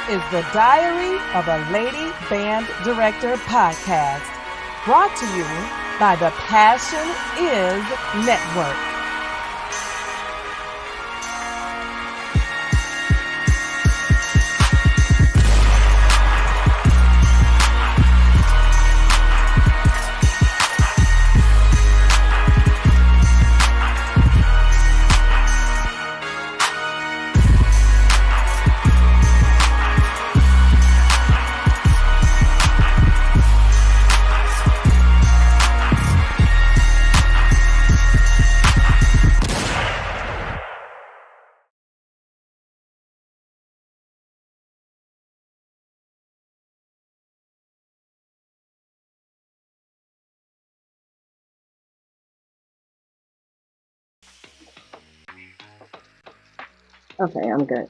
is the Diary of a Lady Band Director podcast, brought to you by the Passion Is Network. Okay, I'm good.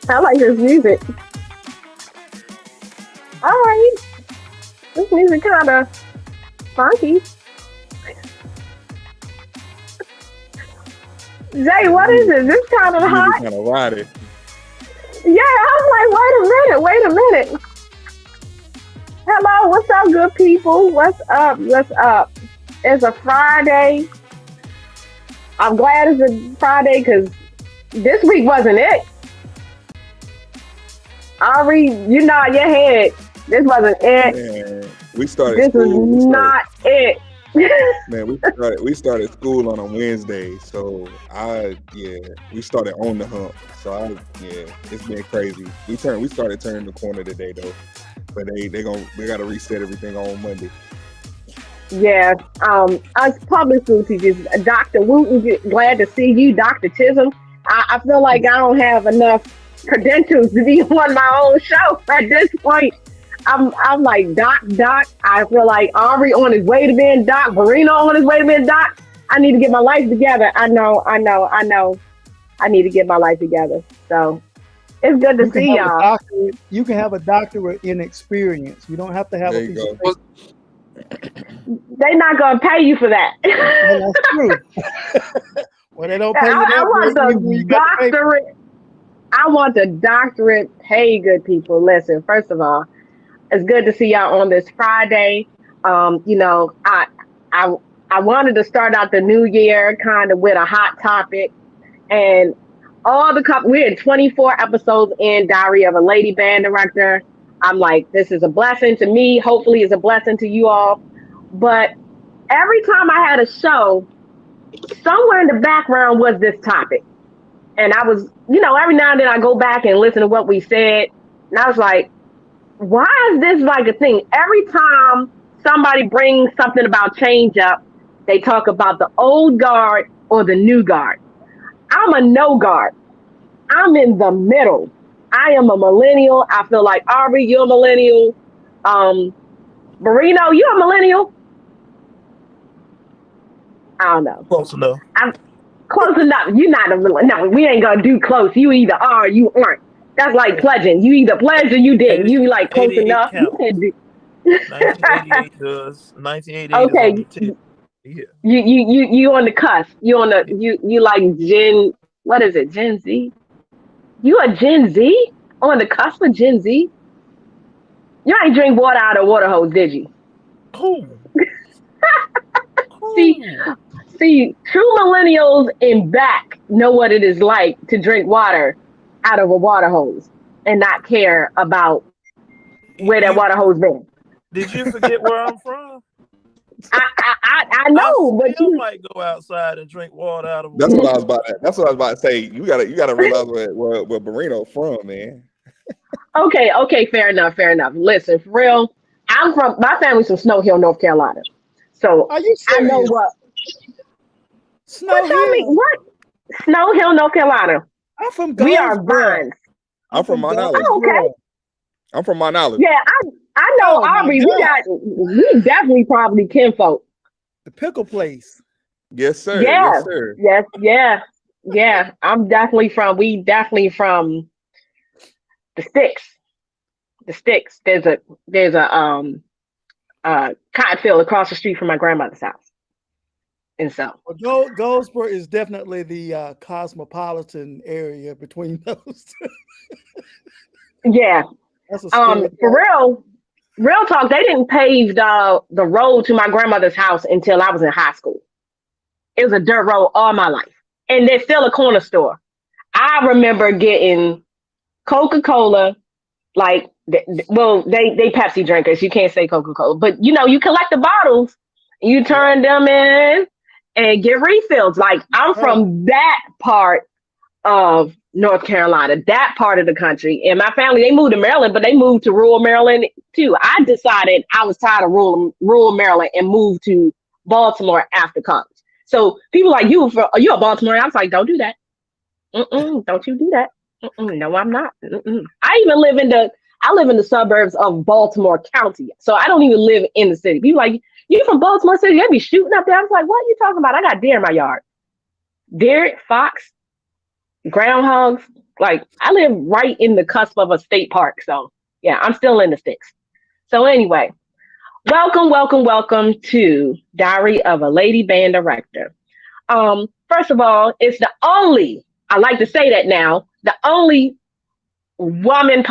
I like this music. All right. This music kind of funky. Jay, what is it? This kind of hot? Kind of rowdy. Yeah, I was like, wait a minute. Hello, what's up, good people? What's up? It's a Friday. I'm glad it's a Friday because this week wasn't it. Ari, you nod your head. This wasn't it. Man, we started. This school. is not it. Man, we started school on a Wednesday, so we started on the hump. So it's been crazy. We started turning the corner today though, but they gotta reset everything on Monday. Yeah, us public school teachers, Dr. Wooten, glad to see you, Dr. Chisholm. I feel like I don't have enough credentials to be on my own show at this point. I'm like Doc. I feel like Ari on his way to being Doc, Marino on his way to being Doc. I need to get my life together. I know. I need to get my life together. So it's good to see y'all. You can have a doctorate in experience. You don't have to have There a you piece go. of paper. They're not gonna pay you for that. Well, that's true. Well, they don't pay you I that want way when the you got the paper. doctorate. I want the doctorate. Hey, good people. Listen, first of all, it's good to see y'all on this Friday. I wanted to start out the new year kind of with a hot topic, and we're in 24 episodes in Diary of a Lady Band Director. I'm like, this is a blessing to me. Hopefully, it's a blessing to you all. But every time I had a show, somewhere in the background was this topic. And I was, every now and then I go back and listen to what we said. And I was like, why is this like a thing? Every time somebody brings something about change up, they talk about the old guard or the new guard. I'm a no guard. I'm in the middle. I am a millennial. I feel like Ari, you're a millennial. Marino, you a millennial? I don't know. Close enough. I'm close enough. You're not a millennial. No, we ain't gonna do close. You either are or you aren't. That's like pledging. You either pledge or you didn't. You like close enough. You can do. 1988 does. 1988 Okay. is on the tip. Yeah. You on the cusp. You on the you like Gen. What is it? Gen Z. You a Gen Z? On the cusp of Gen Z? You ain't drink water out of a water hose, did you? Who? See, true millennials in back know what it is like to drink water out of a water hose and not care about where that water hose been. Did you forget where I'm from? I know, but you might go outside and drink water out of. That's what I was about to say. You gotta realize where Marino from, man. Okay, fair enough. Listen, for real, my family's from Snow Hill, North Carolina. So Are you serious? I know what. Snow Hill? What? Snow Hill, North Carolina. I'm from We are Goldsboro. Vines. I'm from Mount Olive. Oh, okay. I'm from Mount Olive. Yeah, I know Oh, my Aubrey. God. We definitely probably kinfolk. The pickle place. Yes, sir. Yeah. Yes, sir. Yeah. We definitely from the sticks. The sticks. There's a cotton field across the street from my grandmother's house. And so Well, Goldsboro is definitely the cosmopolitan area between those. yeah. That's a story. For real talk, they didn't pave the road to my grandmother's house until I was in high school. It was a dirt road all my life. And there's still a corner store. I remember getting Coca-Cola, like, they Pepsi drinkers. You can't say Coca-Cola. But, you collect the bottles, you turn them in and get refills. Like, I'm from that part of North Carolina, that part of the country. And my family, they moved to Maryland, but they moved to rural Maryland, too. I decided I was tired of rural Maryland and moved to Baltimore after college. So people like, you a Baltimore? I was like, don't do that. Don't you do that. No, I'm not. I live in the suburbs of Baltimore County. So I don't even live in the city. People like, you from Baltimore City? They be shooting up there. I was like, what are you talking about? I got deer in my yard. Deer, fox, groundhogs. Like, I live right in the cusp of a state park. So yeah, I'm still in the sticks. So anyway, welcome to Diary of a Lady Band Director. First of all, it's I like to say that now, the only Black woman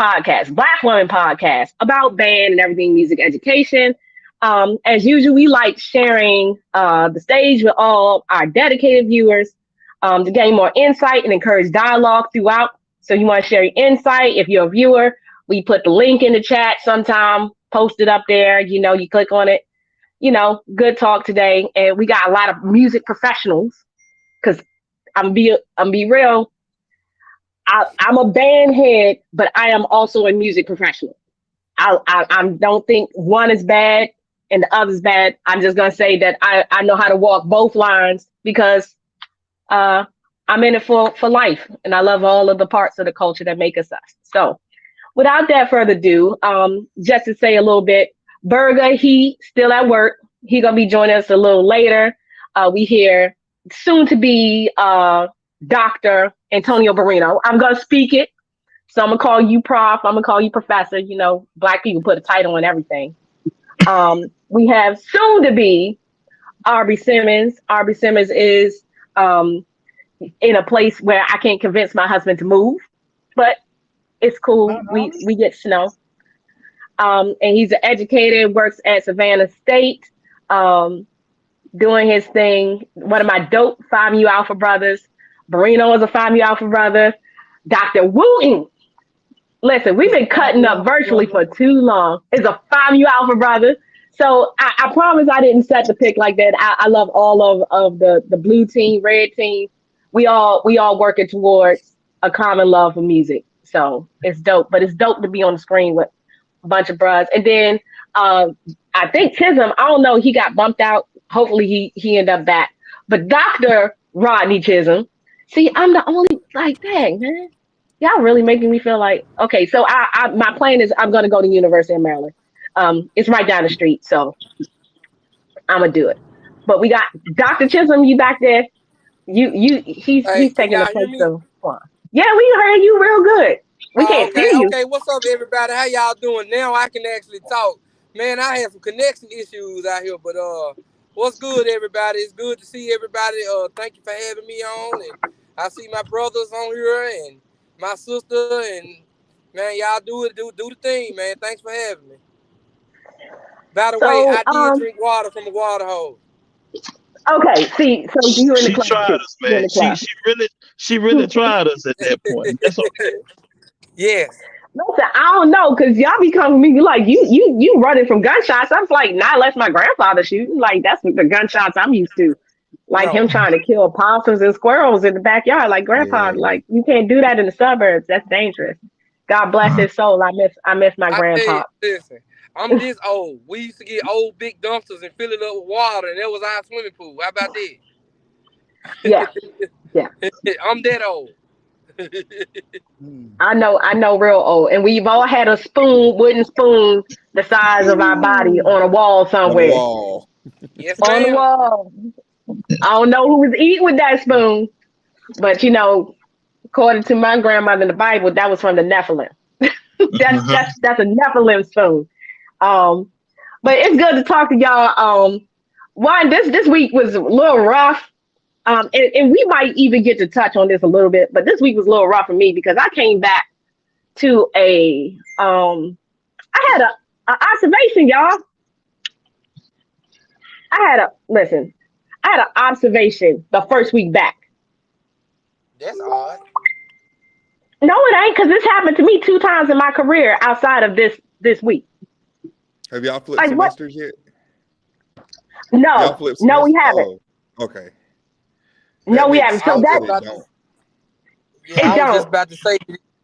podcast about band and everything music education. As usual, we like sharing the stage with all our dedicated viewers to gain more insight and encourage dialogue throughout. So you want to share your insight. If you're a viewer, we put the link in the chat sometime, post it up there. You click on it. Good talk today. And we got a lot of music professionals because I'm be real. I'm a band head, but I am also a music professional. I don't think one is bad and the other's bad. I'm just gonna say that I know how to walk both lines because I'm in it for life, and I love all of the parts of the culture that make us us. So, without that further ado, just to say a little bit, Berger, he still at work. He gonna be joining us a little later. We hear soon to be Dr. Antonio Barrino. I'm gonna speak it. So I'm gonna call you prof. I'm gonna call you professor. Black people put a title on everything. We have soon to be Aubrey Simmons. Aubrey Simmons is in a place where I can't convince my husband to move, but it's cool. We get snow. And he's an educator, works at Savannah State, doing his thing. One of my dope Phi Mu Alpha brothers. Barrino is a Phi Mu Alpha brother. Dr. Wooten. Listen, we've been cutting up virtually for too long. Is a Phi Mu Alpha brother. So I promise I didn't set the pick like that. I love all of the blue team, red team. We all working towards a common love for music. So it's dope. But it's dope to be on the screen with a bunch of bros. And then I think Chisholm, I don't know, he got bumped out. Hopefully he ended up back. But Dr. Rodney Chisholm, see, I'm the only, like, dang, man. Y'all really making me feel like, okay, so my plan is I'm going to go to University of Maryland. It's right down the street, so I'm going to do it. But we got Dr. Chisholm, you back there. He's taking the place of Quan. Yeah, we heard you real good. We can't see you. Okay, what's up, everybody? How y'all doing? Now I can actually talk. Man, I had some connection issues out here, but what's good, everybody? It's good to see everybody. Thank you for having me on, and I see my brothers on here and my sister, and man, y'all do the thing, man. Thanks for having me. By the way, I did drink water from a water hose. Okay, see, so you're in the club. She tried us, man. She really tried us at that point. That's okay. Yes. Listen, I don't know, because y'all be coming to me like you running from gunshots. I was like, not unless my grandfather shooting. Like, that's the gunshots I'm used to. Like him trying to kill possums and squirrels in the backyard. Like, Grandpa, like, you can't do that in the suburbs. That's dangerous. God bless his soul. I miss my grandpa. Listen, I'm this old. We used to get old big dumpsters and fill it up with water, and that was our swimming pool. How about that? Yeah. Yeah. I'm that old. I know real old. And we've all had a wooden spoon the size of our body Ooh. on a wall On the somewhere. wall. Yes, On the ma'am. wall. I don't know who was eating with that spoon, but according to my grandmother in the Bible, that was from the Nephilim. that's a Nephilim spoon. But it's good to talk to y'all. One, this week was a little rough. And we might even get to touch on this a little bit, but this week was a little rough for me because I came back to I had a observation, y'all. I had an observation the first week back. That's odd. No, it ain't, because this happened to me 2 times in my career outside of this week. Have y'all flipped Like what? semesters yet? No, Y'all flipped no, we semesters? haven't. Oh, okay. No, That we makes haven't. So sense that that it don't. Yeah, I was don't. just about to say,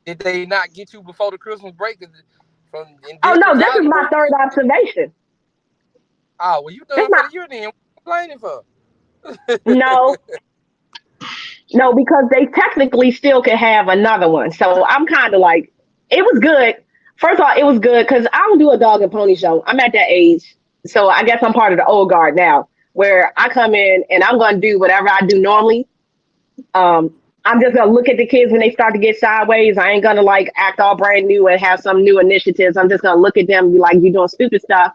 did they not get you before the Christmas break? From in Oh no, this is district my work? third observation. Oh, well, you done This for my the year then. What you complaining for? no, because they technically still could have another one. So I'm kind of like, it was good. First of all, it was good because I don't do a dog and pony show. I'm at that age, so I guess I'm part of the old guard now, where I come in and I'm going to do whatever I do normally. I'm just gonna look at the kids when they start to get sideways. I ain't gonna like act all brand new and have some new initiatives. I'm just gonna look at them and be like, "You doing stupid stuff.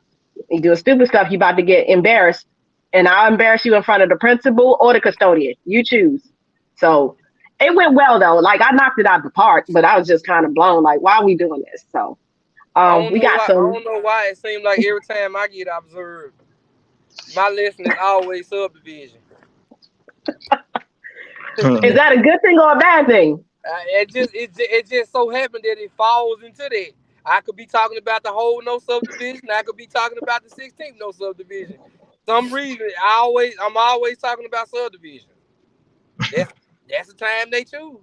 You doing stupid stuff. You about to get embarrassed, and I'll embarrass you in front of the principal or the custodian. You choose." So it went well though. Like I knocked it out the park, but I was just kind of blown. Like, why are we doing this? So we got I some. don't know why it seems like every time I get observed, my lesson is always subdivision. Is that a good thing or a bad thing? It just so happened that it falls into that. I could be talking about the whole no subdivision. I could be talking about the 16th no subdivision. Some reason I'm always talking about subdivision. That's the time they choose.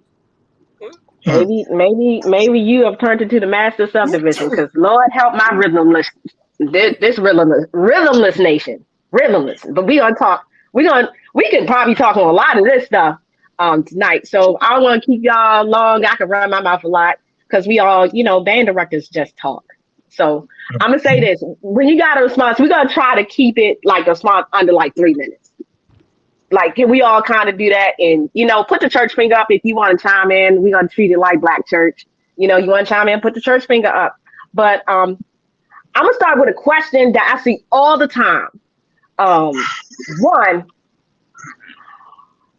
Maybe you have turned into the master subdivision because Lord help my rhythmless this rhythmless nation. Rhythmless. But we can probably talk on a lot of this stuff tonight. So I don't want to keep y'all long. I can run my mouth a lot because we all, band directors just talk. So I'm gonna say this. When you got a response, we're gonna try to keep it like a response under like 3 minutes. Like, can we all kind of do that? And, put the church finger up if you want to chime in. We're going to treat it like Black church. You want to chime in, put the church finger up. But I'm going to start with a question that I see all the time. One,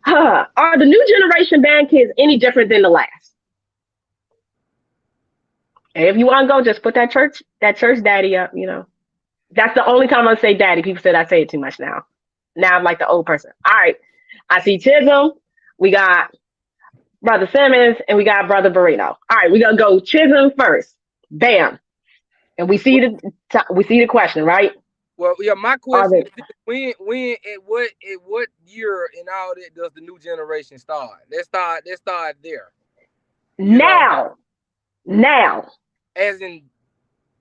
are the new generation band kids any different than the last? And if you want to go, just put that church daddy up, That's the only time I'm going to say daddy. People said I say it too much now. Now I'm like the old person. All right. I see Chisholm. We got Brother Simmons and we got Brother Burrito. All right, we're gonna go Chisholm first. Bam. And we see the question, right? Well, yeah, my question is when at what year and all that does the new generation start? Let's start there. Now. As in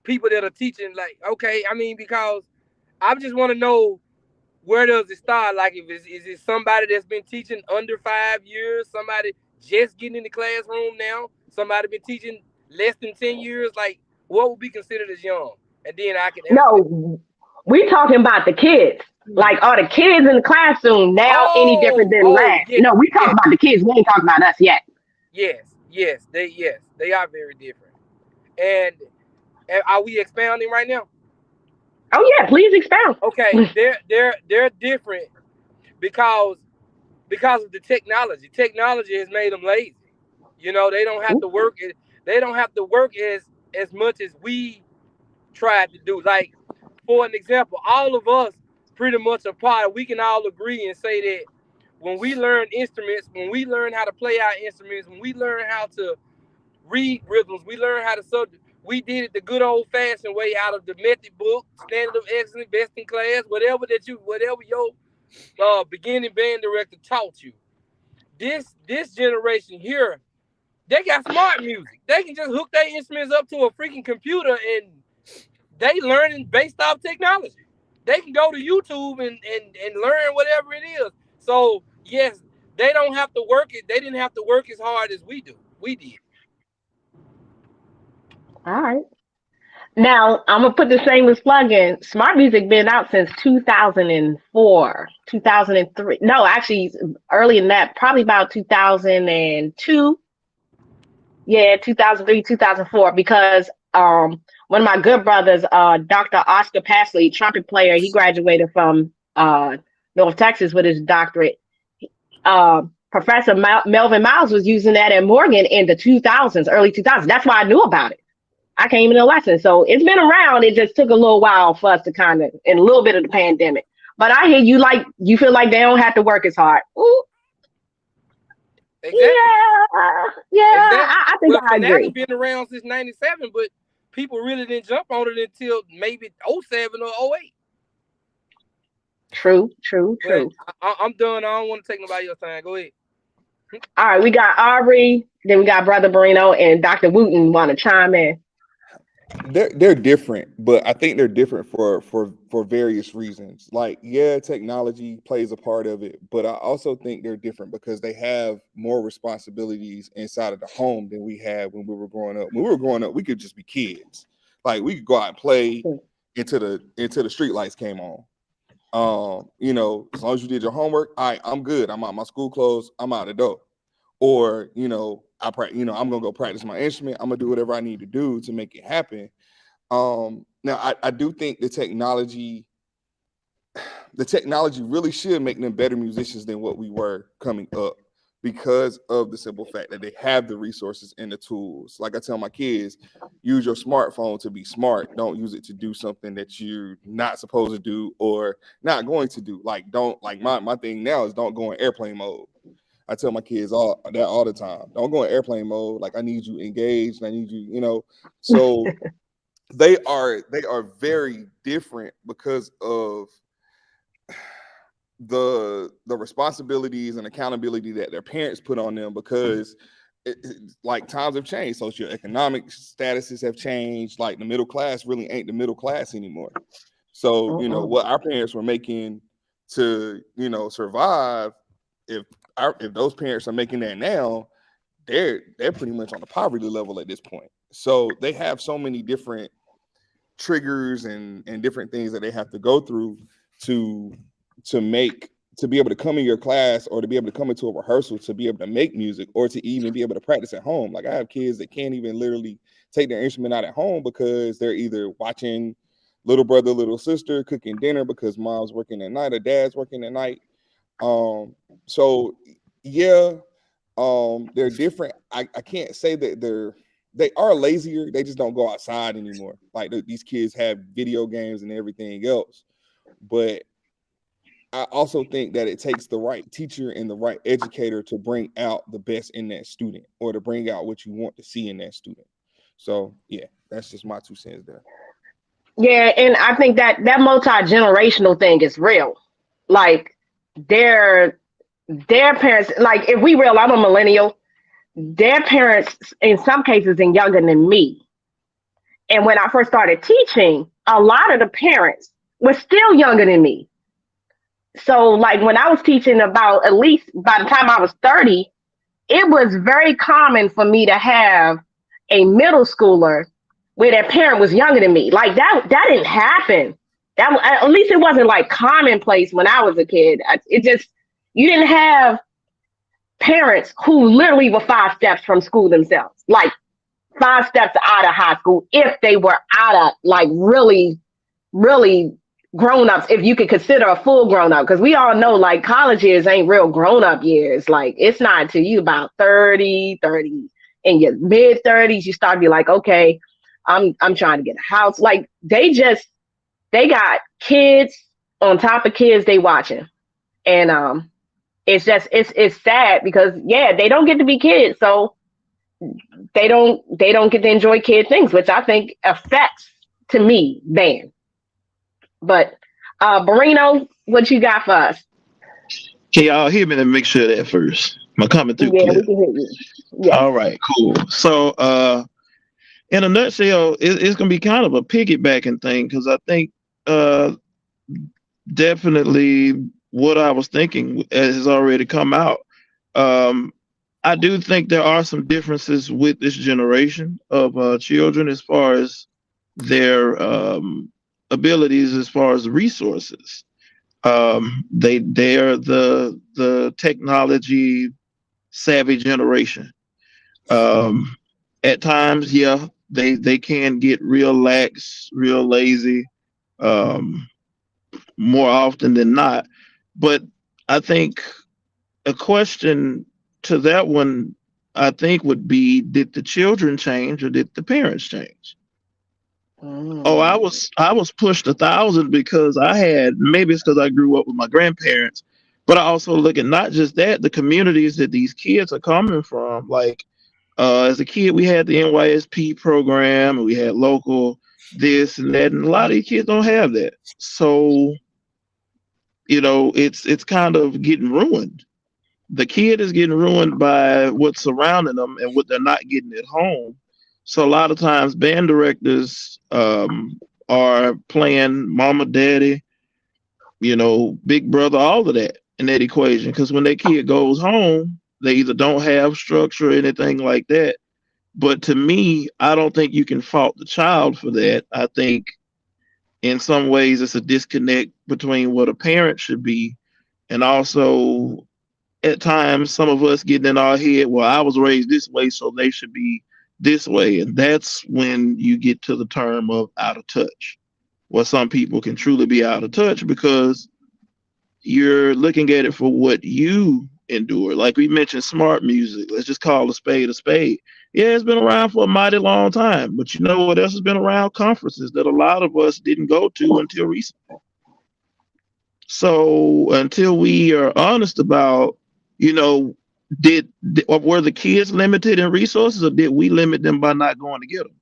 people that are teaching, like, okay, I mean, because I just want to know, where does it start? Like, is it somebody that's been teaching under 5 years? Somebody just getting in the classroom now? Somebody been teaching less than 10 years? Like, what would be considered as young? And then I can answer No, we talking about the kids. Like, are the kids in the classroom now any different than last? Yes, No, we talking about the kids. We ain't talking about us yet. Yes, they are very different. And are we expounding right now? Oh yeah, please expound. Okay, they're different because of the technology. Technology has made them lazy. They don't have to work. They don't have to work as much as we tried to do. Like, for an example, all of us pretty much apart. We can all agree and say that when we learn instruments, when we learn how to play our instruments, when we learn how to read rhythms, we learn how to we did it the good old fashioned way out of the method book, standard of excellence, best in class, whatever your beginning band director taught you. This generation here, they got smart music. They can just hook their instruments up to a freaking computer and they learning based off technology. They can go to YouTube and learn whatever it is. So yes, they don't have to work it. They didn't have to work as hard as we do. we did. All right. Now I'm gonna put the shameless plug in. Smart Music been out since 2004, 2003. No, actually earlier than that, probably about 2002. Yeah, 2003, 2004. Because one of my good brothers, Dr. Oscar Pasley, trumpet player, he graduated from North Texas with his doctorate. Professor Melvin Miles was using that at Morgan in the 2000s, early 2000s. That's why I knew about it. I came in a lesson. So it's been around. It just took a little while for us to kind of, in a little bit of the pandemic. But I hear you you feel like they don't have to work as hard. Ooh. Exactly. Yeah, Exactly. I think I agree. Been around since 97, but people really didn't jump on it until maybe 07 or 08. True. But I'm done. I don't want to take nobody else's time. Go ahead. All right, we got Aubrey, then we got Brother Barino, and Dr. Wooten want to chime in. They're different, but I think they're different for various reasons. Like, yeah, technology plays a part of it, but I also think they're different because they have more responsibilities inside of the home than we had when we were growing up. When we were growing up, we could just be kids. Like, we could go out and play until the street lights came on. You know, as long as you did your homework, all right, I'm good. I'm out my school clothes. I'm out the door. Or, you know, I'm gonna go practice my instrument. I'm gonna do whatever I need to do to make it happen. Now I do think the technology really should make them better musicians than what we were coming up, because of the simple fact that they have the resources and the tools. Like I tell my kids, use your smartphone to be smart. Don't use it to do something that you're not supposed to do or not going to do. Like, my thing now is don't go in airplane mode. I tell my kids all the time. Don't go in airplane mode. Like, I need you engaged. I need you, you know. So they are very different because of the responsibilities and accountability that their parents put on them, because like, times have changed. Socioeconomic statuses have changed. Like, the middle class really ain't the middle class anymore. So, you know, what our parents were making to, you know, survive, if those parents are making that now, they're pretty much on the poverty level at this point. So they have so many different triggers and different things that they have to go through to be able to come in your class, or to be able to come into a rehearsal, to be able to make music, or to even be able to practice at home. Like, I have kids that can't even literally take their instrument out at home because they're either watching little brother, little sister cooking dinner because mom's working at night or dad's working at night. So yeah, they're different. I can't say that they are lazier. They just don't go outside anymore. Like, these kids have video games and everything else. But I also think that it takes the right teacher and the right educator to bring out the best in that student, or to bring out what you want to see in that student. So yeah, that's just my 2 cents there. Yeah, and I think that multi-generational thing is real. Like, their parents, like, if we real, I'm a millennial, their parents in some cases are younger than me. And when I first started teaching, a lot of the parents were still younger than me. So, like, when I was teaching, about, at least by the time I was 30, it was very common for me to have a middle schooler where their parent was younger than me. Like, that didn't happen. At least it wasn't like commonplace when I was a kid. You didn't have parents who literally were 5 steps from school themselves, like 5 steps out of high school, if they were out of, like, really, really grown-ups, if you could consider a full grown-up. Because we all know, like, college years ain't real grown-up years. Like, it's not until you about 30 in your mid-30s, you start to be like, okay, I'm trying to get a house. Like, they got kids on top of kids they watching. And it's sad because, yeah, they don't get to be kids, so they don't get to enjoy kid things, which I think affects, to me, band. But Barino, what you got for us? Can y'all hear me? Let me make sure that first. Am I coming through? Yeah, clear? we can hear you. Yeah. All right, cool. So in a nutshell, it's gonna be kind of a piggybacking thing, because I think definitely what I was thinking has already come out. I do think there are some differences with this generation of children as far as their abilities, as far as resources. They're the technology savvy generation. At times, yeah, they can get real lax, real lazy, more often than not. But I think a question to that one, I think, would be: did the children change or did the parents change? Oh, I was pushed 1,000 because I had, maybe it's because I grew up with my grandparents, but I also look at not just that, the communities that these kids are coming from. Like as a kid, we had the NYSP program, and we had local this and that, and a lot of these kids don't have that. So it's kind of getting ruined. The kid is getting ruined by what's surrounding them and what they're not getting at home. So a lot of times band directors are playing mama, daddy, big brother, all of that in that equation. Because when that kid goes home, they either don't have structure or anything like that. But to me, I don't think you can fault the child for that. I think in some ways it's a disconnect between what a parent should be, and also at times some of us getting in our head, well, I was raised this way, so they should be this way. And that's when you get to the term of out of touch, where some people can truly be out of touch because you're looking at it for what you endure. Like we mentioned, smart music. Let's just call a spade a spade. Yeah, it's been around for a mighty long time, but you know what else has been around? Conferences that a lot of us didn't go to until recently. So until we are honest about, were the kids limited in resources, or did we limit them by not going to get them?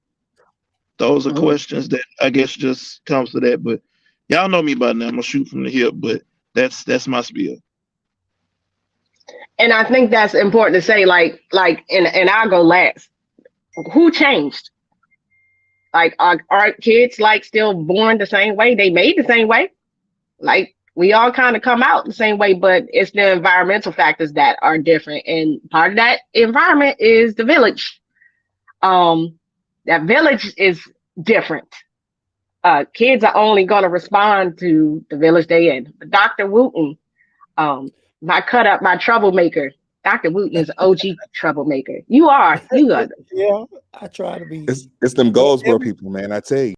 Those are questions that I guess just comes to that. But y'all know me by now. I'm gonna shoot from the hip, but that's my spiel. And I think that's important to say, and I'll go last. Who changed? Like, are kids still born the same way? They made the same way. Like, we all kind of come out the same way, but it's the environmental factors that are different. And part of that environment is the village. That village is different. Kids are only going to respond to the village they in. But Dr. Wooten, my troublemaker. Dr. Wooten is OG troublemaker. You are. Yeah, I try to be. It's them Goldsboro people, man. I tell you.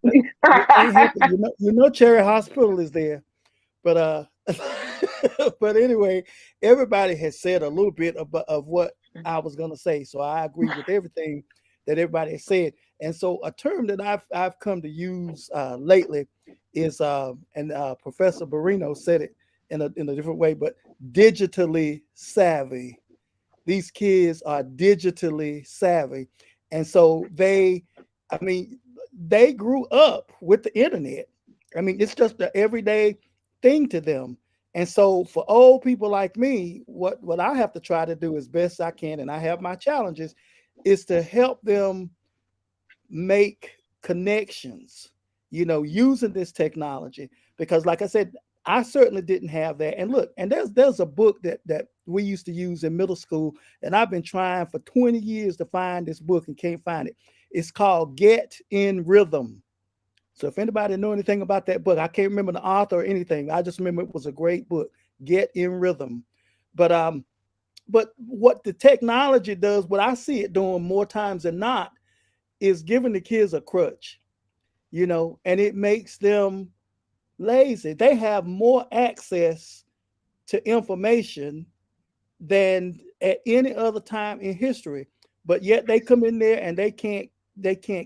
Cherry Hospital is there, but but anyway, everybody has said a little bit of what I was gonna say, so I agree with everything that everybody has said. And so a term that I've come to use lately is and Professor Barino said it in a different way, but digitally savvy. These kids are digitally savvy. And so they grew up with the internet. I mean, it's just an everyday thing to them. And so for old people like me, what I have to try to do as best I can, and I have my challenges, is to help them make connections, using this technology. Because like I said, I certainly didn't have that. And look, and there's a book that we used to use in middle school, and I've been trying for 20 years to find this book and can't find it. It's called Get in Rhythm. So if anybody know anything about that book, I can't remember the author or anything. I just remember it was a great book, Get in Rhythm. But what the technology does, what I see it doing more times than not, is giving the kids a crutch, and it makes them lazy. They have more access to information than at any other time in history, but yet they come in there and they can't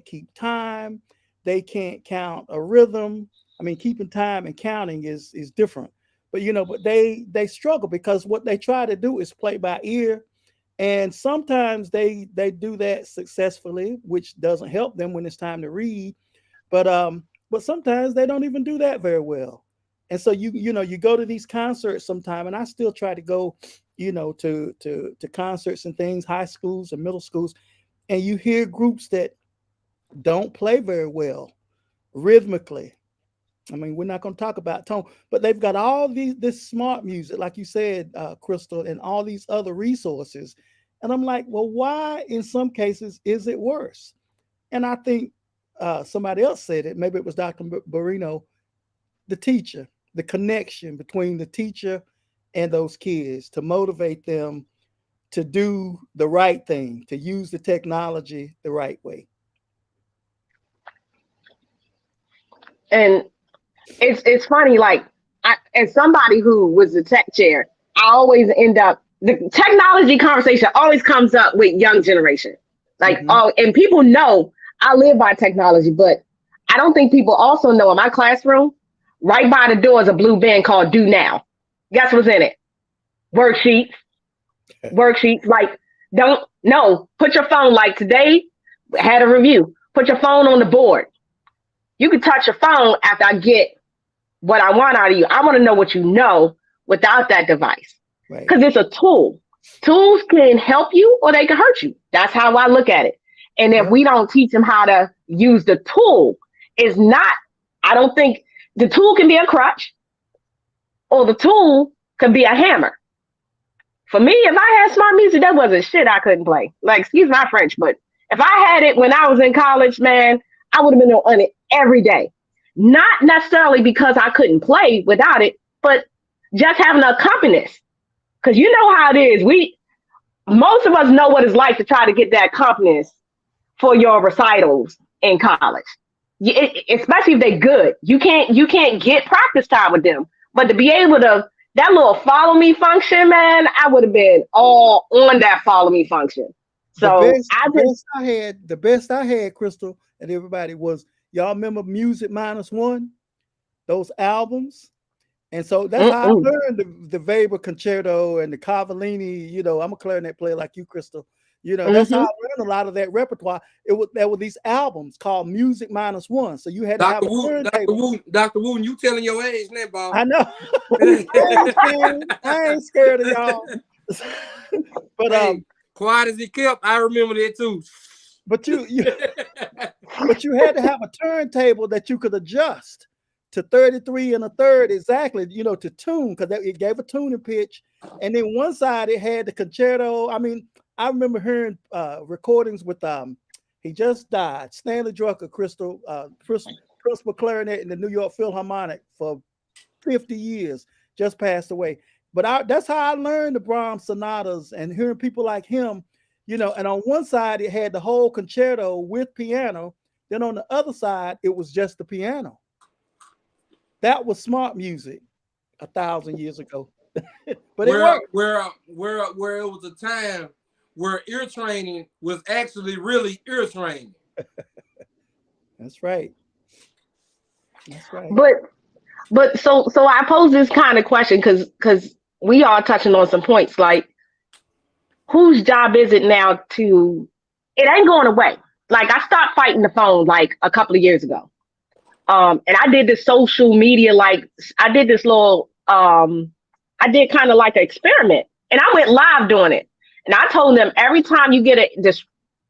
keep time. They can't count a rhythm. I mean, keeping time and counting is different, but but they struggle because what they try to do is play by ear. And sometimes they do that successfully, which doesn't help them when it's time to read. But sometimes they don't even do that very well. And so you go to these concerts sometime, and I still try to go, to concerts and things, high schools and middle schools, and you hear groups that don't play very well rhythmically. I mean, we're not going to talk about tone, but they've got all this smart music, like you said, Krystal, and all these other resources. And I'm like, well, why in some cases is it worse? And I think somebody else said it, maybe it was Dr. Barino, the teacher, the connection between the teacher and those kids to motivate them to do the right thing, to use the technology the right way. And it's funny, like, as somebody who was the tech chair, I always end up, the technology conversation always comes up with young generation. Like, and people know I live by technology, but I don't think people also know in my classroom, right by the door is a blue bin called Do Now. Guess what's in it? Worksheets. Like, put your phone, like today, had a review. Put your phone on the board. You can touch your phone after I get what I want out of you. I want to know what you know without that device. Because it's a tool. Tools can help you or they can hurt you. That's how I look at it. And if we don't teach them how to use the tool, I don't think the tool can be a crutch or the tool can be a hammer. For me, if I had smart music, that wasn't shit I couldn't play. Like, excuse my French, but if I had it when I was in college, man, I would have been on it every day. Not necessarily because I couldn't play without it, but just having an accompanist. Because you know how it is. Most of us know what it's like to try to get that accompanist for your recitals in college. Especially if they're good. You can't get practice time with them. But to be able to, that little follow me function, man, I would have been all on that follow me function. So the best I had, Krystal, and everybody was, y'all remember Music -1? Those albums? And so that's how I learned the Weber Concerto and the Cavallini. You know, I'm a clarinet player like you, Krystal. You know, that's how I learned a lot of that repertoire. There were these albums called Music -1. So you had to have a turntable. Dr. Wooten, you telling your age now, Bob. I know. I ain't scared of y'all. But hey, quiet as he kept, I remember that too. But you had to have a turntable that you could adjust to 33 1/3 exactly, you know, to tune, because it gave a tuning pitch. And then one side it had the concerto. I mean, I remember hearing recordings with he just died, Stanley Drucker, Krystal, principal clarinet in the New York Philharmonic for 50 years, just passed away. But that's how I learned the Brahms sonatas and hearing people like him, you know. And on one side it had the whole concerto with piano. Then on the other side it was just the piano. That was smart music 1,000 years ago. But where it was a time where ear training was actually really ear training. That's right. That's right. But so I pose this kind of question because we are touching on some points, like, whose job is it now to? It ain't going away. Like, I stopped fighting the phone like a couple of years ago. And I did this social media, like, I did this little, I did kind of like an experiment, and I went live doing it. And I told them, every time you get this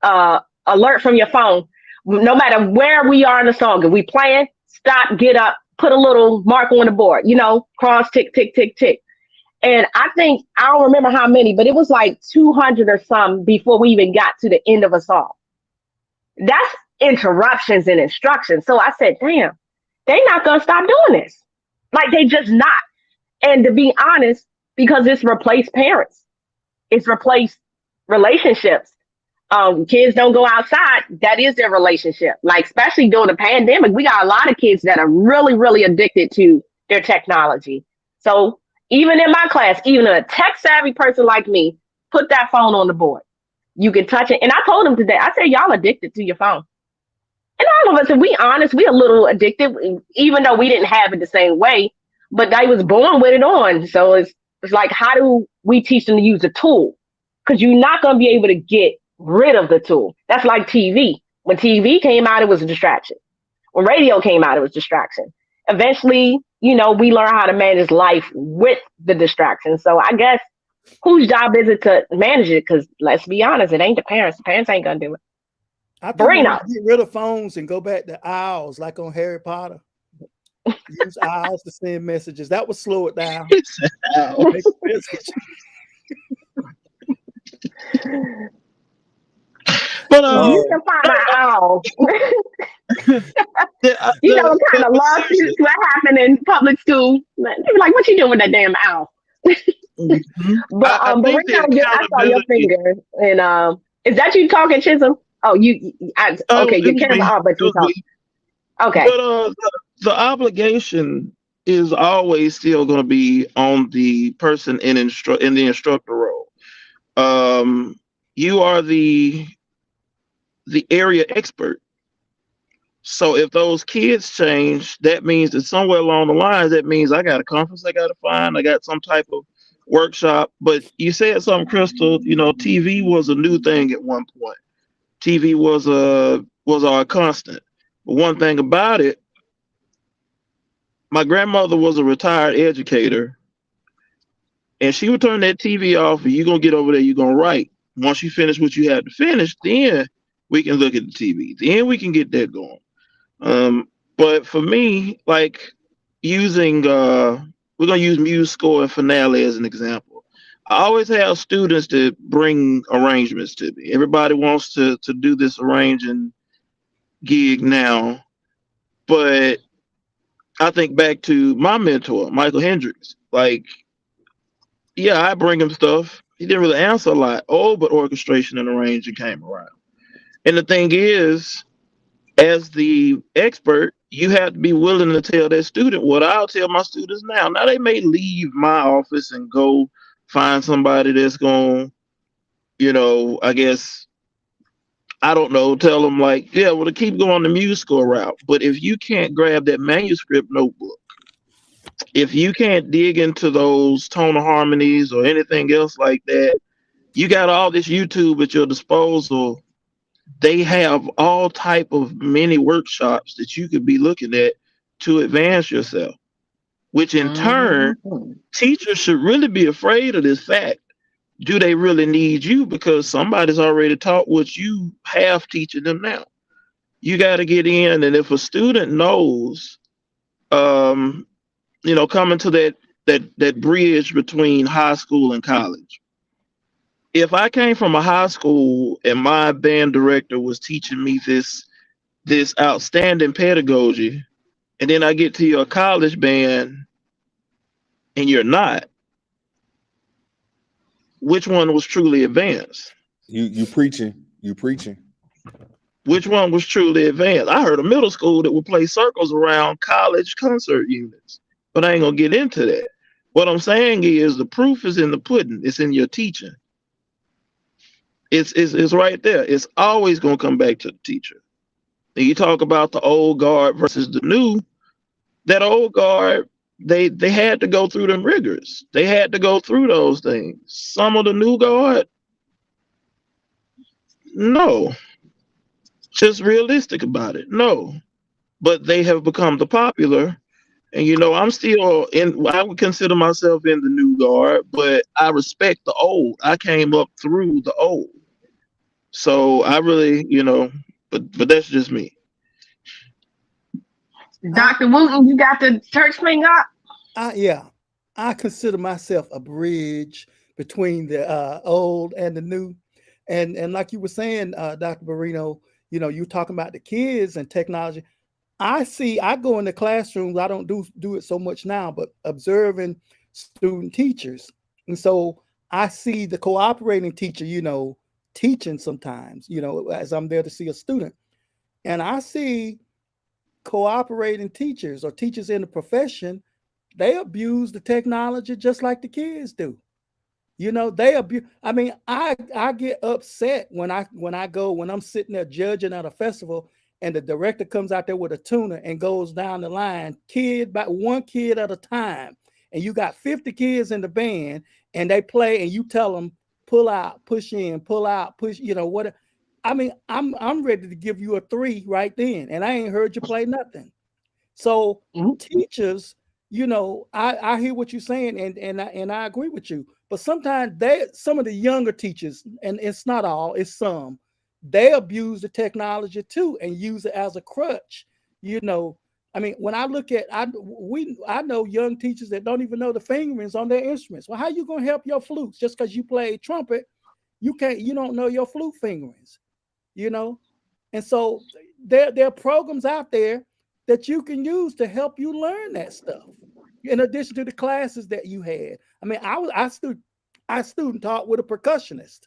alert from your phone, no matter where we are in the song, if we playing, stop, get up, put a little mark on the board, you know, cross, tick, tick, tick, tick. And I think, I don't remember how many, but it was like 200 or some before we even got to the end of a song. That's interruptions and instructions. So I said, damn, they not gonna stop doing this. Like, they just not. And to be honest, because it's replaced parents, it's replaced relationships. Kids don't go outside. That is their relationship. Like, especially during the pandemic, we got a lot of kids that are really, really addicted to their technology. So even in my class, even a tech savvy person like me, put that phone on the board. You can touch it. And I told them today, I said, y'all addicted to your phone. And all of us, if we honest, we a little addicted, even though we didn't have it the same way, but they was born with it on. So it's like, how do we teach them to use a tool? Because you're not going to be able to get rid of the tool. That's like TV. When TV came out, it was a distraction. When radio came out, it was distraction. Eventually, you know, we learn how to manage life with the distraction. So I guess, whose job is it to manage it? Because let's be honest, it ain't the parents. The parents ain't going to do it. I think we get rid of phones and go back to owls, like on Harry Potter. Use owls to send messages. That would slow it down. But You can find an owl. You know what kind of lawsuits what happened in public school? They be like, "What you doing with that damn owl?" But I but think right the now, I saw your accountability. finger, and is that you talking, Chisholm? Oh, okay, It your was camera me. off, but It you was talk. me. Okay, But the obligation is always still going to be on the person in the instructor role. You are the area expert. So if those kids change, that means that somewhere along the lines, that means I got a conference I got to find. I got some type of workshop. But you said something, Crystal. You know, TV was a new thing at one point. TV was our constant. But one thing about it, my grandmother was a retired educator, and she would turn that TV off, and you're gonna get over there, you're gonna write. Once you finish what you have to finish, then we can look at the TV. Then we can get that going. But for me, like using we're gonna use Muse Score and Finale as an example. I always have students that bring arrangements to me. Everybody wants to do this arranging gig now, but I think back to my mentor, Michael Hendricks. Like, yeah, I bring him stuff. He didn't really answer a lot. Oh, but orchestration and arranging came around. And the thing is, as the expert, you have to be willing to tell that student what I'll tell my students now. Now they may leave my office and go find somebody that's going, I guess, I don't know, tell them like, yeah, well, to keep going the Muse Score route. But if you can't grab that manuscript notebook, if you can't dig into those tonal harmonies or anything else like that, you got all this YouTube at your disposal. They have all type of mini workshops that you could be looking at to advance yourself, which in turn, teachers should really be afraid of this fact. Do they really need you? Because somebody's already taught what you have teaching them now. You got to get in, and if a student knows, coming to that bridge between high school and college. If I came from a high school and my band director was teaching me this outstanding pedagogy, and then I get to your college band and you're not, which one was truly advanced? You preaching. You preaching. Which one was truly advanced? I heard a middle school that would play circles around college concert units, but I ain't gonna get into that. What I'm saying is the proof is in the pudding. It's in your teaching. It's right there. It's always gonna come back to the teacher. And you talk about the old guard versus the new. That old guard, they had to go through them rigors. They had to go through those things. Some of the new guard, no. Just realistic about it, no. But they have become the popular. And I'm still I would consider myself in the new guard, but I respect the old. I came up through the old. So I really, but that's just me. Dr. Wooten, you got the church thing up? I consider myself a bridge between the old and the new. And like you were saying, Dr. Barrino, you're talking about the kids and technology. I go in the classrooms. I don't do it so much now, but observing student teachers. And so I see the cooperating teacher, teaching sometimes, as I'm there to see a student. And I see cooperating teachers or teachers in the profession, they abuse the technology just like the kids do. They abuse. I mean, I get upset when I'm sitting there judging at a festival and the director comes out there with a tuner and goes down the line, one kid at a time. And you got 50 kids in the band and they play and you tell them, pull out, push in, pull out, push, what. I mean, I'm ready to give you a 3 right then. And I ain't heard you play nothing. So teachers, I hear what you're saying and I agree with you. But sometimes some of the younger teachers, and it's not all, it's some, they abuse the technology too and use it as a crutch. I mean, when I look at, I know young teachers that don't even know the fingerings on their instruments. Well, how you gonna help your flutes just because you play trumpet You don't know your flute fingerings, you know? And so there are programs out there that you can use to help you learn that stuff. In addition to the classes that you had. I mean, I student taught with a percussionist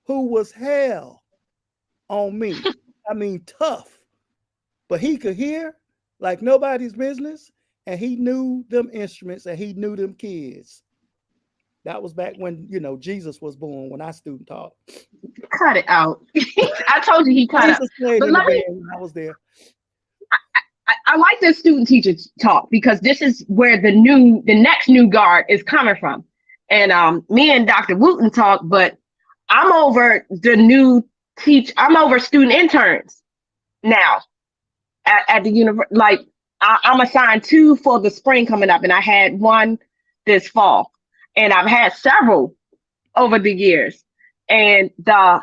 who was hell on me. I mean, tough, but he could hear like nobody's business, and he knew them instruments and he knew them kids. That was back when, Jesus was born, when I student taught. Cut it out. I told you he cut it. But let me, when I was there. I like this student teacher talk, because this is where the next new guard is coming from. And me and Dr. Wooten talk, but I'm over I'm over student interns now at the university. Like I'm assigned 2 for the spring coming up, and I had 1 this fall. And I've had several over the years. And I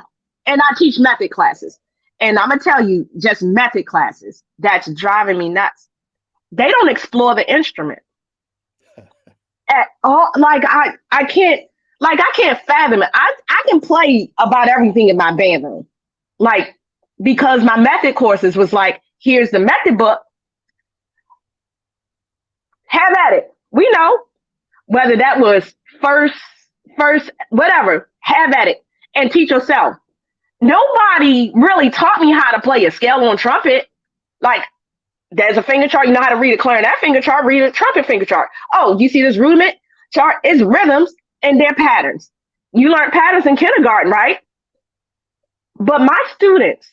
teach method classes. And I'm gonna tell you, just method classes, that's driving me nuts. They don't explore the instrument at all. Like I can't fathom it. I can play about everything in my band room. Like, because my method courses was like, here's the method book. Have at it. We know. Whether that was first, whatever, have at it and teach yourself. Nobody really taught me how to play a scale on trumpet. Like, there's a finger chart. You know how to read a clarinet finger chart, read a trumpet finger chart. Oh, you see this rudiment chart? It's rhythms and their patterns. You learned patterns in kindergarten, right? But my students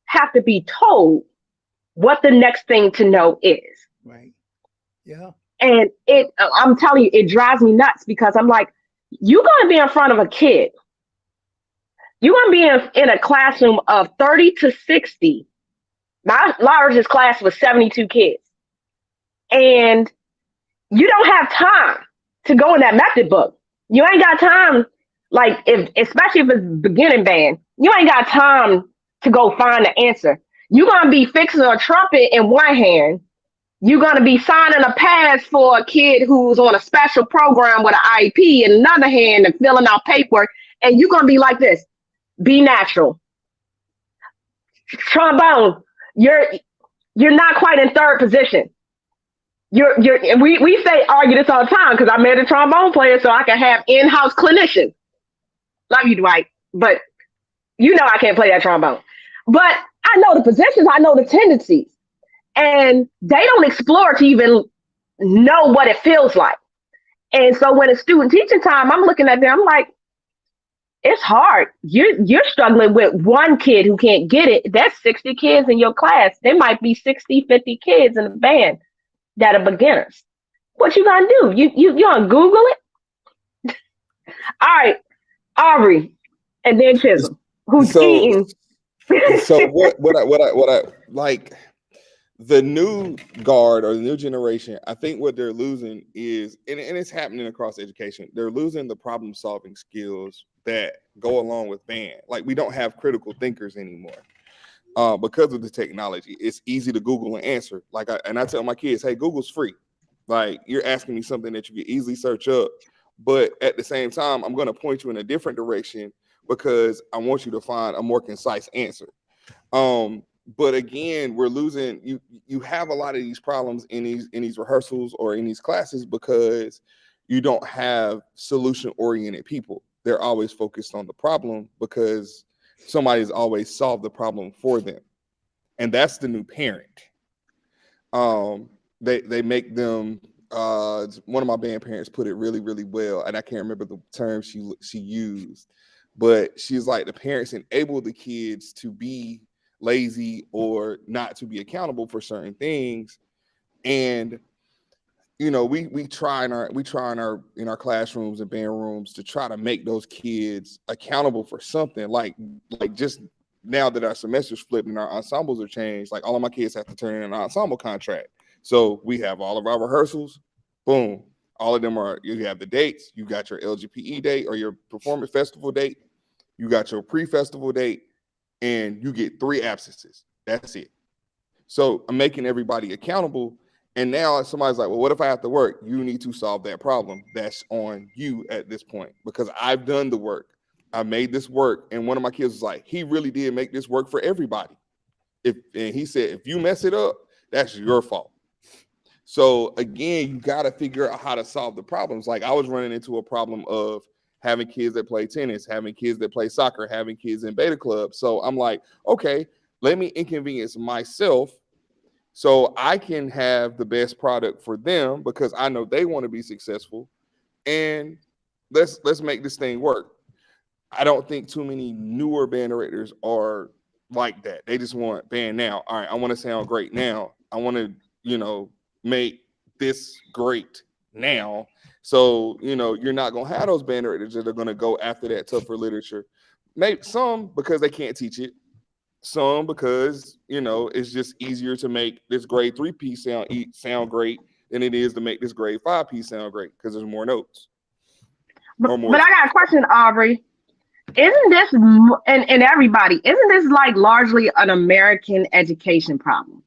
have to be told what the next thing to know is. Right. Yeah. And I'm telling you, it drives me nuts, because I'm like, you're going to be in front of a kid. You're going to be in a classroom of 30 to 60. My largest class was 72 kids. And you don't have time to go in that method book. You ain't got time, like, especially if it's beginning band, you ain't got time to go find the answer. You're going to be fixing a trumpet in one hand. You're going to be signing a pass for a kid who's on a special program with an IEP in another hand and filling out paperwork. And you're going to be like this. Be natural. Trombone, you're not quite in third position. We argue this all the time, because I made a trombone player so I can have in-house clinicians. Love you, Dwight, but I can't play that trombone. But I know the positions, I know the tendencies. And they don't explore to even know what it feels like. And so when it's student teaching time, I'm looking at them, I'm like, it's hard. You're struggling with one kid who can't get it. That's 60 kids in your class. There might be 60, 50 kids in the band that are beginners. What you gonna do? You gonna Google it? All right, Aubrey, and then Chisholm, who's eating. So what I like. The new guard or the new generation, I think what they're losing is, and it's happening across education, they're losing the problem solving skills that go along with band. Like, we don't have critical thinkers anymore because of the technology. It's easy to Google and answer. Like, I tell my kids, hey, Google's free. Like, you're asking me something that you can easily search up, but at the same time, I'm going to point you in a different direction because I want you to find a more concise answer. But again, we're losing. You have a lot of these problems in these rehearsals or in these classes because you don't have solution-oriented people. They're always focused on the problem because somebody's always solved the problem for them, and that's the new parent. They make them. One of my band parents put it really, really well, and I can't remember the term she used, but she's like, the parents enable the kids to be lazy or not to be accountable for certain things. And we try in our classrooms and band rooms to try to make those kids accountable for something. Like just now that our semester's flipped and our ensembles are changed, like all of my kids have to turn in an ensemble contract. So we have all of our rehearsals, boom, all of them you have the dates, you got your LGPE date or your performance festival date, you got your pre-festival date, and you get 3 absences. That's it. So I'm making everybody accountable. And now somebody's like, well, what if I have to work? You need to solve that problem. That's on you at this point because I've done the work. I made this work. And one of my kids was like, he really did make this work for everybody. And he said, if you mess it up, that's your fault. So again, you got to figure out how to solve the problems. Like I was running into a problem of having kids that play tennis, having kids that play soccer, having kids in beta clubs. So I'm like, okay, let me inconvenience myself so I can have the best product for them because I know they want to be successful. And let's make this thing work. I don't think too many newer band directors are like that. They just want band now. All right, I want to sound great now. I want to, make this great now. So, you're not going to have those band directors that are going to go after that tougher literature. Maybe some because they can't teach it. Some because, it's just easier to make this grade 3 piece sound great than it is to make this grade 5 piece sound great because there's more notes. But I got a question, Aubrey. Isn't this, and everybody, isn't this like largely an American education problem?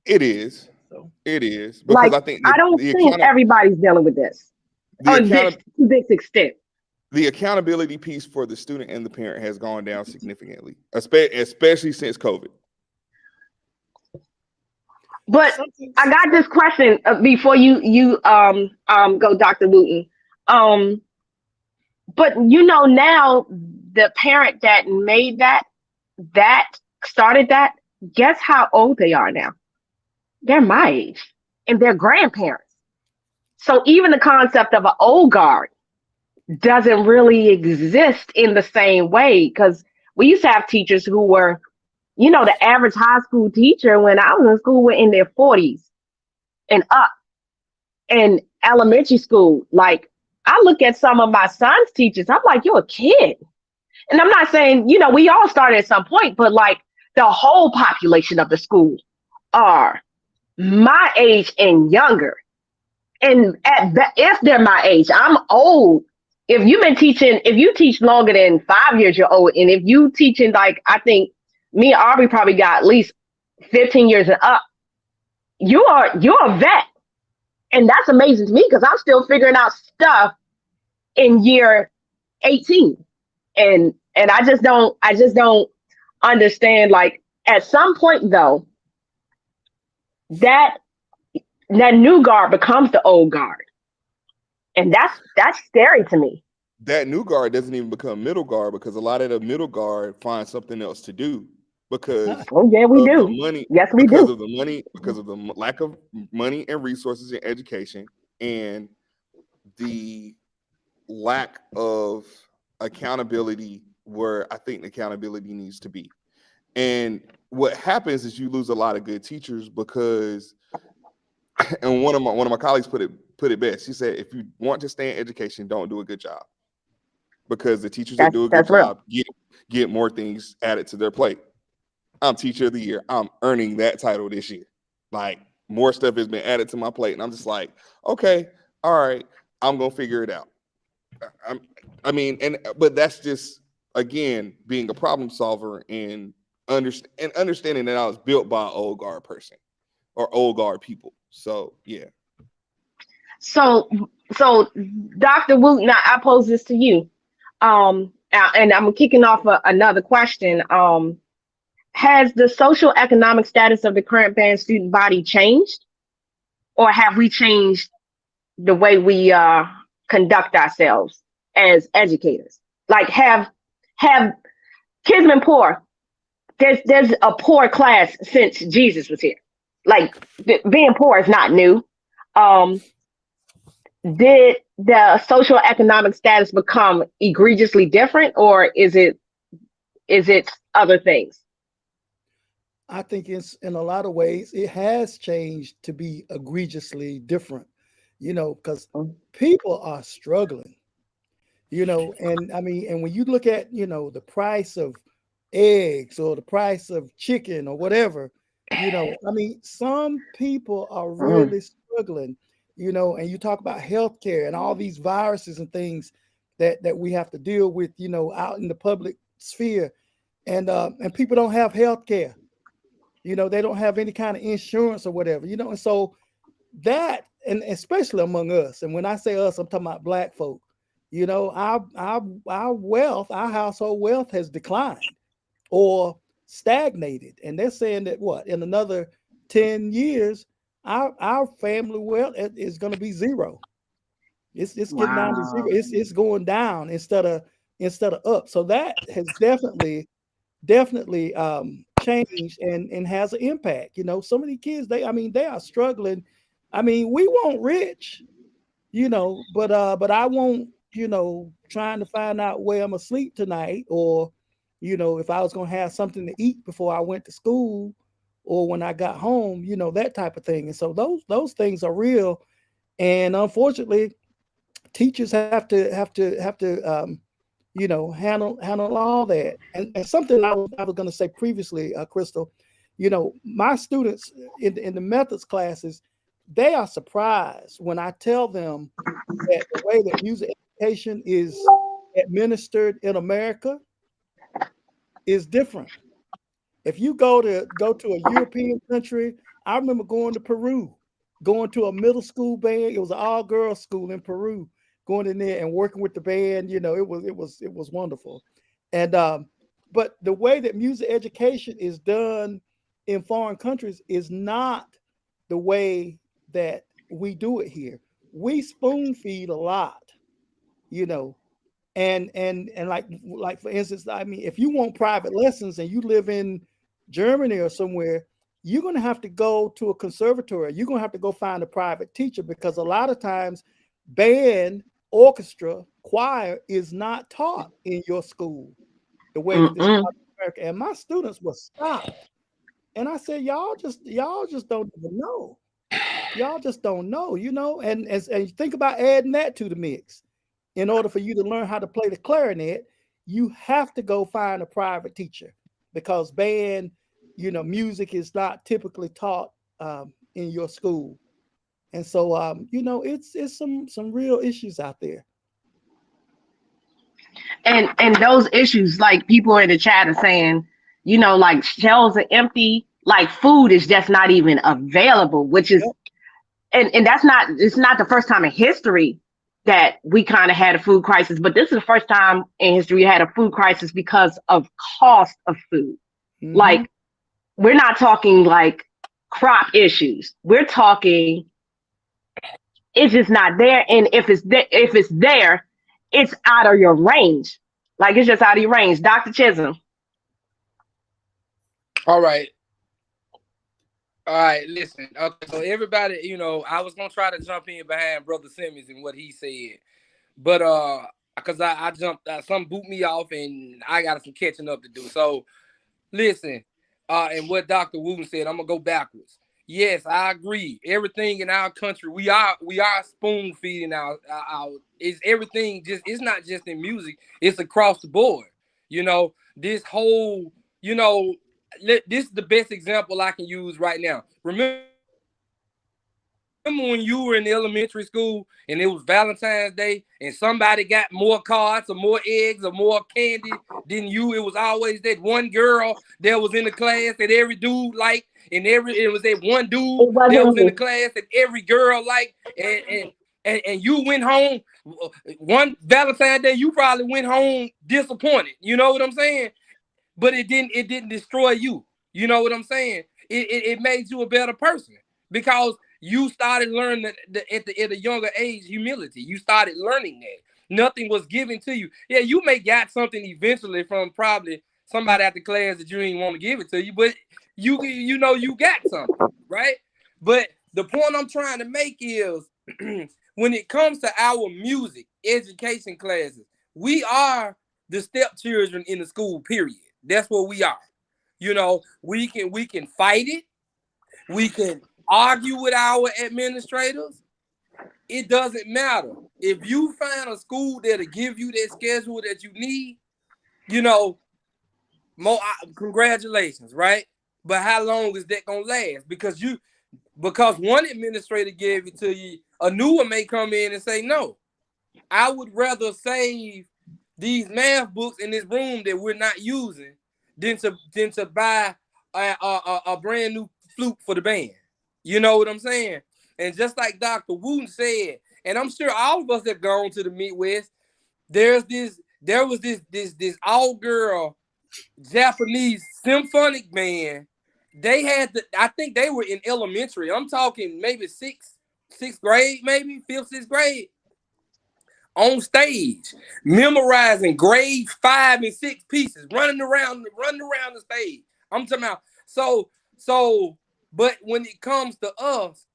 It is. It is. Because I think I don't think everybody's dealing with this to this extent. The accountability piece for the student and the parent has gone down significantly, especially since COVID. But I got this question before you go, Dr. Luton. But now the parent that made that started that, guess how old they are now? They're my age and they're grandparents. So even the concept of an old guard doesn't really exist in the same way, because we used to have teachers who were, the average high school teacher when I was in school were in their 40s and up. And elementary school, like I look at some of my son's teachers, I'm like, you're a kid. And I'm not saying, we all started at some point, but like the whole population of the school are my age and younger. And if they're my age, I'm old. If you teach longer than 5 years, you're old. And if you teaching, like, I think me and Aubrey probably got at least 15 years and up, you're a vet. And that's amazing to me because I'm still figuring out stuff in year 18. And I just don't understand, like, at some point though, that new guard becomes the old guard. And that's scary to me. That new guard doesn't even become middle guard because a lot of the middle guard find something else to do because we do. Money, yes, we because do. of the money, because of the lack of money and resources in education and the lack of accountability where I think accountability needs to be. And what happens is you lose a lot of good teachers because, and one of my colleagues put it best. She said, if you want to stay in education, don't do a good job. Because the teachers that do a good job get more things added to their plate. I'm teacher of the year. I'm earning that title this year. Like more stuff has been added to my plate. And I'm just like, okay, all right, I'm going to figure it out. But that's just, again, being a problem solver and understanding that I was built by an old guard person or old guard people. So, yeah. So Dr. Wooten, I pose this to you. And I'm kicking off another question. Has the social economic status of the current band student body changed? Or have we changed the way we conduct ourselves as educators? Like have kids been poor? There's a poor class since Jesus was here. Like being poor is not new. Did the social economic status become egregiously different, or is it other things? I think it's in a lot of ways it has changed to be egregiously different, because people are struggling, and and when you look at, the price of eggs or the price of chicken or whatever, some people are really struggling, and you talk about healthcare and all these viruses and things that we have to deal with, out in the public sphere, and people don't have healthcare. They don't have any kind of insurance or whatever, and so that, and especially among us, and when I say us, I'm talking about Black folk, You know, our wealth, our household wealth has declined or stagnated. And they're saying that what, in another 10 years, our family wealth is going to be zero. It's getting down to zero. Wow. It's going down instead of up. So that has definitely changed and has an impact. You know, so many kids, they are struggling. I mean, we want rich, you know, but I won't, you know, trying to find out where I'm asleep tonight, or, you know, if I was gonna have something to eat before I went to school or when I got home, you know, that type of thing. And so those things are real. And unfortunately, teachers have to you know, handle all that. And something I was going to say previously, Krystal, you know, my students in the methods classes, they are surprised when I tell them that the way that music education is administered in America is different. If you go to a European country, I remember going to Peru, going to a middle school band. It was an all-girls school in Peru. Going in there and working with the band, you know, it was wonderful. And but the way that music education is done in foreign countries is not the way that we do it here. We spoon feed a lot, you know, and like for instance, I mean, if you want private lessons and you live in Germany or somewhere, you're going to have to go to a conservatory. You're going to have to go find a private teacher, because a lot of times band, orchestra, choir is not taught in your school the way that it's taught in America. And my students were stopped. And I said, y'all just don't even know. Y'all just don't know, you know. And think about adding that to the mix. In order for you to learn how to play the clarinet, you have to go find a private teacher, because band, you know, music is not typically taught in your school. And so, you know, it's some real issues out there. And those issues, like people in the chat are saying, you know, like shelves are empty, like food is just not even available, which is, and that's not, it's not the first time in history that we kind of had a food crisis, but this is the first time in history we had a food crisis because of cost of food. Mm-hmm. Like, we're not talking like crop issues. We're talking, it's just not there. And if it's there, it's out of your range. Like, it's just out of your range. Dr. Chisholm. All right, listen. Okay, so everybody, you know, I was gonna try to jump in behind Brother Simmons and what he said, but because I jumped, some boot me off, and I got some catching up to do. So listen, and what Dr. Wooten said, I'm gonna go backwards. Yes, I agree. Everything in our country, we are spoon feeding our it's everything. Just, it's not just in music, it's across the board. You know, this whole, you know, this is the best example I can use right now. Remember when you were in elementary school and it was Valentine's Day and somebody got more cards or more eggs or more candy than you? It was always that one girl that was in the class that every dude liked, and it was that one dude that was in the class that every girl liked, and you went home one Valentine's Day, you probably went home disappointed. You know what I'm saying? But it didn't destroy you. You know what I'm saying? It made you a better person, because you started learning at a younger age humility. You started learning that nothing was given to you. Yeah, you may got something eventually from probably somebody at the class that you didn't want to give it to you, but you know you got something, right? But the point I'm trying to make is when it comes to our music education classes, we are the stepchildren in the school, period. That's what we are. You know, we can fight it. We can argue with our administrators. It doesn't matter. If you find a school that'll give you that schedule that you need, you know, congratulations, right? But how long is that gonna last? Because one administrator gave it to you, a new one may come in and say, no, I would rather save these math books in this room that we're not using than to buy a brand new flute for the band. You know what I'm saying? And just like Dr. Wooten said, and I'm sure all of us have gone to the Midwest, there was this all girl Japanese symphonic band. They had I think they were in elementary. I'm talking maybe sixth grade, maybe fifth, sixth grade, on stage, memorizing grade 5 and 6 pieces, running around the stage. I'm talking about so, but when it comes to us,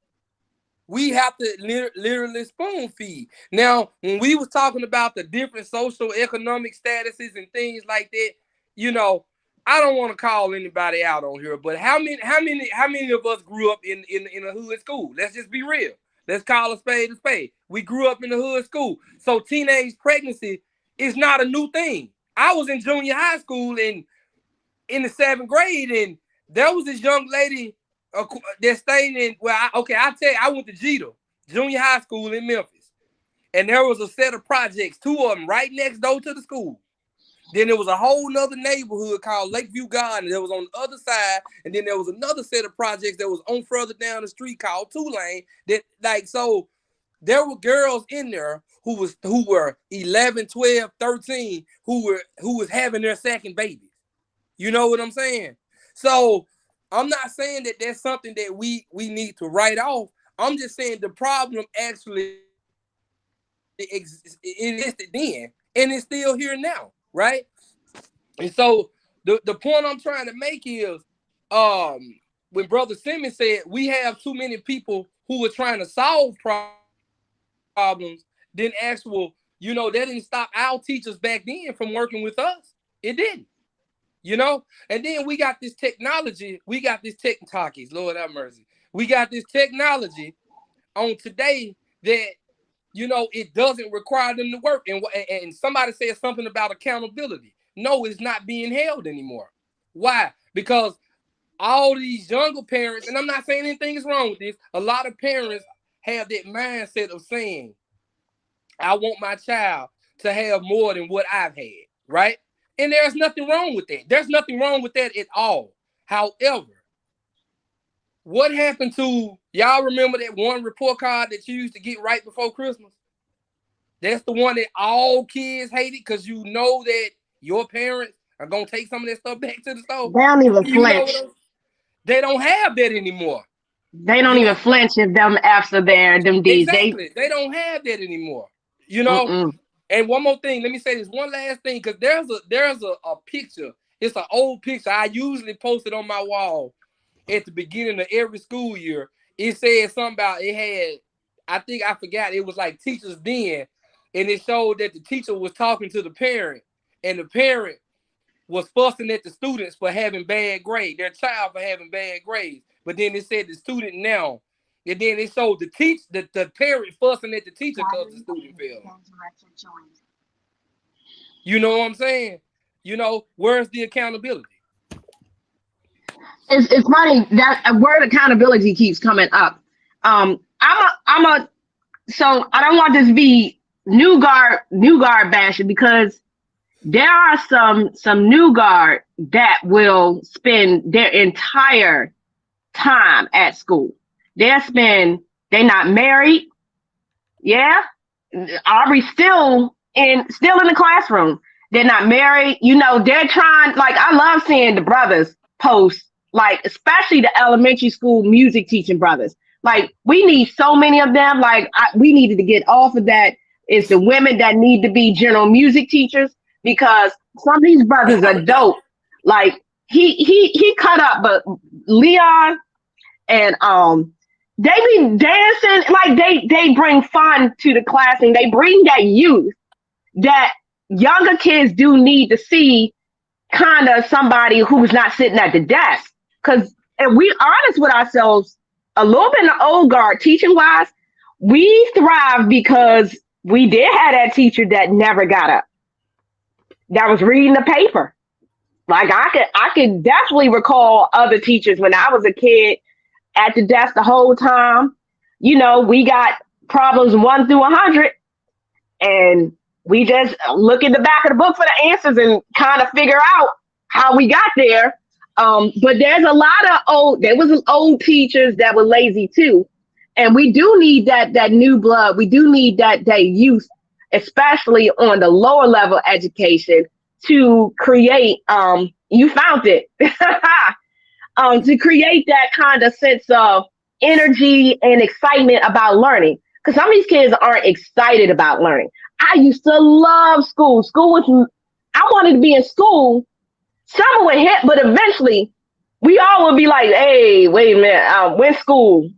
we have to literally spoon feed. Now, when we was talking about the different social economic statuses and things like that, you know, I don't want to call anybody out on here, but how many of us grew up in a hood school? Let's just be real. Let's call a spade a spade. We grew up in a hood school. So teenage pregnancy is not a new thing. I was in junior high school in the 7th grade, and there was this young lady that stayed in, I'll tell you, I went to Jeter, junior high school in Memphis. And there was a set of projects, 2 of them right next door to the school. Then there was a whole nother neighborhood called Lakeview Garden that was on the other side. And then there was another set of projects that was on further down the street called Tulane. So there were girls in there who were 11, 12, 13, who was having their second babies. You know what I'm saying? So I'm not saying that that's something that we need to write off. I'm just saying the problem actually existed then, and it's still here now. Right? And so the point I'm trying to make is when Brother Simmons said we have too many people who are trying to solve problems, then actual, you know, that didn't stop our teachers back then from working with us. It didn't. You know, and then we got this technology, talkies, Lord have mercy. We got this technology on today that, you know, it doesn't require them to work. And somebody said something about accountability. No, it's not being held anymore. Why? Because all these younger parents, and I'm not saying anything is wrong with this, a lot of parents have that mindset of saying, I want my child to have more than what I've had, right? And there's nothing wrong with that. There's nothing wrong with that at all. However, what happened to, y'all remember that one report card that you used to get right before Christmas? That's the one that all kids hated because you know that your parents are going to take some of that stuff back to the store. They don't even flinch. They don't have that anymore. They don't even flinch if them F's are there, them D's. Exactly. They don't have that anymore. You know? Mm-mm. And one more thing, let me say this one last thing, because there's a picture. It's an old picture. I usually post it on my wall at the beginning of every school year. It said something about it had, I forgot, it was like Teachers Den, and it showed that the teacher was talking to the parent, and the parent was fussing at the students for having bad grades, their child for having bad grades. But then it said the student now, and then it showed the parent fussing at the teacher because the student failed. You know what I'm saying? You know, where's the accountability? It's funny that word accountability keeps coming up. So I don't want this to be new guard bashing, because there are some new guard that will spend their entire time at school. They're not married. Yeah. Aubrey's still in the classroom. They're not married. You know, they're trying, like, I love seeing the brothers post, like, especially the elementary school music teaching brothers. Like, we need so many of them. Like, we needed to get off of that. It's the women that need to be general music teachers, because some of these brothers are dope. Like, he cut up, but Leon and they be dancing, like they bring fun to the class, and they bring that youth that younger kids do need to see, kind of somebody who's not sitting at the desk. Because if we honest with ourselves, a little bit in the old guard, teaching wise, we thrive because we did have that teacher that never got up, that was reading the paper. Like, I could definitely recall other teachers when I was a kid at the desk the whole time. You know, we got problems 1 through 100, and we just look in the back of the book for the answers and kind of figure out how we got there. But there's a lot of old teachers that were lazy too. And we do need that new blood. We do need that youth. especially on the lower level education, to create, you found it, to create that kind of sense of energy and excitement about learning. Because some of these kids aren't excited about learning. I used to love school. I wanted to be in school. Summer would hit, but eventually we all would be like, hey, wait a minute, when school?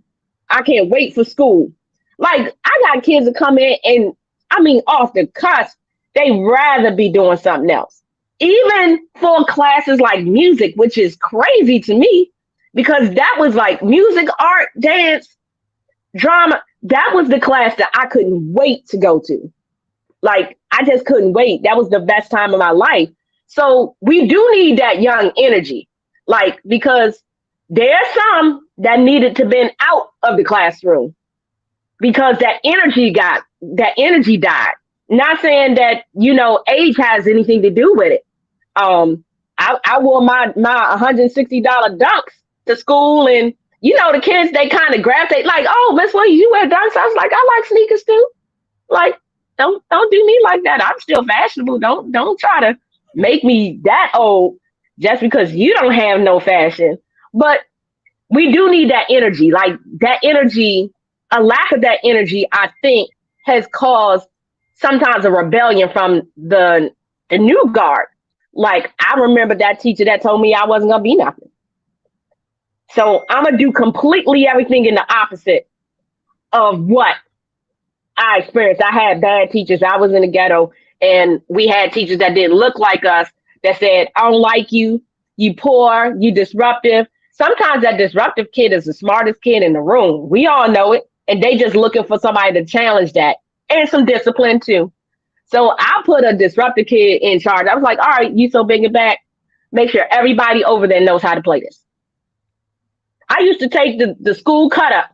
I can't wait for school. Like, I got kids that come in and, I mean, off the cusp, they'd rather be doing something else. Even for classes like music, which is crazy to me, because that was like music, art, dance, drama. That was the class that I couldn't wait to go to. Like, I just couldn't wait. That was the best time of my life. So we do need that young energy, like, because there's some that needed to been out of the classroom because that energy died. Not saying that, age has anything to do with it. I wore my $160 dunks to school, and the kids, they kind of gravitate like, oh, Miss Williams, you wear dunks? I was like, I like sneakers too. Like, don't do me like that. I'm still fashionable. Don't try to make me that old just because you don't have no fashion. But we do need that energy. Like, that energy, a lack of that energy, I think, has caused sometimes a rebellion from the new guard. Like, I remember that teacher that told me I wasn't gonna be nothing. So I'm gonna do completely everything in the opposite of what I experienced. I had bad teachers. I was in the ghetto, and we had teachers that didn't look like us that said, I don't like you, you poor, you disruptive. Sometimes that disruptive kid is the smartest kid in the room. We all know it. And they just looking for somebody to challenge that, and some discipline too. So I put a disruptive kid in charge. I was like, all right, you so big and back, make sure everybody over there knows how to play this. I used to take the school cut up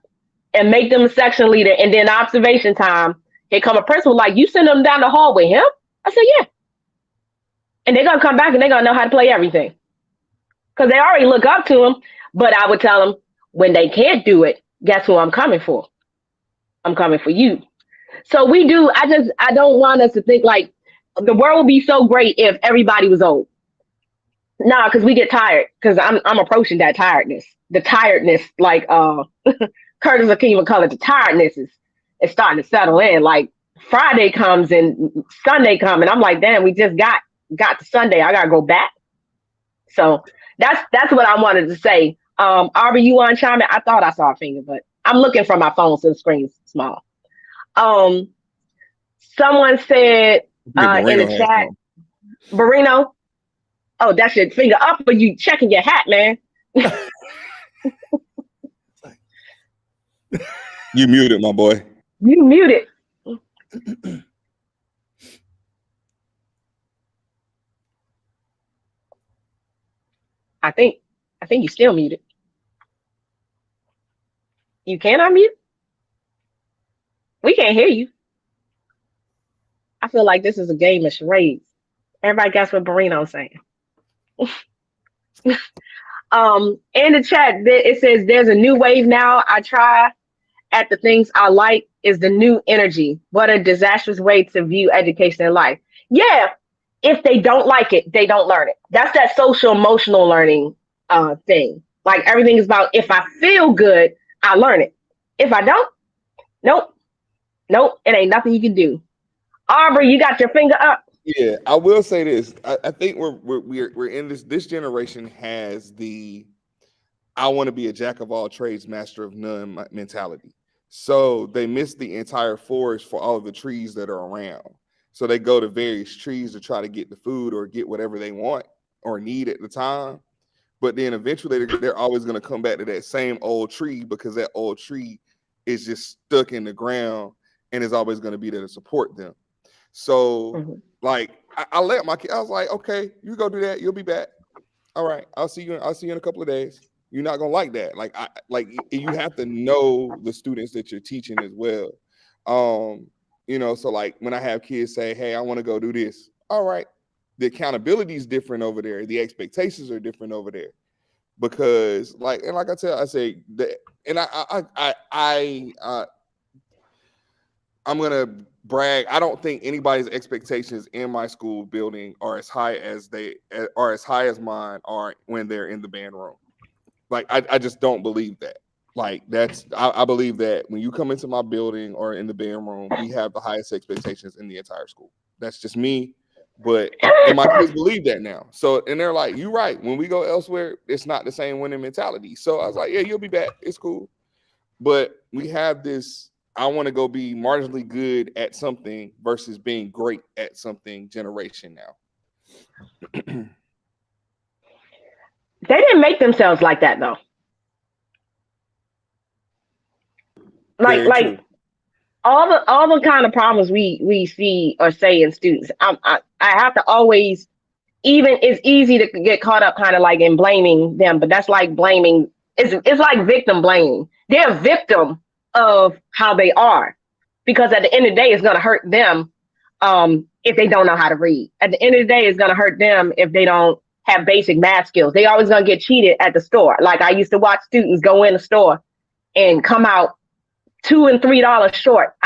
and make them a section leader, and then observation time, here come a principal like, you send them down the hall with him? I said, yeah. And they're going to come back and they're going to know how to play everything. Because they already look up to him, but I would tell them, when they can't do it, guess who I'm coming for? I'm coming for you. So we do, I don't want us to think like the world would be so great if everybody was old. Nah, because we get tired, because I'm approaching that tiredness. The tiredness, like Curtis Akeem called it, the tiredness is starting to settle in. Like, Friday comes and Sunday comes, and I'm like, damn, we just got to Sunday. I gotta go back. So that's what I wanted to say. Aubrey, you want to chime in? I thought I saw a finger, but I'm looking from my phone, so the screen's small. Someone said in the chat, Barino. Oh, that's your finger up, but you checking your hat, man. You muted, my boy. You muted. I think you still muted. You can unmute? We can't hear you. I feel like this is a game of charades. Everybody guess what Barino's saying. In the chat, it says there's a new wave now. I try at the things I like is the new energy. What a disastrous way to view education and life. Yeah, if they don't like it, they don't learn it. That's that social emotional learning thing. Like, everything is about, if I feel good, I learn it. If I don't, nope, it ain't nothing you can do. Aubrey, you got your finger up. Yeah, I will say this. I think we're in this generation has the I want to be a jack of all trades, master of none mentality. So they miss the entire forest for all of the trees that are around. So they go to various trees to try to get the food or get whatever they want or need at the time. But then eventually they're always going to come back to that same old tree, because that old tree is just stuck in the ground and is always going to be there to support them. So like I let my kid, I was like, okay, you go do that. You'll be back. All right. I'll see you in a couple of days. You're not going to like that. Like you have to know the students that you're teaching as well. So like when I have kids say, hey, I want to go do this. All right. The accountability is different over there. The expectations are different over there, because like I'm gonna brag. I don't think anybody's expectations in my school building are as high as mine are when they're in the band room. Like I just don't believe that. Like I believe that when you come into my building or in the band room, we have the highest expectations in the entire school. That's just me. And my kids believe that now. So, and they're like, you're right. When we go elsewhere, it's not the same winning mentality. So I was like, yeah, you'll be back. It's cool. But we have this, I want to go be marginally good at something versus being great at something generation now. They didn't make themselves like that though. Like all the kind of problems we see or say in students. I have to always, even it's easy to get caught up kind of like in blaming them, but that's like blaming. It's like victim blaming. They're a victim of how they are, because at the end of the day, it's going to hurt them if they don't know how to read. At the end of the day, it's going to hurt them if they don't have basic math skills. They always going to get cheated at the store. Like I used to watch students go in the store and come out $2 and $3 short.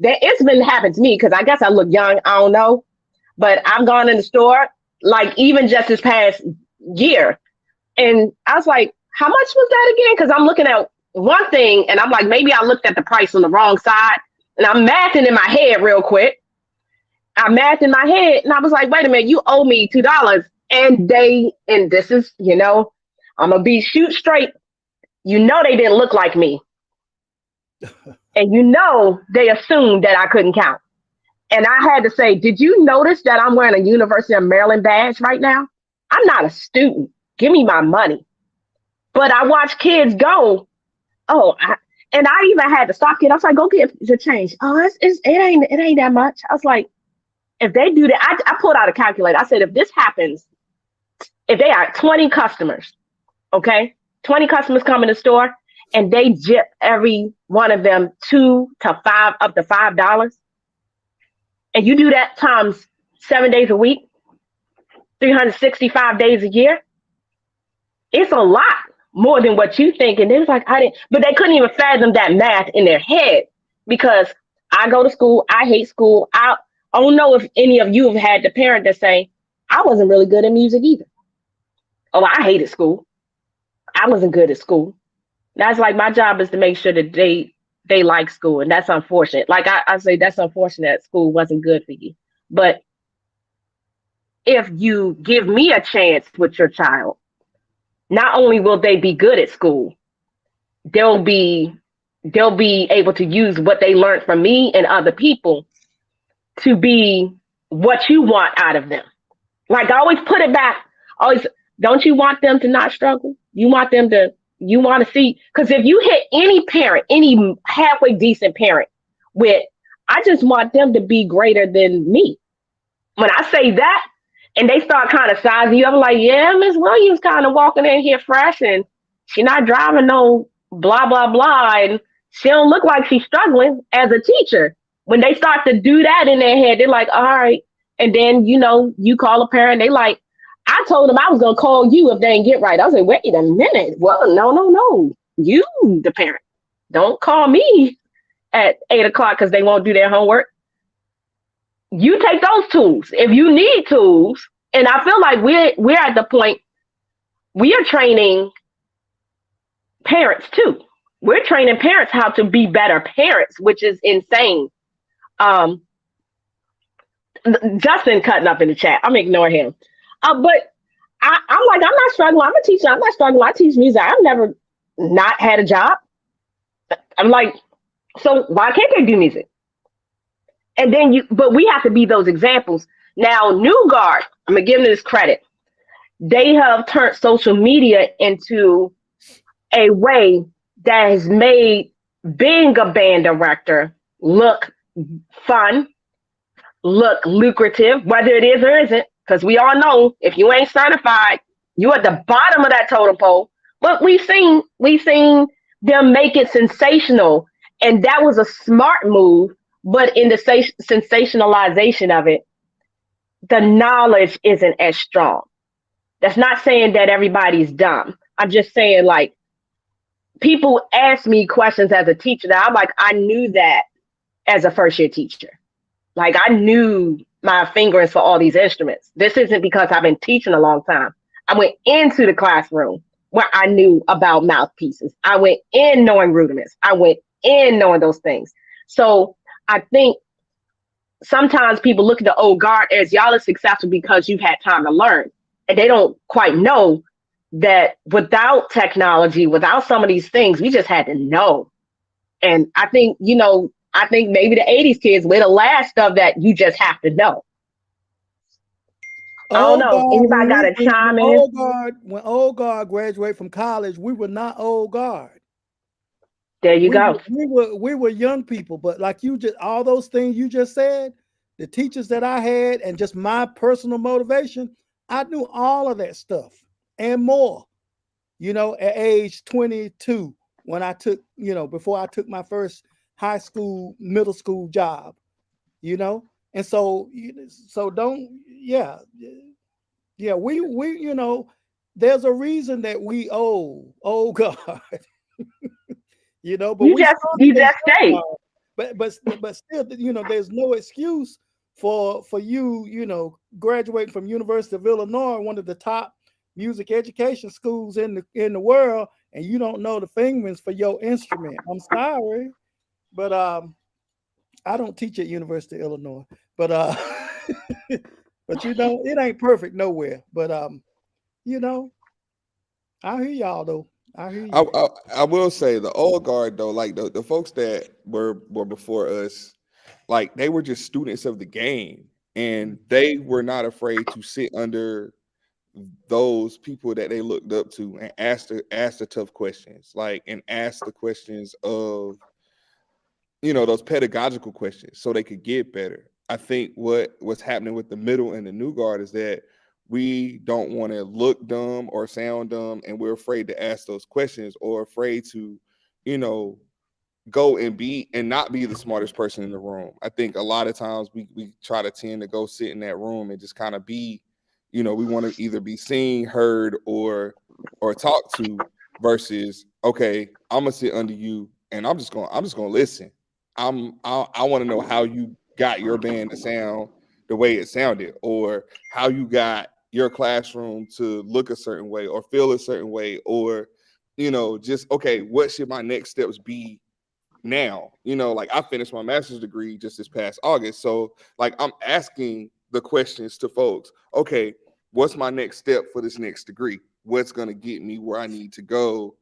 It's been happened to me because I guess I look young. I don't know, but I've gone in the store like even just this past year, and I was like, "How much was that again?" Because I'm looking at one thing and I'm like, maybe I looked at the price on the wrong side, and I'm mathing in my head real quick. I mathed in my head, and I was like, "Wait a minute, you owe me $2." And this is, I'm gonna be shoot straight. They didn't look like me. And they assumed that I couldn't count. And I had to say, did you notice that I'm wearing a University of Maryland badge right now? I'm not a student. Give me my money. But I watch kids go, and I even had to stop kids. I was like, go get the change. Oh, it ain't that much. I was like, if they do that, I pulled out a calculator. I said, if this happens, if they are 20 customers, okay, 20 customers come in the store, and they jip every one of them $2 to $5, up to $5. And you do that times 7 days a week, 365 days a year. It's a lot more than what you think. And they was like, but they couldn't even fathom that math in their head, because I go to school. I hate school. I don't know if any of you have had the parent that say, I wasn't really good at music either. Oh, I hated school. I wasn't good at school. That's like, my job is to make sure that they like school. And that's unfortunate. Like I say, that's unfortunate that school wasn't good for you. But if you give me a chance with your child, not only will they be good at school, they'll be able to use what they learned from me and other people to be what you want out of them. Like I always put it back. Don't you want them to not struggle? You want to see, because if you hit any parent, any halfway decent parent with, I just want them to be greater than me. When I say that, and they start kind of sizing you up, like, yeah, Miss Williams kind of walking in here fresh, and she not driving no blah, blah, blah, and she don't look like she's struggling as a teacher. When they start to do that in their head, they're like, all right. And then, you call a parent, they like, I told them I was going to call you if they didn't get right. I was like, wait a minute. Well, no. You, the parent, don't call me at 8 o'clock because they won't do their homework. You take those tools. If you need tools, and I feel like we're at the point, we are training parents too. We're training parents how to be better parents, which is insane. Justin cutting up in the chat. I'm ignoring him. But I'm like, I'm not struggling. I'm a teacher. I'm not struggling. I teach music. I've never not had a job. I'm like, so why can't they do music? And then but we have to be those examples. Now, New Guard, I'm going to give them this credit. They have turned social media into a way that has made being a band director look fun, look lucrative, whether it is or isn't. Because we all know if you ain't certified, you're at the bottom of that totem pole. But we've seen them make it sensational. And that was a smart move. But in the sensationalization of it, the knowledge isn't as strong. That's not saying that everybody's dumb. I'm just saying, like, people ask me questions as a teacher that I'm like, I knew that as a first year teacher. Like I knew my fingers for all these instruments. This isn't because I've been teaching a long time. I went into the classroom where I knew about mouthpieces. I went in knowing rudiments. I went in knowing those things. So I think sometimes people look at the old guard as y'all are successful because you've had time to learn. And they don't quite know that without technology, without some of these things, we just had to know. And I think, I think maybe the 80s kids, we're the last stuff that you just have to know. I don't know. Anybody got to chime in? When old guard graduated from college, we were not old guard. There you go. We were young people, but like all those things you just said, the teachers that I had and just my personal motivation, I knew all of that stuff and more, at age 22 when I took, before I took my first high school, middle school job, and so don't, we, there's a reason that we old guard. But you just stay. But still, there's no excuse for you, graduating from University of Illinois, one of the top music education schools in the world, and you don't know the fingerings for your instrument. I'm sorry, but I don't teach at University of Illinois, but but it ain't perfect nowhere. But I hear y'all though. I hear you. I will say the old guard though, like the folks that were before us, like they were just students of the game, and they were not afraid to sit under those people that they looked up to and ask the tough questions, and ask the questions of those pedagogical questions so they could get better. I think what's happening with the middle and the new guard is that we don't want to look dumb or sound dumb, and we're afraid to ask those questions or afraid to, go and not be the smartest person in the room. I think a lot of times we try to tend to go sit in that room and just kind of be, we want to either be seen, heard, or talked to versus, okay, I'm gonna sit under you and I'm just gonna listen. I want to know how you got your band to sound the way it sounded, or how you got your classroom to look a certain way or feel a certain way, or just, okay, what should my next steps be now? I finished my master's degree just this past August, so I'm asking the questions to folks. Okay, what's my next step for this next degree? What's going to get me where I need to go,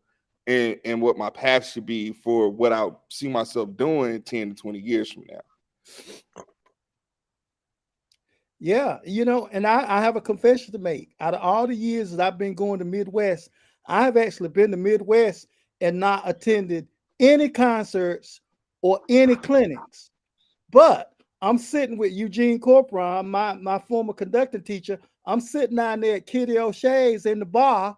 and what my path should be for what I see myself doing 10 to 20 years from now. Yeah, and I have a confession to make. Out of all the years that I've been going to Midwest, I've actually been to Midwest and not attended any concerts or any clinics. But I'm sitting with Eugene Corporon, my former conducting teacher. I'm sitting down there at Kitty O'Shea's in the bar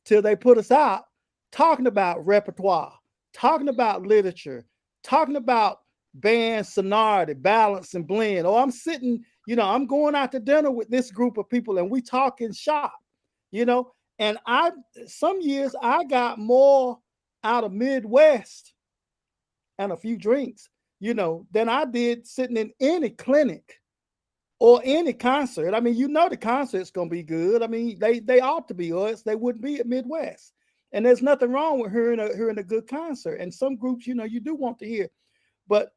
till they put us out, talking about repertoire, talking about literature, talking about band sonority, balance, and blend. Or I'm sitting, I'm going out to dinner with this group of people and we talking shop, and some years I got more out of Midwest and a few drinks, than I did sitting in any clinic or any concert. I mean, the concert's going to be good. I mean, they ought to be, or else they wouldn't be at Midwest. And there's nothing wrong with hearing a good concert. And some groups, you do want to hear. But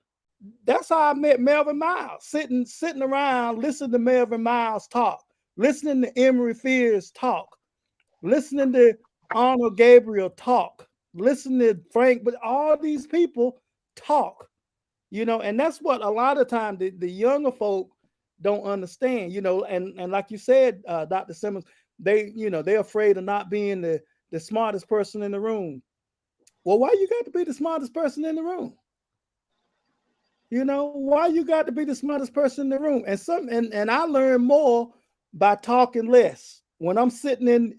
that's how I met Melvin Miles, sitting around, listening to Melvin Miles talk, listening to Emery Fears talk, listening to Arnold Gabriel talk, listening to Frank, but all these people talk, and that's what a lot of times the younger folk don't understand, and like you said, Dr. Simmons, they're afraid of not being the smartest person in the room. Well, why you got to be the smartest person in the room? Why you got to be the smartest person in the room? And I learn more by talking less. When I'm sitting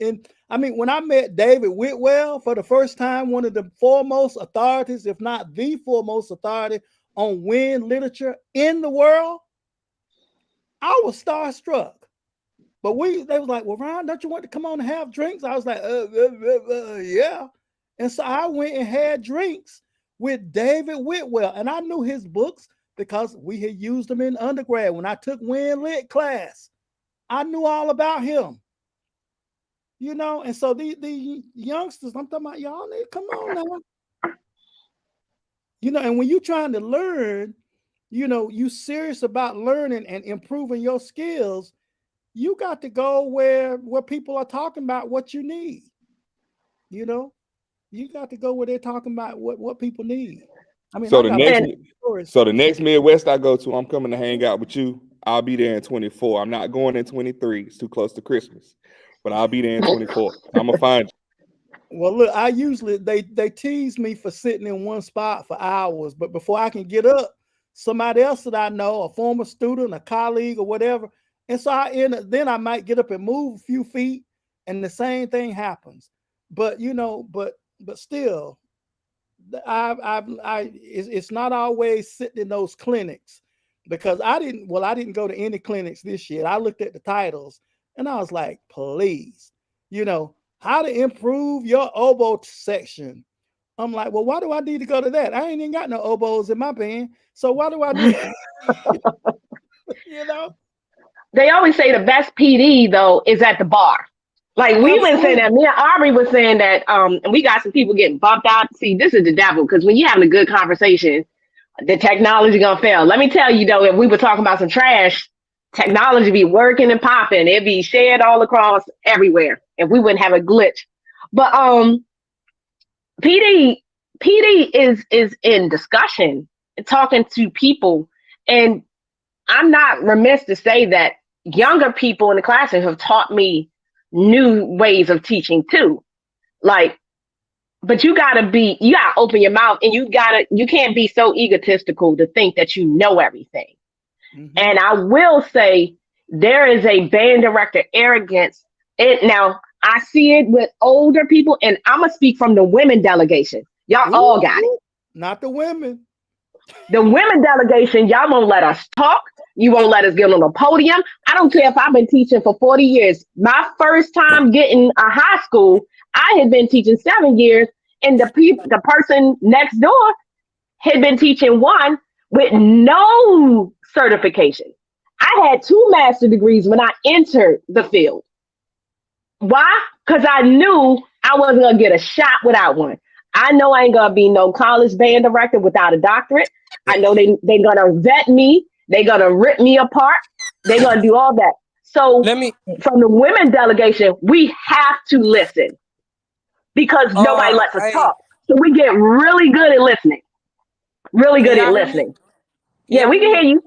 when I met David Whitwell for the first time, one of the foremost authorities, if not the foremost authority on wind literature in the world, I was starstruck. But they was like, well, Ron, don't you want to come on and have drinks? I was like, yeah. And so I went and had drinks with David Whitwell, and I knew his books. because we had used him in undergrad. When I took Win Lit class, I knew all about him. You know, and so the youngsters, I'm talking about y'all, come on now. You know, and when you're trying to learn, you know, you serious about learning and improving your skills, you got to go where people are talking about what you need. You know, you got to go where they're talking about what people need. I mean, so the next Midwest I go to, I'm coming to hang out with you. I'll be there in 24. I'm not going in 23. It's too close to Christmas, but I'll be there in 24. I'm gonna find you. Well, look, I usually they tease me for sitting in one spot for hours, but before I can get up, somebody else that I know, a former student, a colleague, or whatever, and so then I might get up and move a few feet, and the same thing happens. But you know, but still, it's not always sitting in those clinics, because I didn't go to any clinics this year. I looked at the titles and I was like, please, you know, how to improve your oboe section. I'm like, well, why do I need to go to that? I ain't even got no oboes in my band, so why do I need? You know, they always say the best PD though is at the bar. Like we've been saying that. Me and Aubrey was saying that, and we got some people getting bumped out. See, this is the devil, because when you're having a good conversation, the technology gonna fail. Let me tell you though, if we were talking about some trash, technology be working and popping. It'd be shared all across everywhere, and we wouldn't have a glitch. But PD is in discussion, talking to people, and I'm not remiss to say that younger people in the classroom have taught me new ways of teaching too. Like, but you gotta open your mouth, and you can't be so egotistical to think that you know everything. Mm-hmm. And I will say there is a band director arrogance. Now I see it with older people, and I'm gonna speak from the women delegation. Y'all all got it. Not the women. The women delegation, y'all won't let us talk. You won't let us get on a podium. I don't care if I've been teaching for 40 years. My first time getting a high school, I had been teaching 7 years, and the person next door had been teaching 1 with no certification. I had 2 master's degrees when I entered the field. Why? Because I knew I wasn't going to get a shot without one. I know I ain't going to be no college band director without a doctorate. I know they're going to vet me. They're going to rip me apart. They're going to do all that. So from the women delegation, we have to listen, because nobody lets us talk. So we get really good at listening. Really good at listening. Yeah, we can hear you.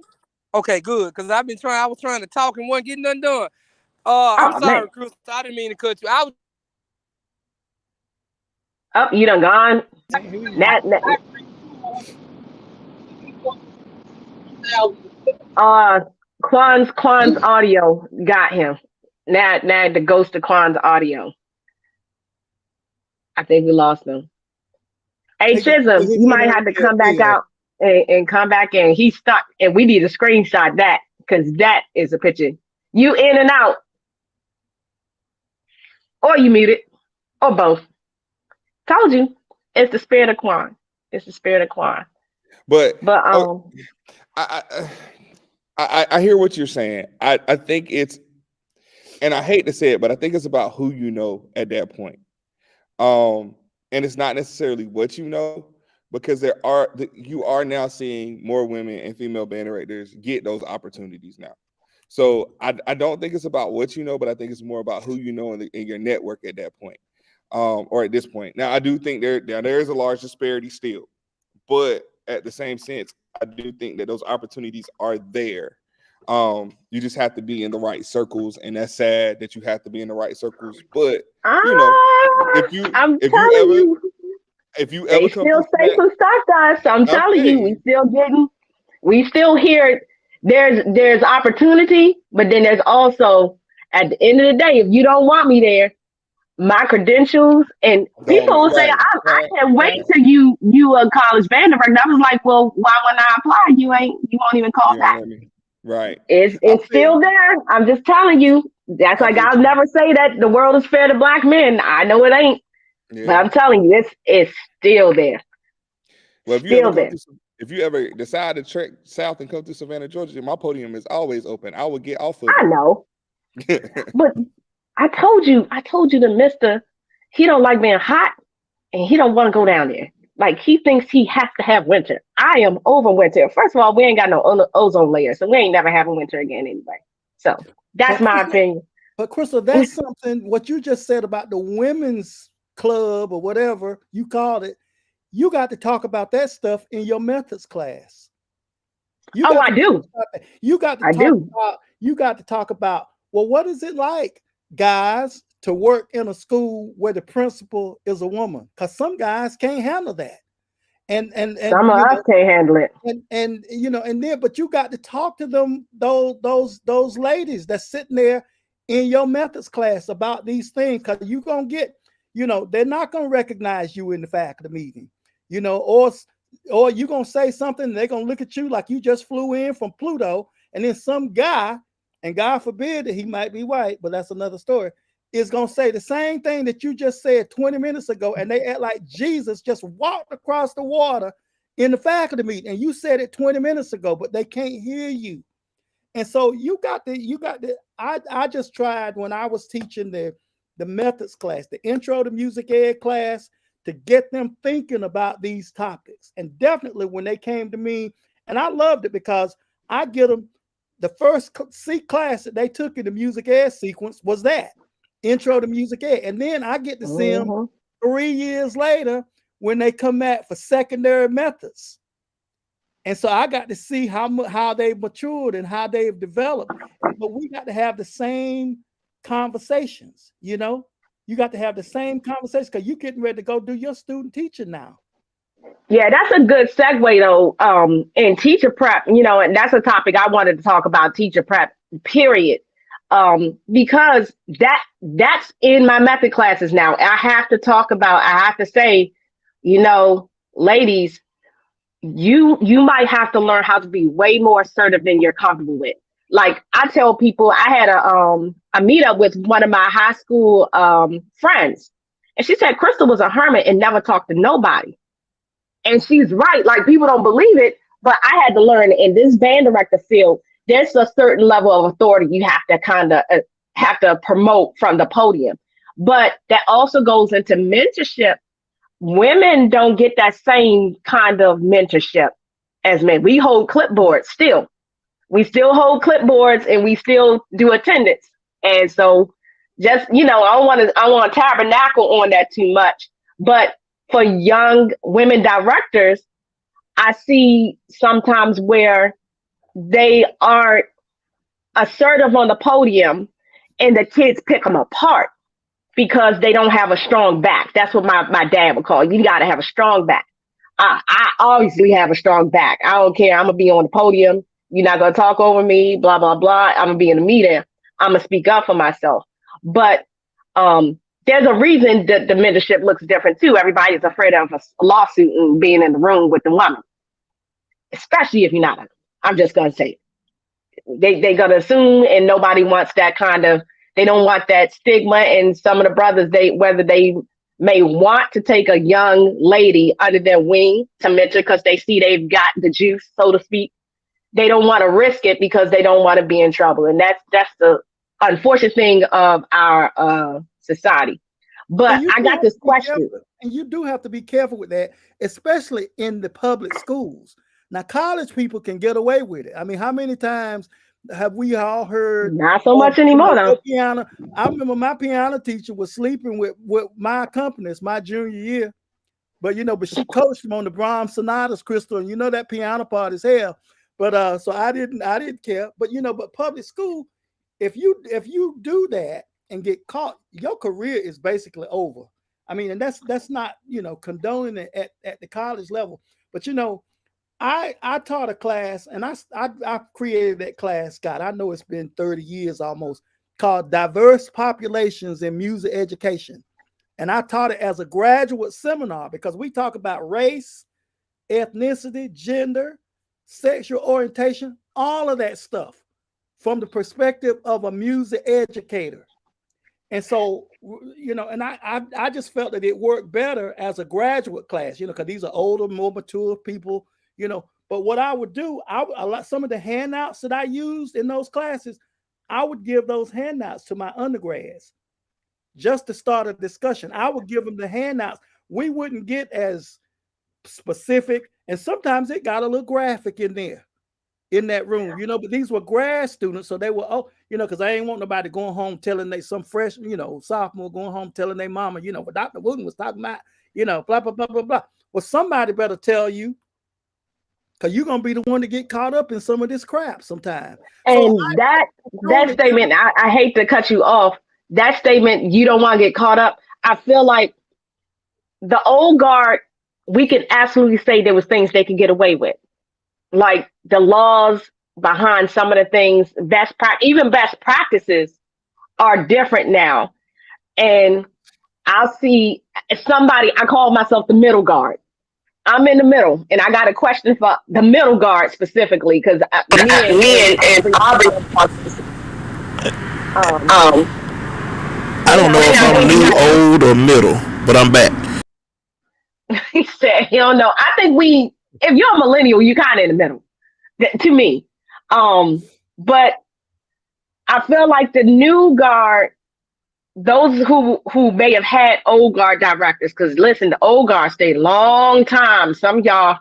Okay, good. Because I was trying to talk and wasn't getting nothing done. I'm sorry, Krystal. I didn't mean to cut you. You done gone. Quan's audio got him. Now the ghost of Quan's audio. I think we lost him. Hey, Chisholm, you might have to come back out and come back in. He's stuck, and we need to screenshot that, because that is a picture. You in and out, or you muted, or both. Told you, it's the spirit of Quan. It's the spirit of Quan. But I hear what you're saying. I think it's, and I hate to say it, but I think it's about who you know at that point. And it's not necessarily what you know, because you are now seeing more women and female band directors get those opportunities now. So I don't think it's about what you know, but I think it's more about who you know in your network at that point, or at this point. Now, I do think there is a large disparity still, but at the same sense, I do think that those opportunities are there. You just have to be in the right circles, and that's sad that you have to be in the right circings. But you know, if you ever come still say some stuff, guys. So I'm telling you, we still hear there's opportunity, but then there's also, at the end of the day, if you don't want me there, my credentials, and people will say, I can't wait till you a college band director. I was like, well, why when I apply, you won't even call back. Right. It's still there. I'm just telling you. That's like, I'll never say that the world is fair to Black men. I know it ain't. Yeah. But I'm telling you, it's still there. Well, if you ever Still come there. to, if you ever decide to trek south and come to Savannah, Georgia, my podium is always open. I will get off of I know, it. but I told you the mister, he don't like being hot and he don't want to go down there. Like he thinks he has to have winter. I am over winter. First of all, we ain't got no ozone layer, so we ain't never having winter again anyway. So that's But my Krystal, opinion. but Krystal, that's something, what you just said about the women's club or whatever you called it, you got to talk about that stuff in your methods class. You Oh, got I to do. You got to I talk do. about, you got to talk about, well, what is it like, guys, to work in a school where the principal is a woman? Because some guys can't handle that. And Some of you us know, can't handle it. and you know, and then but you got to talk to them, those ladies that's sitting there in your methods class about these things, because you're gonna get, you know, they're not gonna recognize you in the faculty meeting, you know, or you're gonna say something, they're gonna look at you like you just flew in from Pluto, and then some guy, and God forbid that he might be white, but that's another story, is gonna say the same thing that you just said 20 minutes ago, and they act like Jesus just walked across the water in the faculty meeting, and you said it 20 minutes ago, but they can't hear you. And so you got the, I just tried when I was teaching the methods class, the intro to music ed class, to get them thinking about these topics. And definitely when they came to me, and I loved it because I get them, the first class that they took in the music ed sequence was that intro to music ed. And then I get to see them 3 years later when they come back for secondary methods. And so I got to see how they've matured and how they've developed. But we got to have the same conversations, you know? You got to have the same conversations because you're getting ready to go do your student teaching now. Yeah, that's a good segue though. In teacher prep, you know, and that's a topic I wanted to talk about, teacher prep, period. Because that's in my method classes now. I have to say, you know, ladies, you might have to learn how to be way more assertive than you're comfortable with. Like I tell people, I had a meetup with one of my high school friends, and she said Krystal was a hermit and never talked to nobody. And she's right. Like people don't believe it, but I had to learn in this band director field, there's a certain level of authority you have to kind of have to promote from the podium. But that also goes into mentorship. Women don't get that same kind of mentorship as men. We hold clipboards still. We still hold clipboards and we still do attendance. And so just, you know, I don't want to tabernacle on that too much. But for young women directors, I see sometimes where they aren't assertive on the podium and the kids pick them apart because they don't have a strong back. That's what my dad would call it. You got to have a strong back. I obviously have a strong back. I don't care. I'm going to be on the podium. You're not going to talk over me, blah, blah, blah. I'm going to be in the meeting. I'm going to speak up for myself. But there's a reason that the mentorship looks different too. Everybody's afraid of a lawsuit and being in the room with the woman, especially if you're not. I'm just going to say it. They're going to assume, and nobody wants that kind of, they don't want that stigma. And some of the brothers, whether they may want to take a young lady under their wing to mentor because they see they've got the juice, so to speak, they don't want to risk it because they don't want to be in trouble. And that's the unfortunate thing of our society. But I got this question. And you do have to be careful with that, especially in the public schools. Now, college people can get away with it. I mean, how many times have we all heard? Not so much anymore, though. Piano. I remember my piano teacher was sleeping with my accompanist my junior year. But, you know, but she coached him on the Brahms sonatas, Krystal, and you know that piano part is hell. But so I didn't care. But, you know, but public school, if you do that and get caught, your career is basically over. I mean, and that's not, you know, condoning it at the college level. But, you know, I taught a class, and I created that class, God, I know it's been 30 years almost, called Diverse Populations in Music Education. And I taught it as a graduate seminar because we talk about race, ethnicity, gender, sexual orientation, all of that stuff from the perspective of a music educator. And so, and I just felt that it worked better as a graduate class, because these are older, more mature people, But what I would do, some of the handouts that I used in those classes, I would give those handouts to my undergrads just to start a discussion. I would give them the handouts. We wouldn't get as specific, and sometimes it got a little graphic in there. In that room, but these were grad students, so they were, because I ain't want nobody going home telling some fresh, sophomore going home telling their mama, what Dr. Williams was talking about, blah, blah, blah, blah, blah. Well, somebody better tell you, because you're going to be the one to get caught up in some of this crap sometime. And that statement, I hate to cut you off, that statement, you don't want to get caught up. I feel like the old guard, we can absolutely say there was things they could get away with. Like the laws behind some of the things, even best practices are different now. And I'll see I call myself the middle guard. I'm in the middle, and I got a question for the middle guard specifically, because me and Aubrey. I don't know if I'm new, old, or middle, but I'm back. He said, you don't know. I think if you're a millennial, you're kind of in the middle, to me. But I feel like the new guard, those who may have had old guard directors, because listen, the old guard stayed a long time. Some y'all,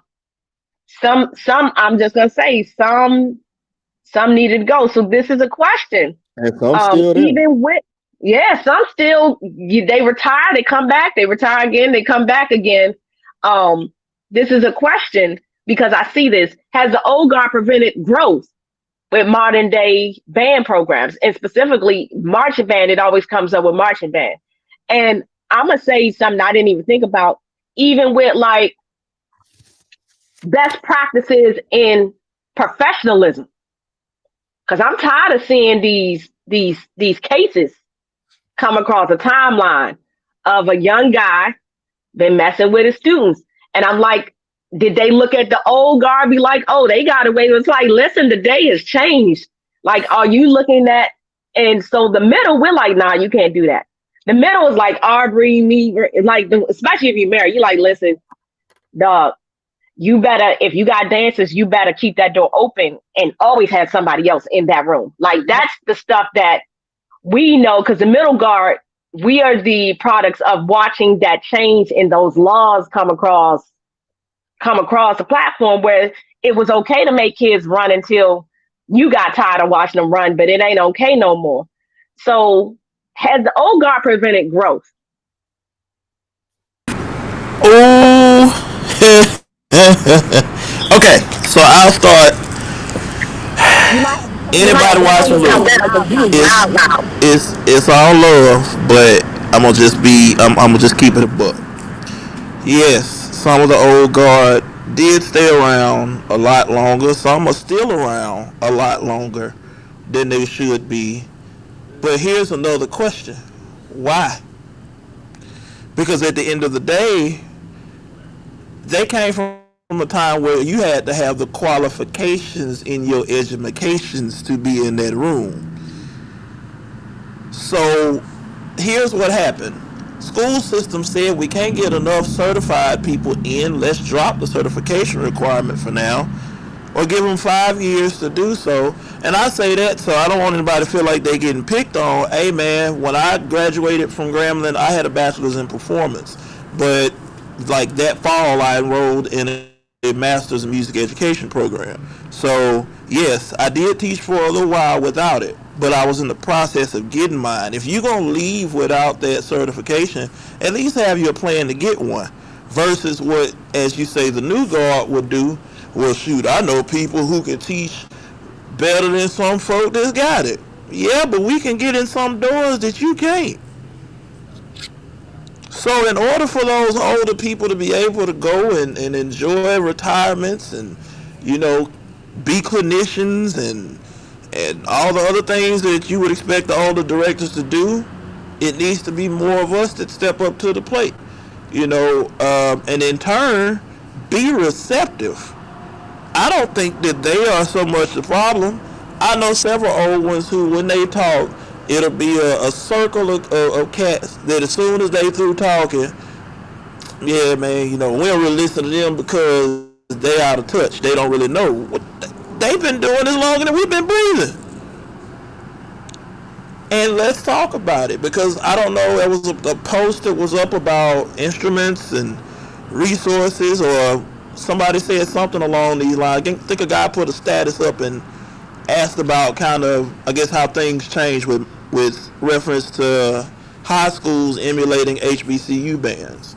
some I'm just gonna say some needed to go. So this is a question. And some still there. Even with some still they retire, they come back, they retire again, they come back again. This is a question because I see this. Has the old guard prevented growth with modern day band programs? And specifically marching band, it always comes up with marching band. And I'm going to say something I didn't even think about, even with like best practices in professionalism. Because I'm tired of seeing these cases come across a timeline of a young guy been messing with his students. And I'm like, did they look at the old guard, be like, oh, they got away? It's like, listen, the day has changed. Like, are you looking at? And so the middle, we're like, nah, you can't do that. The middle is like Aubrey, me, like, especially if you're married, you're like, listen, dog, you better, if you got dancers, you better keep that door open and always have somebody else in that room. Like, that's the stuff that we know, because the middle guard, we are the products of watching that change in those laws come across a platform where it was okay to make kids run until you got tired of watching them run, but it ain't okay no more. So has the old guard prevented growth? Oh, okay. So I'll start. Anybody watching it's all love, but I'm gonna just keep it a book. Yes, some of the old guard did stay around a lot longer. Some are still around a lot longer than they should be. But here's another question: why? Because at the end of the day, they came from a time where you had to have the qualifications in your educations to be in that room. So here's what happened. School system said we can't get enough certified people in. Let's drop the certification requirement for now, or give them 5 years to do so. And I say that so I don't want anybody to feel like they're getting picked on. Hey man, when I graduated from Grambling, I had a bachelor's in performance, but like that fall I enrolled in a master's in music education program. So yes, I did teach for a little while without it, but I was in the process of getting mine. If you're gonna leave without that certification, at least have your plan to get one, versus what, as you say, the new guard would do. Well, shoot, I know people who can teach better than some folk that's got it. Yeah, but we can get in some doors that you can't. So in order for those older people to be able to go and enjoy retirements and, be clinicians and all the other things that you would expect the older directors to do, it needs to be more of us that step up to the plate, and in turn, be receptive. I don't think that they are so much the problem. I know several old ones who, when they talk, It'll be a circle of cats that as soon as they through talking, yeah, man, we don't really listen to them because they out of touch. They don't really know what they've been doing this longer than we've been breathing. And let's talk about it because I don't know. There was a post that was up about instruments and resources, or somebody said something along these lines. I think a guy put a status up and asked about kind of, I guess, how things change with reference to high schools emulating HBCU bands.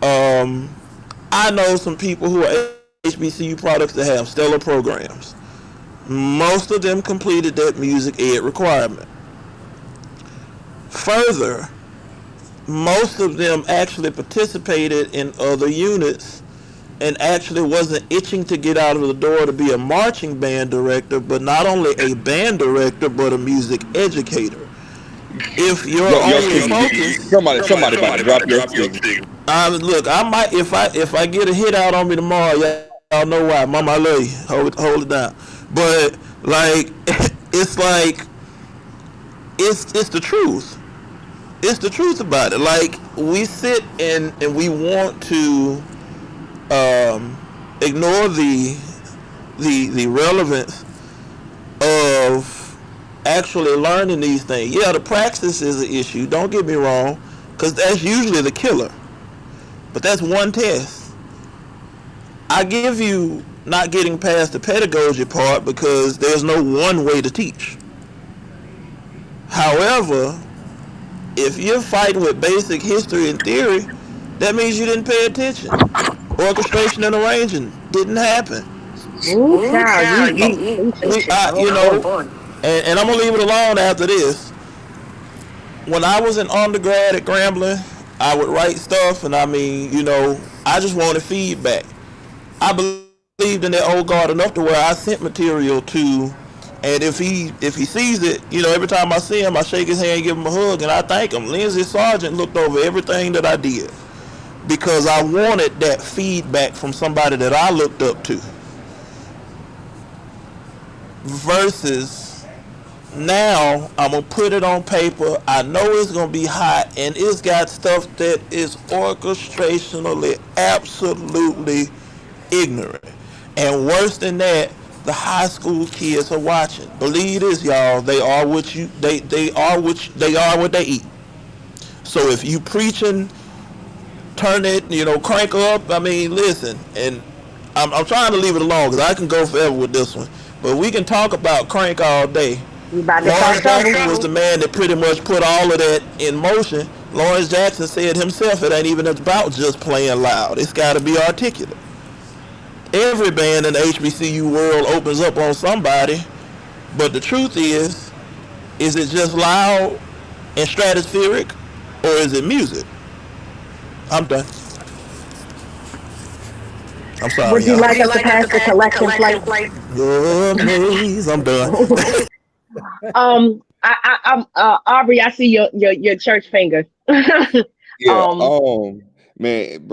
I know some people who are HBCU products that have stellar programs. Most of them completed that music ed requirement. Further, most of them actually participated in other units and actually wasn't itching to get out of the door to be a marching band director, but not only a band director, but a music educator. If you're only focused, somebody about to drop your thing. Look, I might if I get a hit out on me tomorrow, y'all know why. Mama, I love you. Hold it down. But like, it's the truth. It's the truth about it. Like, we sit and we want to ignore the relevance of actually learning these things. Yeah, the praxis is an issue. Don't get me wrong, because that's usually the killer. But that's one test. I give you not getting past the pedagogy part because there's no one way to teach. However, if you're fighting with basic history and theory, that means you didn't pay attention. Orchestration and arranging didn't happen. Ooh, child, you And I'm gonna leave it alone after this. When I was in undergrad at Grambling, I would write stuff, and I just wanted feedback. I believed in that old guard enough to where I sent material to, and if he sees it, every time I see him, I shake his hand, give him a hug, and I thank him. Lindsay Sargent looked over everything that I did because I wanted that feedback from somebody that I looked up to. Versus now, I'm going to put it on paper. I know it's going to be hot, and it's got stuff that is orchestrationally absolutely ignorant. And worse than that, the high school kids are watching. Believe this, y'all. They are what they eat. So if you preaching, turn it, crank up. Listen, and I'm trying to leave it alone because I can go forever with this one. But we can talk about crank all day. Lawrence Jackson was the man that pretty much put all of that in motion. Lawrence Jackson said himself, it ain't even about just playing loud. It's got to be articulate. Every band in the HBCU world opens up on somebody, but the truth is it just loud and stratospheric, or is it music? I'm done. I'm sorry. Would you like us to pass the collection plate? Please, I'm done. I'm Aubrey. I see your church finger. Yeah. Man,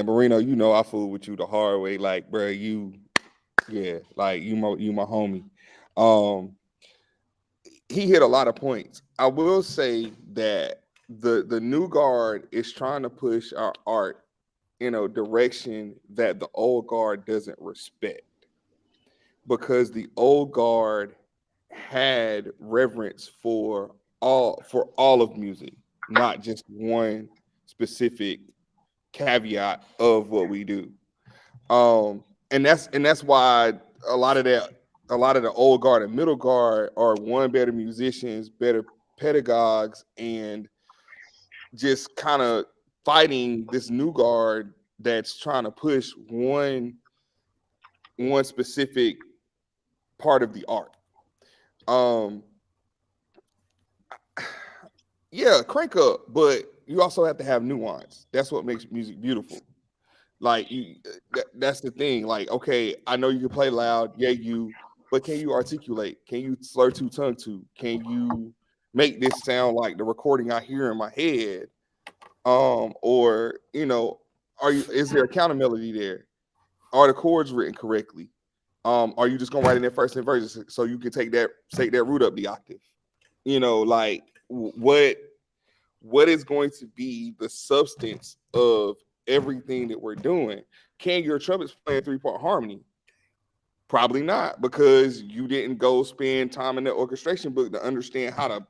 Marino, I fool with you the hard way. Like, bro, you my homie. He hit a lot of points. I will say that the new guard is trying to push our art in a direction that the old guard doesn't respect, because the old guard had reverence for all of music, not just one specific caveat of what we do. And that's why a lot of the old guard and middle guard are better musicians, better pedagogues, and just kind of fighting this new guard that's trying to push one specific part of the art. Yeah, crank up, but you also have to have nuance. That's what makes music beautiful. Like, that's the thing. Like, okay, I know you can play loud, but can you articulate? Can you slur two tongue two? Can you make this sound like the recording I hear in my head? Or is there a counter melody there? Are the chords written correctly? Are you just gonna write in there first and verse so you can take that root up the octave? You know, like what is going to be the substance of everything that we're doing? Can your trumpets play a 3-part harmony? Probably not, because you didn't go spend time in the orchestration book to understand how to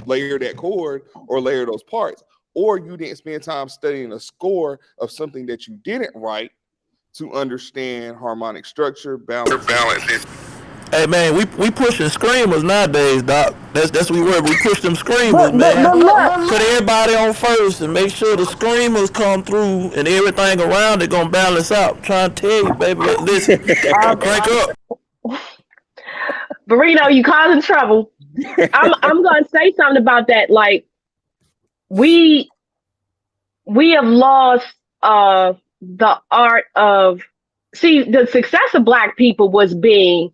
layer that chord or layer those parts, or you didn't spend time studying a score of something that you didn't write to understand harmonic structure, balance. Hey man, we pushing screamers nowadays, Doc. That's what we were. We push them screamers, But man. look, Put everybody on first and make sure the screamers come through and everything around it gonna balance out. I'm trying to tell you, baby. Listen, crank up. Burrito, you causing trouble. I'm gonna say something about that. Like we have lost the art of the success of Black people was being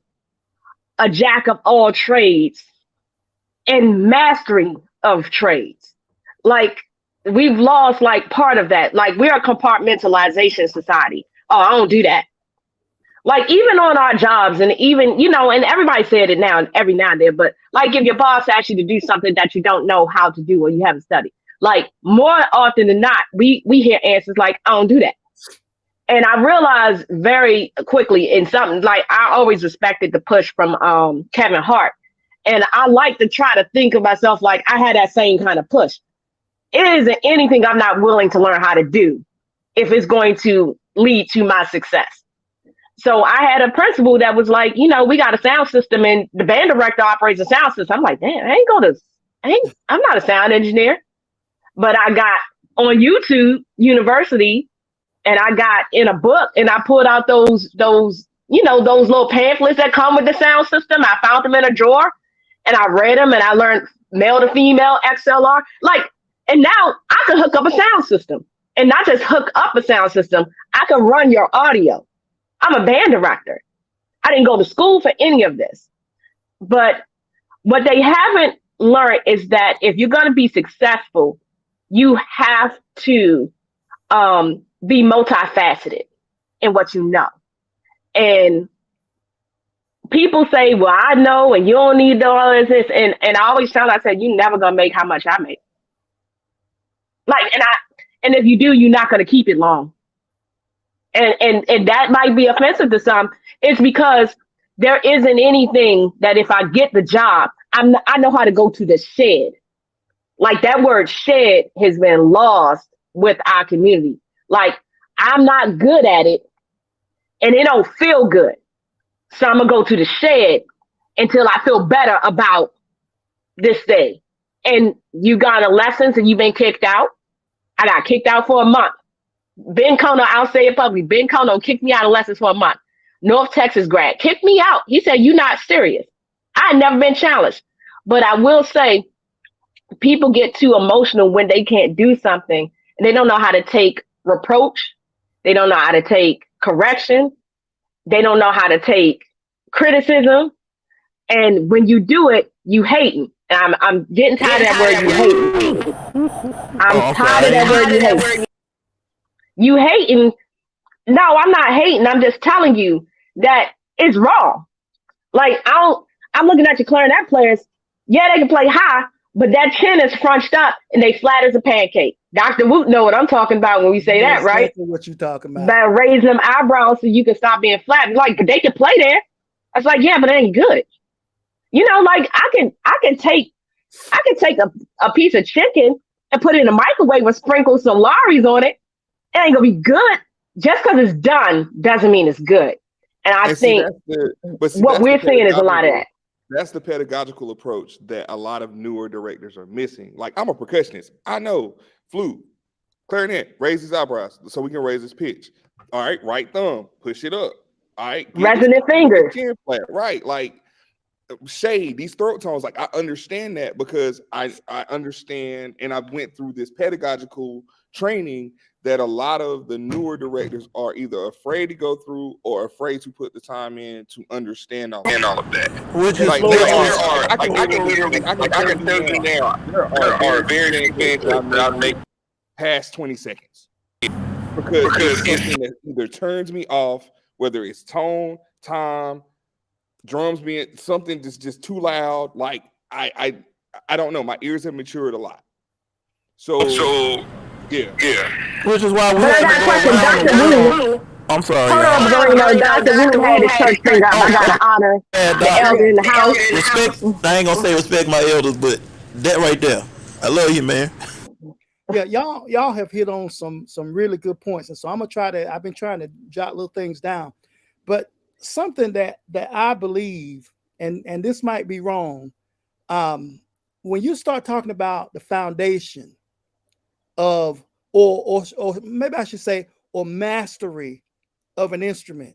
a jack of all trades and mastery of trades. Like we've lost like part of that. Like we're a compartmentalization society. Oh, I don't do that. Like even on our jobs, and even, you know, and everybody said it now, every now and then, but like if your boss asks you to do something that you don't know how to do or you haven't studied, like more often than not, we hear answers like, I don't do that. And I realized very quickly in something, like I always respected the push from Kevin Hart. And I like to try to think of myself like I had that same kind of push. It isn't anything I'm not willing to learn how to do if it's going to lead to my success. So I had a principal that was like, you know, we got a sound system and the band director operates a sound system. I'm like, damn, I'm not a sound engineer. But I got on YouTube University and I got in a book and I pulled out those, you know, those little pamphlets that come with the sound system. I found them in a drawer and I read them and I learned male to female XLR. Like, and now I can hook up a sound system and not just hook up a sound system. I can run your audio. I'm a band director. I didn't go to school for any of this. But what they haven't learned is that if you're going to be successful, you have to be multifaceted in what you know. And people say, well, I know, and you don't need all this. And I always tell them, I said, you're never going to make how much I make. Like, and if you do, you're not going to keep it long. And that might be offensive to some. It's because there isn't anything that if I get the job, I know how to go to the shed. Like that word shed has been lost with our community. Like I'm not good at it and it don't feel good. So I'm gonna go to the shed until I feel better about this thing. And you got a lessons and you've been kicked out. I got kicked out for a month. Ben Kono, I'll say it publicly. Ben Kono kicked me out of lessons for a month. North Texas grad kicked me out. He said, you're not serious. I had never been challenged. But I will say, people get too emotional when they can't do something and they don't know how to take reproach. They don't know how to take correction. They don't know how to take criticism. And when you do it, you hating. And I'm getting tired of that word, you hating. I'm tired of that word, you hating. You hating. No, I'm not hating. I'm just telling you that it's wrong. Like I'm looking at your clarinet players. Yeah, they can play high, but that chin is crunched up and they flat as a pancake. Dr. Woot know what I'm talking about when we say that, right? Exactly what you talking about. That raise them eyebrows so you can stop being flat. Like they can play there. I was like, yeah, but it ain't good. You know, like I can take a piece of chicken and put it in a microwave and sprinkle some Lawry's on it. It ain't gonna be good. Just because it's done doesn't mean it's good. And I think what we're seeing is a lot of that. That's the pedagogical approach that a lot of newer directors are missing. Like I'm a percussionist. I know flute, clarinet, raise his eyebrows so we can raise his pitch. All right, right thumb, push it up. All right, resonant fingers. Right, like shade, these throat tones. Like I understand that because I understand and I went through this pedagogical training that a lot of the newer directors are either afraid to go through or afraid to put the time in to understand all of that. Which is like I can tell you now, there are very expensive that make past 20 seconds. Because it's something that either turns me off, whether it's tone, time, drums being something that's just too loud. Like I don't know. My ears have matured a lot. So yeah. Which is why we But I got a question, Dr. Wu. I'm sorry, Hold on, y'all. before you know, Dr. Wu had his church finger up. I gotta honor the elder in the house. Respect. I ain't gonna say respect my elders, but that right there, I love you, man. Yeah, y'all have hit on some really good points, and so I'm gonna try to. I've been trying to jot little things down, but something that I believe, and this might be wrong, when you start talking about the foundation of, or maybe I should say, or mastery of an instrument.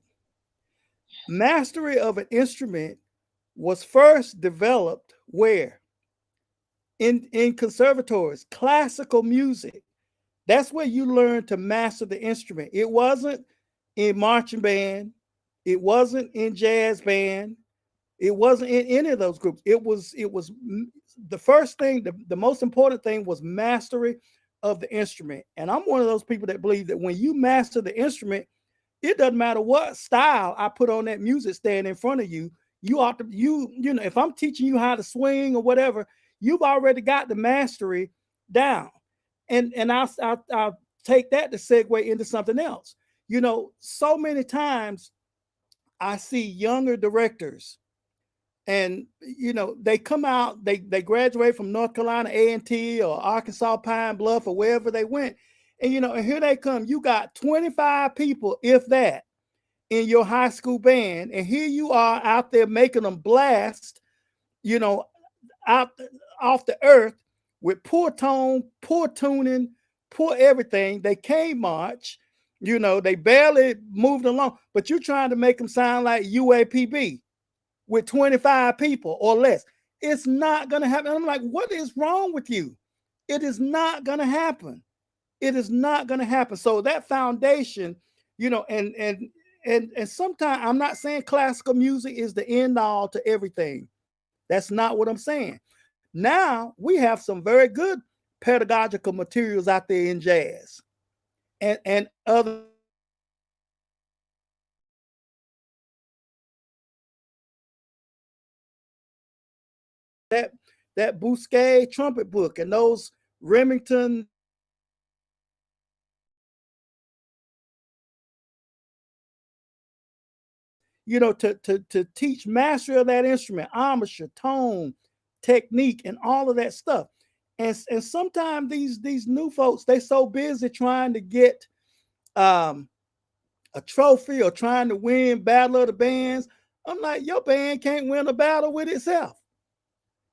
Mastery of an instrument was first developed where? In conservatories, classical music. That's where you learn to master the instrument. It wasn't in marching band. It wasn't in jazz band. It wasn't in any of those groups. It was the first thing, the most important thing was mastery of the instrument. And I'm one of those people that believe that when you master the instrument, it doesn't matter what style I put on that music stand in front of you. You ought to, you know, if I'm teaching you how to swing or whatever, you've already got the mastery down. And I'll take that to segue into something else. You know, so many times I see younger directors, and you know, they come out, they graduate from North Carolina A&T or Arkansas Pine Bluff or wherever they went, and you know, and here they come. You got 25 people, if that, in your high school band, and here you are out there making them blast, you know, out off the earth with poor tone, poor tuning, poor everything. They can't march, you know, they barely moved along, but you're trying to make them sound like UAPB with 25 people or less. It's not going to happen. I'm like, what is wrong with you? It is not going to happen. It is not going to happen. So that foundation, you know, and sometimes I'm not saying classical music is the end all to everything. That's not what I'm saying. Now we have some very good pedagogical materials out there in jazz and other. That Bousquet trumpet book and those Remington you know, to teach mastery of that instrument, embouchure, tone, technique, and all of that stuff. And sometimes these new folks, they so busy trying to get a trophy or trying to win Battle of the Bands. I'm like, your band can't win a battle with itself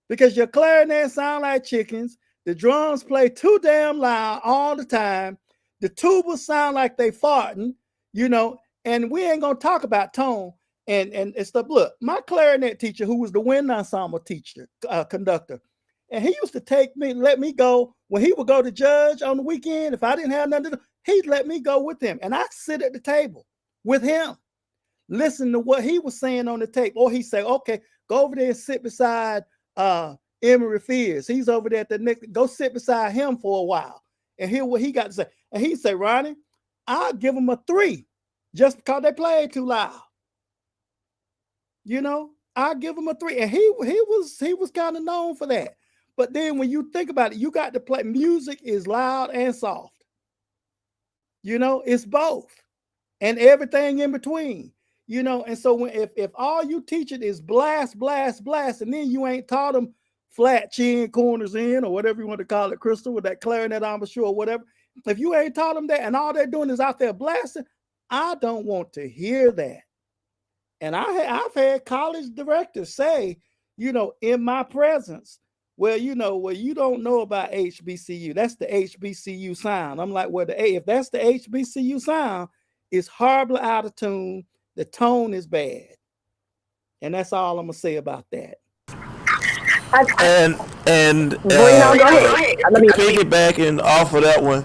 because your clarinet sound like chickens. The drums play too damn loud all the time. The tubas sound like they farting, you know, and we ain't gonna talk about tone and stuff. Look, my clarinet teacher, who was the wind ensemble teacher, conductor, and he used to take me, let me go when he would go to judge on the weekend. If I didn't have nothing to do, he'd let me go with him, and I sit at the table with him, listen to what he was saying on the tape. Or he'd say, okay, go over there and sit beside Emery Fears. He's over there at the next, go sit beside him for a while and hear what he got to say. And he'd say, Ronnie, I'll give him a 3 just because they played too loud. You know, I'll give him a 3. And he was kind of known for that. But then when you think about it, you got to play. Music is loud and soft. You know, it's both and everything in between. You know, and so when if all you teach it is blast, blast, blast, and then you ain't taught them flat chin corners in or whatever you want to call it, Krystal, with that clarinet embouchure or whatever. If you ain't taught them that and all they're doing is out there blasting, I don't want to hear that. And I've had college directors say, you know, in my presence, well, you know, well, you don't know about HBCU. That's the HBCU sound. I'm like, well, if that's the HBCU sound, it's horribly out of tune. The tone is bad. And that's all I'm gonna say about that. And piggybacking off of that one,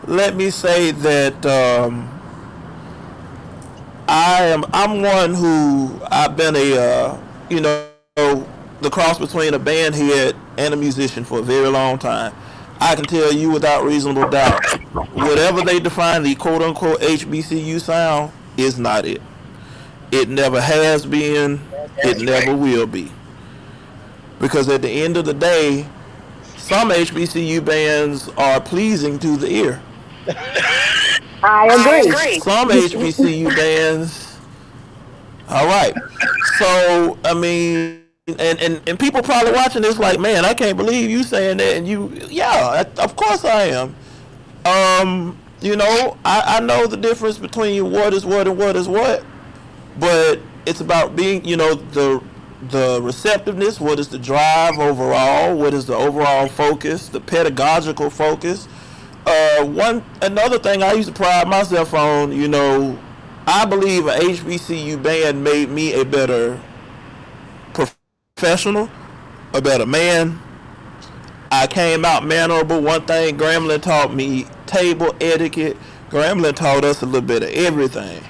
let me say that I'm one who I've been the cross between a band head and a musician for a very long time. I can tell you without reasonable doubt, whatever they define the quote unquote HBCU sound is not it. It never has been. It never will be. Because at the end of the day, some HBCU bands are pleasing to the ear. I agree. Some HBCU bands, all right. So I mean, and people probably watching this like, man, I can't believe you saying that. And you, yeah, of course I am. You know, I know the difference between what is what and what is what, but it's about being, you know, the receptiveness. What is the drive overall? What is the overall focus? The pedagogical focus. Another thing I used to pride myself on, you know, I believe a HBCU band made me a better professional, a better man. I came out mannerable. One thing Grambling taught me, table etiquette. Grambling taught us a little bit of everything.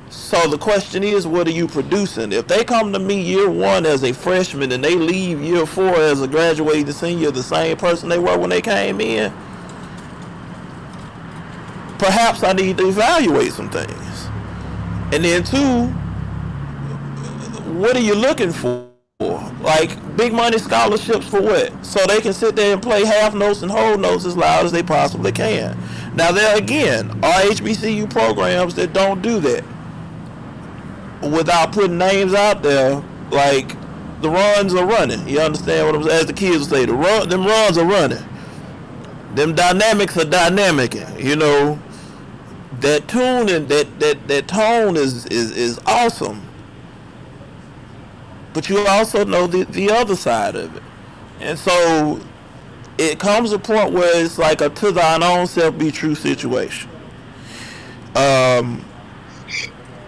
So the question is, what are you producing? If they come to me year one as a freshman and they leave year four as a graduating senior, the same person they were when they came in, perhaps I need to evaluate some things. And then two, what are you looking for? Like big money scholarships for what? So they can sit there and play half notes and whole notes as loud as they possibly can. Now there again are HBCU programs that don't do that. Without putting names out there, like the runs are running. You understand what I'm saying? As the kids say, them runs are running. Them dynamics are dynamic. You know, that tune and that tone is awesome. But you also know the other side of it. And so it comes a point where it's like a to thine own self be true situation.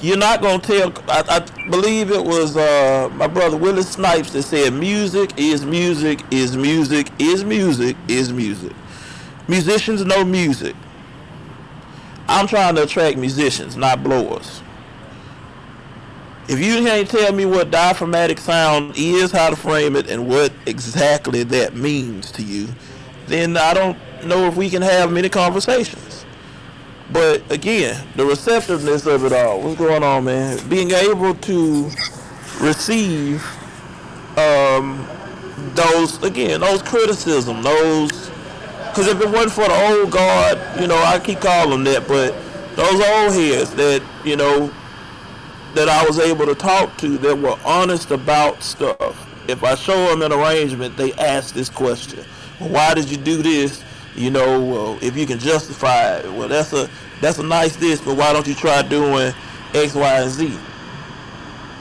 You're not going to tell, I believe it was my brother Willis Snipes that said music is music is music is music is music. Musicians know music. I'm trying to attract musicians, not blowers. If you can't tell me what diaphragmatic sound is, how to frame it, and what exactly that means to you, then I don't know if we can have many conversations. But again, the receptiveness of it all. What's going on, man? Being able to receive those criticism, because if it wasn't for the old guard, you know, I keep calling them that, but those old heads that, you know, that I was able to talk to that were honest about stuff. If I show them an arrangement, they ask this question: well, why did you do this? You know, well, if you can justify it, well, that's a nice this, but why don't you try doing X, Y, and Z?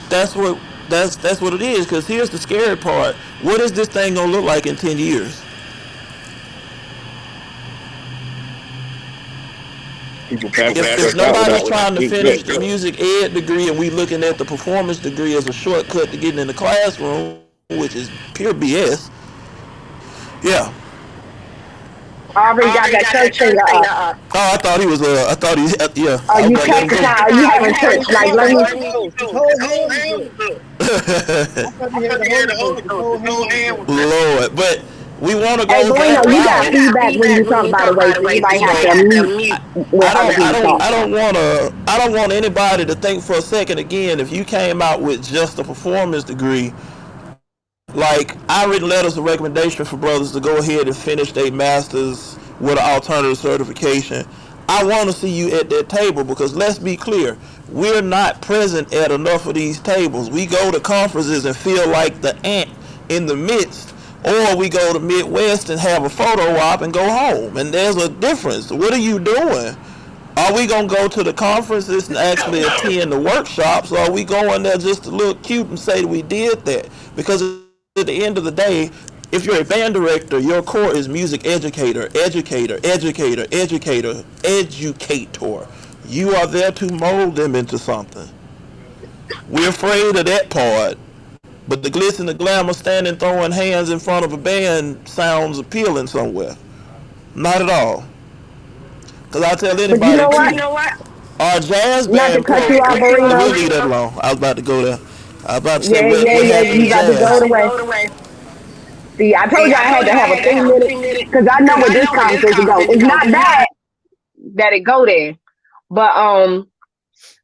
That's what it is. Because here's the scary part: what is this thing gonna look like in 10 years? If nobody's trying to finish the music ed degree and we looking at the performance degree as a shortcut to getting in the classroom, which is pure BS. Yeah. Already got that church finger up. Oh, I thought he was. Yeah. Oh, you can't now. You having church like let me. Lord, but we want to go. Hey, Bueno, you got feedback when you talk, by the way, so you might have to mute. I don't want anybody to think for a second again. If you came out with just a performance degree, like I written letters of recommendation for brothers to go ahead and finish their masters with an alternative certification. I want to see you at that table, because let's be clear, we're not present at enough of these tables. We go to conferences and feel like the ant in the midst, or we go to Midwest and have a photo op and go home. And there's a difference. What are you doing? Are we going to go to the conferences and actually attend the workshops, or are we going there just to look cute and say we did that? Because at the end of the day, if you're a band director, your core is music educator. You are there to mold them into something. We're afraid of that part. But the glitz and the glamour, standing throwing hands in front of a band, sounds appealing somewhere. Not at all. Because I tell anybody, but you know what? Our jazz Not band to cut you off, we'll leave that alone. I was about to go there. I was about to say, you got to go away. See, I told you I had to have a 3-minute, because I know where this conversation goes. It's not bad that it go there, but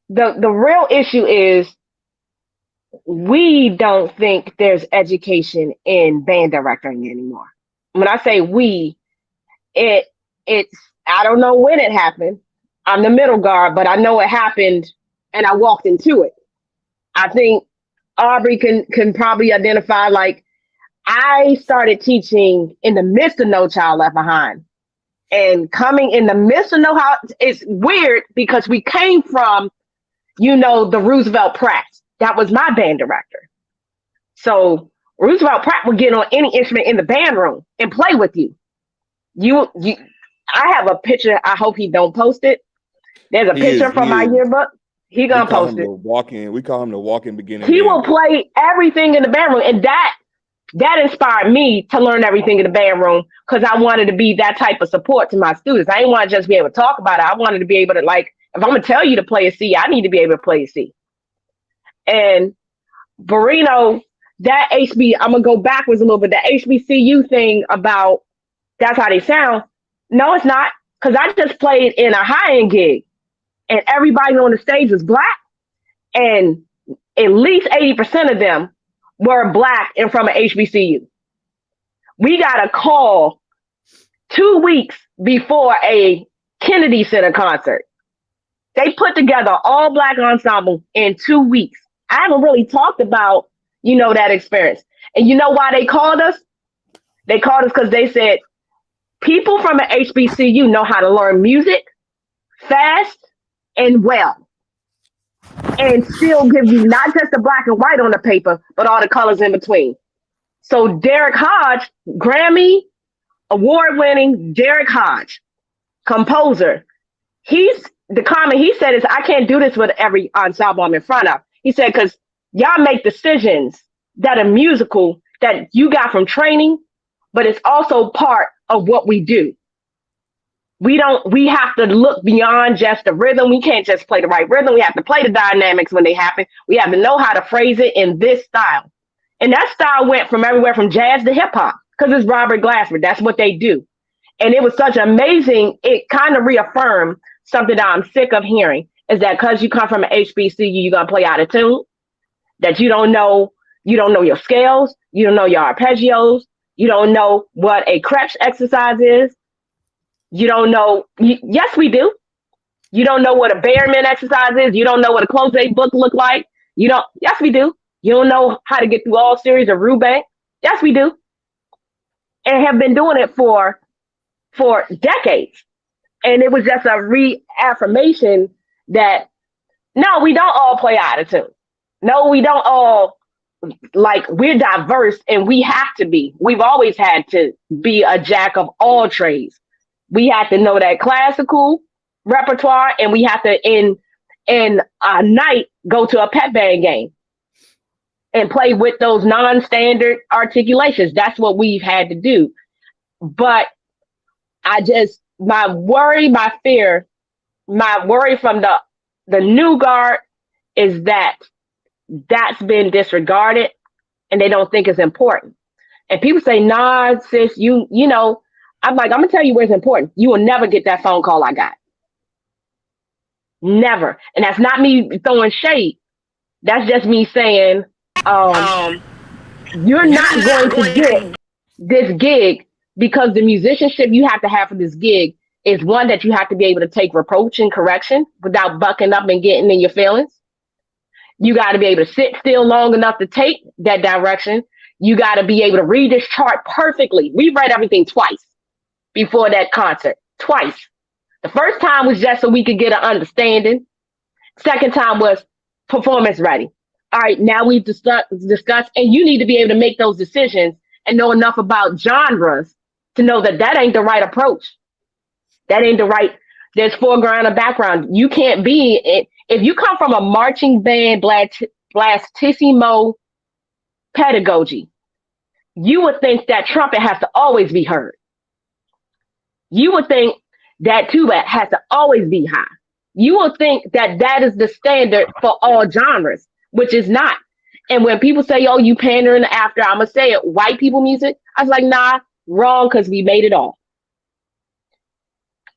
the real issue is we don't think there's education in band directing anymore. When I say we, it's I don't know when it happened. I'm the middle guard, but I know it happened and I walked into it. I think Aubrey can probably identify, like, I started teaching in the midst of No Child Left Behind. And coming in the midst of it's weird because we came from, the Roosevelt Pratt. That was my band director. So Roosevelt Pratt would get on any instrument in the band room and play with you. I have a picture. I hope he don't post it. There's a picture from my yearbook. He gonna post it. We call him the walking beginning. He will play everything in the band room, and that inspired me to learn everything in the band room because I wanted to be that type of support to my students. I didn't want to just be able to talk about it. I wanted to be able to, like, if I'm gonna tell you to play a C, I need to be able to play a C. And Barrino, that I'm gonna go backwards a little bit. The HBCU thing about that's how they sound. No, it's not, because I just played in a high-end gig, and everybody on the stage was black, and at least 80% of them were black and from an HBCU. We got a call 2 weeks before a Kennedy Center concert. They put together all black ensemble in 2 weeks. I haven't really talked about, that experience. And you know why they called us? They called us because they said, people from an HBCU know how to learn music fast and well, and still give you not just the black and white on the paper, but all the colors in between. So Derek Hodge, Grammy award-winning Derek Hodge, composer, the comment he said is, I can't do this with every ensemble I'm in front of. He said, because y'all make decisions that are musical that you got from training, but it's also part of what we do. We have to look beyond just the rhythm. We can't just play the right rhythm. We have to play the dynamics when they happen. We have to know how to phrase it in this style. And that style went from everywhere from jazz to hip hop, because it's Robert Glasper. That's what they do. And it was such amazing, it kind of reaffirmed something that I'm sick of hearing, is that because you come from an HBCU, you're going to play out of tune, that you don't know your scales, you don't know your arpeggios, you don't know what a Krebs exercise is. You don't know. Yes, we do. You don't know what a Behrman exercise is. You don't know what a closed book look like. Yes, we do. You don't know how to get through all series of Rubank. Yes, we do. And have been doing it for decades. And it was just a reaffirmation that, no, we don't all play out of tune. No, we don't all, like, we're diverse, and we have to be. We've always had to be a jack of all trades. We have to know that classical repertoire, and we have to, in a night, go to a pep band game and play with those non-standard articulations. That's what we've had to do. But my worry from the new guard is that that's been disregarded and they don't think it's important. And people say, nah, sis, I'm like, I'm gonna tell you where it's important. You will never get that phone call I got. Never. And that's not me throwing shade. That's just me saying, you're not going to get this gig, because the musicianship you have to have for this gig is one that you have to be able to take reproach and correction without bucking up and getting in your feelings. You got to be able to sit still long enough to take that direction. You got to be able to read this chart perfectly. We read everything twice before that concert. Twice. The first time was just so we could get an understanding. Second time was performance ready. All right, now we've discussed, and you need to be able to make those decisions and know enough about genres to know that ain't the right approach. That ain't the right, there's foreground and background. You can't be, if you come from a marching band, blastissimo pedagogy, you would think that trumpet has to always be heard. You would think that tuba has to always be high. You will think that is the standard for all genres, which is not. And when people say, oh, you pandering after, I'm going to say it, white people music, I was like, nah, wrong, because we made it all.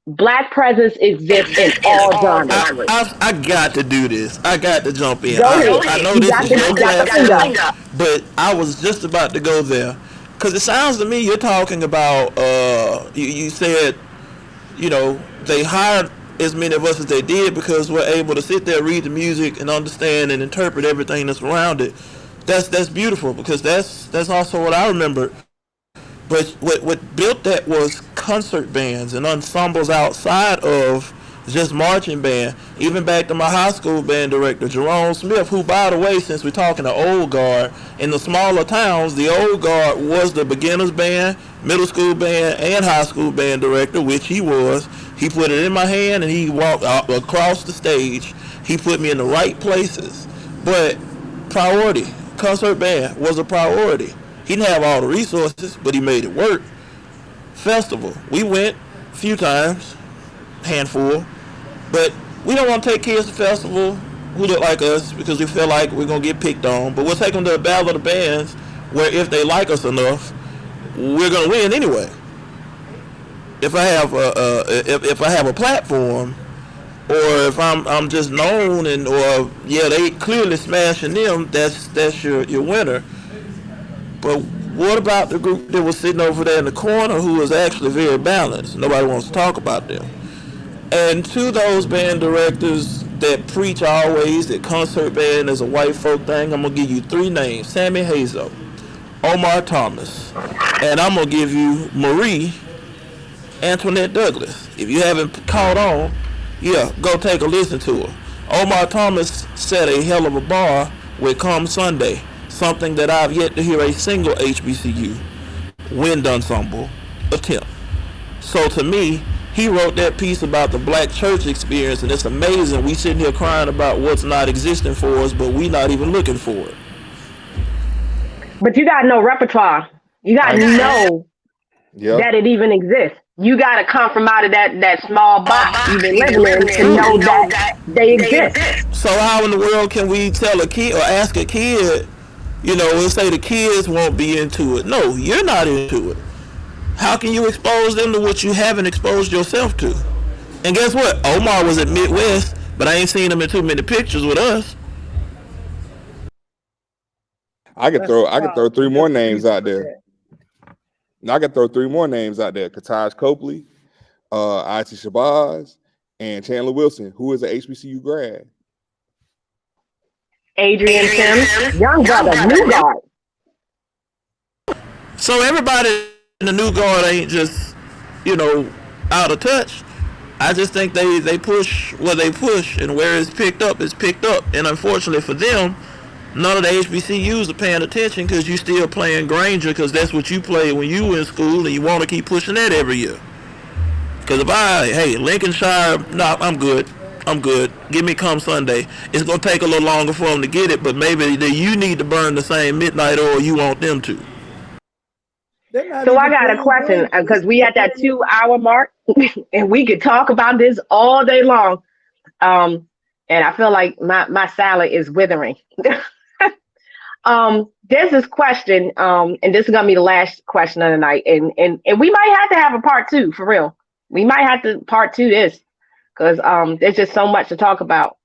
Black presence exists in all genres. I got to do this. I got to jump in. Go ahead. I know You this got is the, your you got the platform, finger. but I was just about to go there because it sounds to me you're talking about. You said, they hired as many of us as they did because we're able to sit there, read the music, and understand and interpret everything that's around it. That's beautiful because that's also what I remember. But what built that was concert bands and ensembles outside of just marching band. Even back to my high school band director, Jerome Smith, who, by the way, since we're talking to old guard, in the smaller towns, the old guard was the beginners band, middle school band, and high school band director, which he was. He put it in my hand and he walked out across the stage. He put me in the right places. But priority, concert band was a priority. He didn't have all the resources, but he made it work. Festival, we went a few times, handful, but we don't want to take kids to festival who look like us because we feel like we're going to get picked on. But we'll take them to a battle of the bands where if they like us enough, we're going to win anyway. If I have a platform, or if I'm just known or they clearly smashing them, that's your winner. But what about the group that was sitting over there in the corner who was actually very balanced? Nobody wants to talk about them. And to those band directors that preach always that concert band is a white folk thing, I'm going to give you 3 names. Sammy Hazel, Omar Thomas, and I'm going to give you Marie Antoinette Douglas. If you haven't caught on, go take a listen to her. Omar Thomas set a hell of a bar with Come Sunday, something that I've yet to hear a single HBCU wind ensemble attempt. So to me, he wrote that piece about the black church experience, and it's amazing. We sitting here crying about what's not existing for us, but we not even looking for it. But you got no repertoire. You got to know that it even exists. You got to come from out of that small box you've been living in to know that they exist. So how in the world can we tell a kid or ask a kid, we'll say the kids won't be into it. No, you're not into it. How can you expose them to what you haven't exposed yourself to? And guess what? Omar was at Midwest, but I ain't seen him in too many pictures with us. I could throw 3 more names out there. I could throw 3 more names out there. Kataj Copley, It Shabazz, and Chandler Wilson, who is an HBCU grad. Adrian Sims, young brother, new guard. So everybody in the new guard ain't just, out of touch. I just think they push where they push, and where it's picked up, it's picked up. And unfortunately for them, none of the HBCUs are paying attention because you still playing Granger because that's what you played when you were in school, and you want to keep pushing that every year. Because if Lincolnshire, I'm good. Give me Come Sunday. It's going to take a little longer for them to get it, but maybe you need to burn the same midnight oil you want them to. So I got a question because we at that 2-hour mark and we could talk about this all day long. And I feel like my salad is withering. There's this question, and this is going to be the last question of the night. And we might have to have a part 2 for real. We might have to part 2 this because there's just so much to talk about.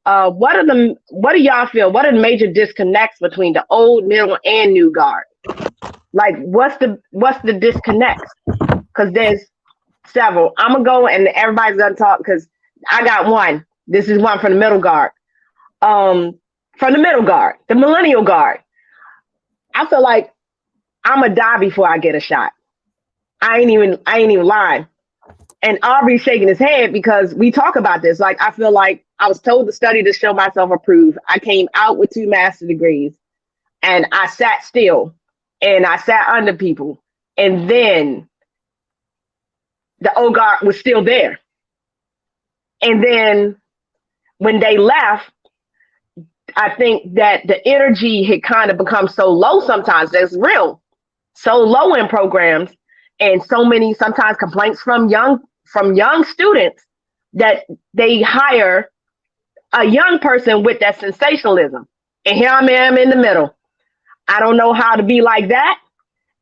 What do y'all feel? What are the major disconnects between the old, middle, and new guard? Like, what's the disconnects? Because there's several. I'm gonna go and everybody's gonna talk because I got one. This is one from the middle guard. From the middle guard, the millennial guard. I feel like I'm gonna die before I get a shot. I ain't even lying. And Aubrey's shaking his head because we talk about this. Like, I feel like I was told to study to show myself approved. I came out with 2 master's degrees and I sat still and I sat under people. And then the old guard was still there. And then when they left, I think that the energy had kind of become so low sometimes. That's real. So low in programs and so many sometimes complaints from young students that they hire a young person with that sensationalism. And here I am in the middle. I don't know how to be like that.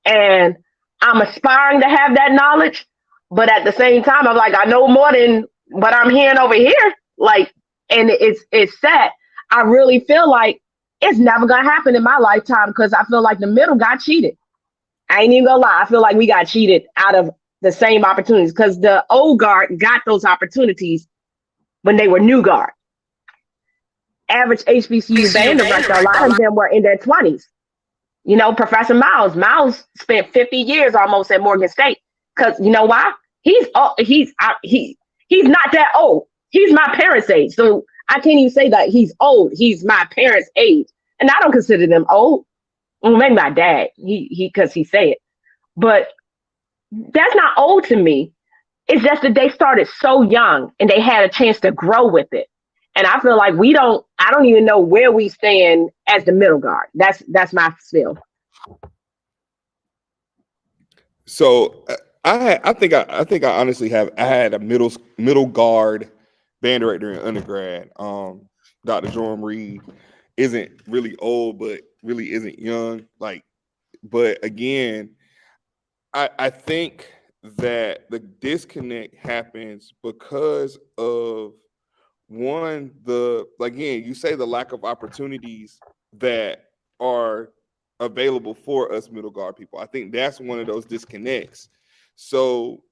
And I'm aspiring to have that knowledge. But at the same time, I'm like, I know more than what I'm hearing over here. Like, and it's sad. I really feel like it's never gonna happen in my lifetime because I feel like the middle got cheated. I ain't even gonna lie. I feel like we got cheated out of the same opportunities because the old guard got those opportunities when they were new guard. Average HBCU band director, a lot of them were in their 20s. You know, Professor Miles spent 50 years almost at Morgan State. Because you know why? He's not that old. He's my parents' age. So I can't even say that he's old. He's my parents' age. And I don't consider them old. Well, maybe my dad, because he say it. But that's not old to me. It's just that they started so young and they had a chance to grow with it. And I feel like I don't even know where we stand as the middle guard. That's my feel. So I think I honestly had a middle guard band director in undergrad. Dr. Jerome Reed isn't really old, but really isn't young. But again, I think that the disconnect happens because of one, you say the lack of opportunities that are available for us middle guard people. I think that's one of those disconnects. So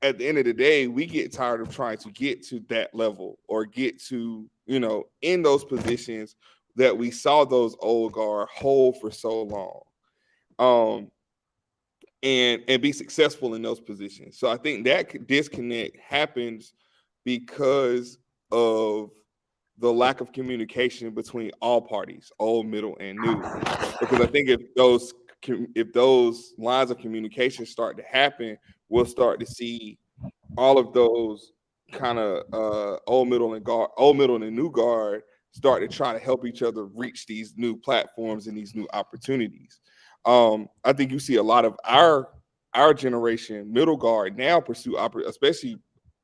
at the end of the day, we get tired of trying to get to that level or get to, in those positions that we saw those old guard hold for so long. And be successful in those positions. So I think that disconnect happens because of the lack of communication between all parties, old, middle, and new. Because I think if those lines of communication start to happen, we'll start to see all of those kind of old, middle, and new guard start to try to help each other reach these new platforms and these new opportunities. I think you see a lot of our generation middle guard now pursue especially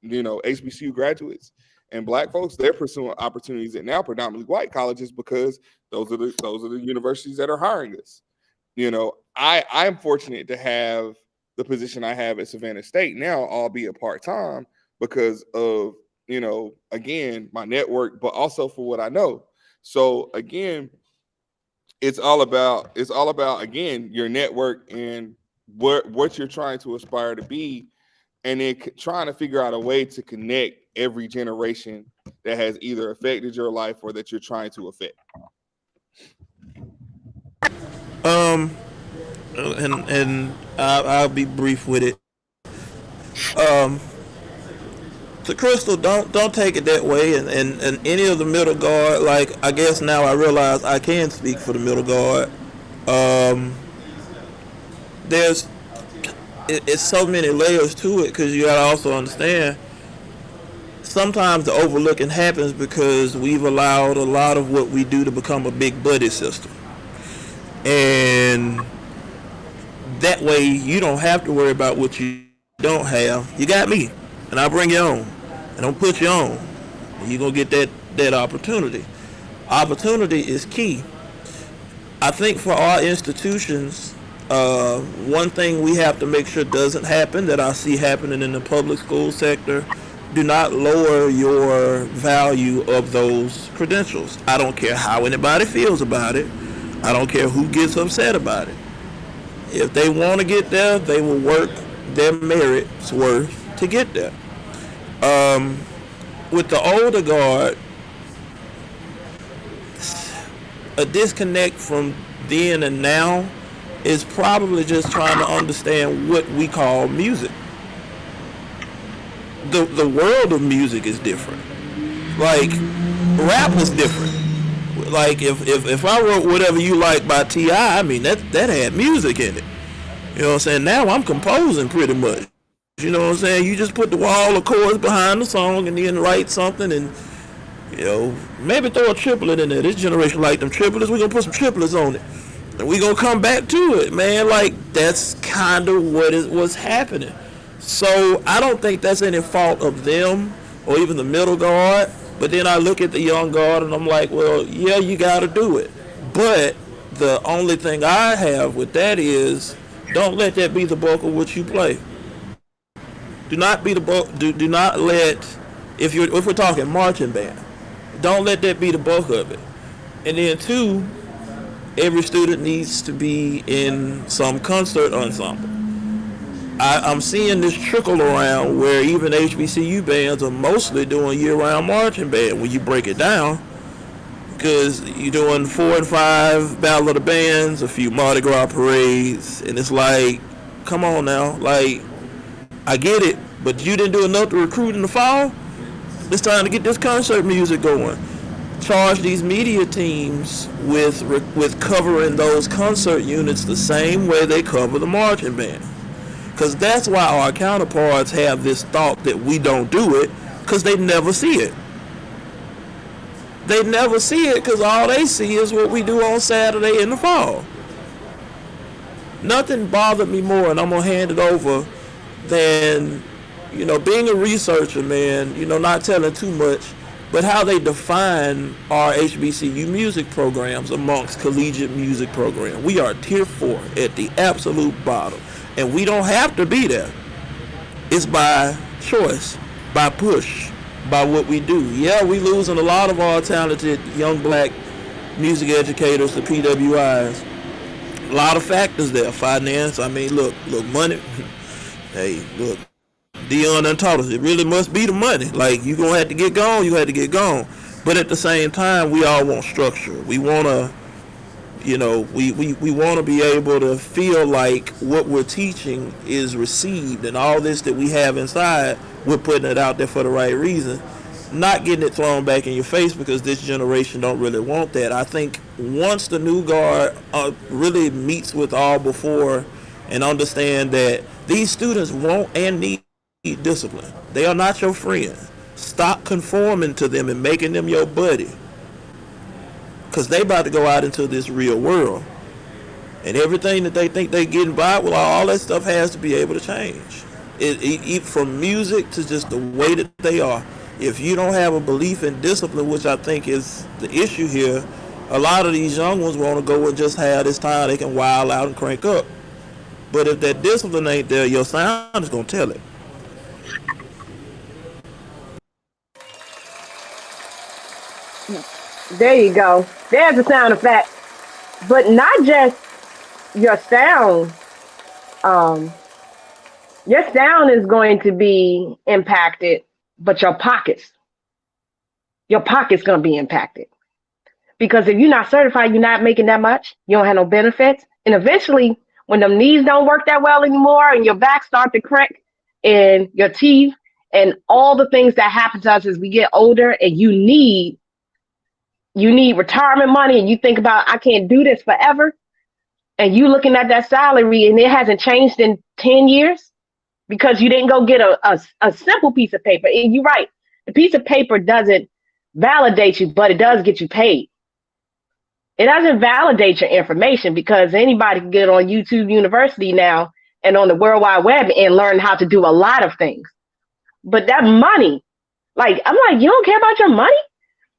HBCU graduates and Black folks. They're pursuing opportunities at now predominantly white colleges because those are the universities that are hiring us. I'm fortunate to have the position I have at Savannah State now, albeit part-time, because of again my network, but also for what I know. So again, it's all about again your network and what you're trying to aspire to be, and then trying to figure out a way to connect every generation that has either affected your life or that you're trying to affect. And I'll be brief with it. To Krystal, don't take it that way, and any of the middle guard, like I guess now I realize I can speak for the middle guard. It's so many layers to it because you gotta also understand sometimes the overlooking happens because we've allowed a lot of what we do to become a big buddy system, and that way you don't have to worry about what you don't have. You got me, and I'll bring you on, and I'll put you on, and you're gonna get that opportunity. Opportunity is key. I think for our institutions, one thing we have to make sure doesn't happen that I see happening in the public school sector: do not lower your value of those credentials. I don't care how anybody feels about it. I don't care who gets upset about it. If they want to get there, they will work their merit's worth to get there. With the older guard, a disconnect from then and now is probably just trying to understand what we call music. The world of music is different. Like, rap is different. Like, if I wrote Whatever You Like by T.I., I mean, that had music in it. You know what I'm saying? Now I'm composing pretty much. You know what I'm saying? You just put the wall of chords behind the song and then write something and, maybe throw a triplet in there. This generation like them triplets. We're going to put some triplets on it. And we're going to come back to it, man. Like, that's kind of what's happening. So I don't think that's any fault of them or even the middle guard. But then I look at the young guard and I'm like, well, yeah, you got to do it. But the only thing I have with that is don't let that be the bulk of what you play. Do not be the bulk. Do not let, if we're talking marching band, don't let that be the bulk of it. And then two, every student needs to be in some concert ensemble. I'm seeing this trickle around where even HBCU bands are mostly doing year-round marching band when you break it down, because you're doing 4 and 5 Battle of the Bands, a few Mardi Gras parades, and it's like, come on now, like, I get it, but you didn't do enough to recruit in the fall. It's time to get this concert music going. Charge these media teams with covering those concert units the same way they cover the marching band. Because that's why our counterparts have this thought that we don't do it, because they never see it. They never see it because all they see is what we do on Saturday in the fall. Nothing bothered me more, and I'm going to hand it over, than, being a researcher, man, not telling too much, but how they define our HBCU music programs amongst collegiate music programs. We are tier 4 at the absolute bottom, and we don't have to be there. It's by choice, by push, by what we do. Yeah, we losing a lot of our talented young black music educators to PWIs. A lot of factors there. Finance, look, money. Hey, look, Dion done taught us it really must be the money. Like, you gonna have to get gone, you have to get gone. But at the same time, we all want structure. We wanna, we wanna be able to feel like what we're teaching is received, and all this that we have inside, we're putting it out there for the right reason. Not getting it thrown back in your face, because this generation don't really want that. I think once the new guard really meets with all before and understand that these students want and need discipline. They are not your friend. Stop conforming to them and making them your buddy, because they about to go out into this real world, and everything that they think they getting by, well, all that stuff has to be able to change. It from music to just the way that they are. If you don't have a belief in discipline, which I think is the issue here, a lot of these young ones want to go and just have this time they can wild out and crank up. But if that discipline ain't there, your sound is going to tell it. There you go. There's a sound effect. But not just your sound. Your sound is going to be impacted, but your pocket's going to be impacted. Because if you're not certified, you're not making that much. You don't have no benefits. And eventually, when them knees don't work that well anymore, and your back start to crack, and your teeth, and all the things that happen to us as we get older, and you need retirement money, and you think about, I can't do this forever, and you looking at that salary and it hasn't changed in 10 years because you didn't go get a simple piece of paper. And you're right, the piece of paper doesn't validate you, but it does get you paid. It doesn't validate your information, because anybody can get on YouTube University now and on the World Wide Web and learn how to do a lot of things. But that money, like, I'm like, you don't care about your money?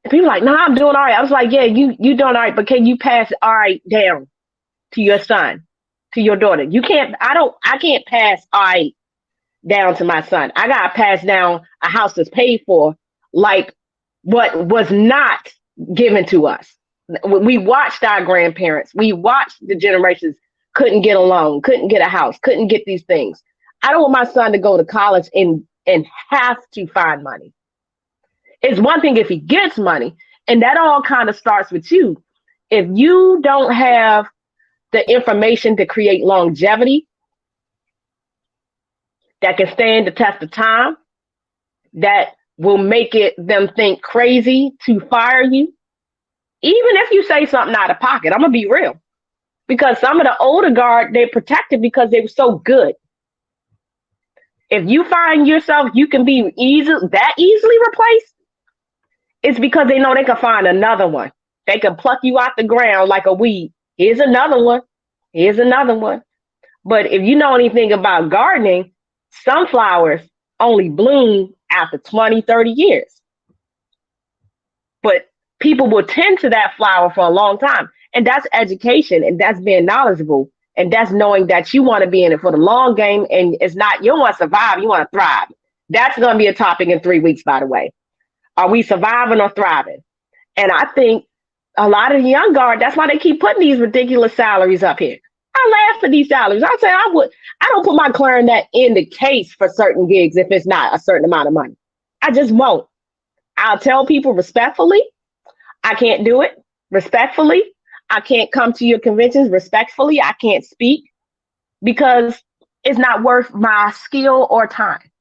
And people are like, no, I'm doing all right. I was like, yeah, you doing all right, but can you pass all right down to your son, to your daughter? You can't, I can't pass all right down to my son. I gotta pass down a house that's paid for, like what was not given to us. We watched our grandparents, we watched the generations couldn't get a loan, couldn't get a house, couldn't get these things. I don't want my son to go to college and have to find money. It's one thing if he gets money, and that all kind of starts with you. If you don't have the information to create longevity that can stand the test of time, that will make them think crazy to fire you, even if you say something out of pocket, I'm gonna be real. Because some of the older guard, they're protected because they were so good. If you find yourself, you can be easily replaced, it's because they know they can find another one. They can pluck you out the ground like a weed. Here's another one. Here's another one. But if you know anything about gardening, sunflowers only bloom after 20, 30 years. But people will tend to that flower for a long time. And that's education, and that's being knowledgeable. And that's knowing that you want to be in it for the long game, and it's not, you don't want to survive, you want to thrive. That's going to be a topic in 3 weeks, by the way. Are we surviving or thriving? And I think a lot of the young guard, that's why they keep putting these ridiculous salaries up here. I laugh at these salaries. I say I don't put my clarinet in the case for certain gigs if it's not a certain amount of money. I just won't. I'll tell people respectfully, I can't do it. Respectfully, I can't come to your conventions. Respectfully, I can't speak because it's not worth my skill or time.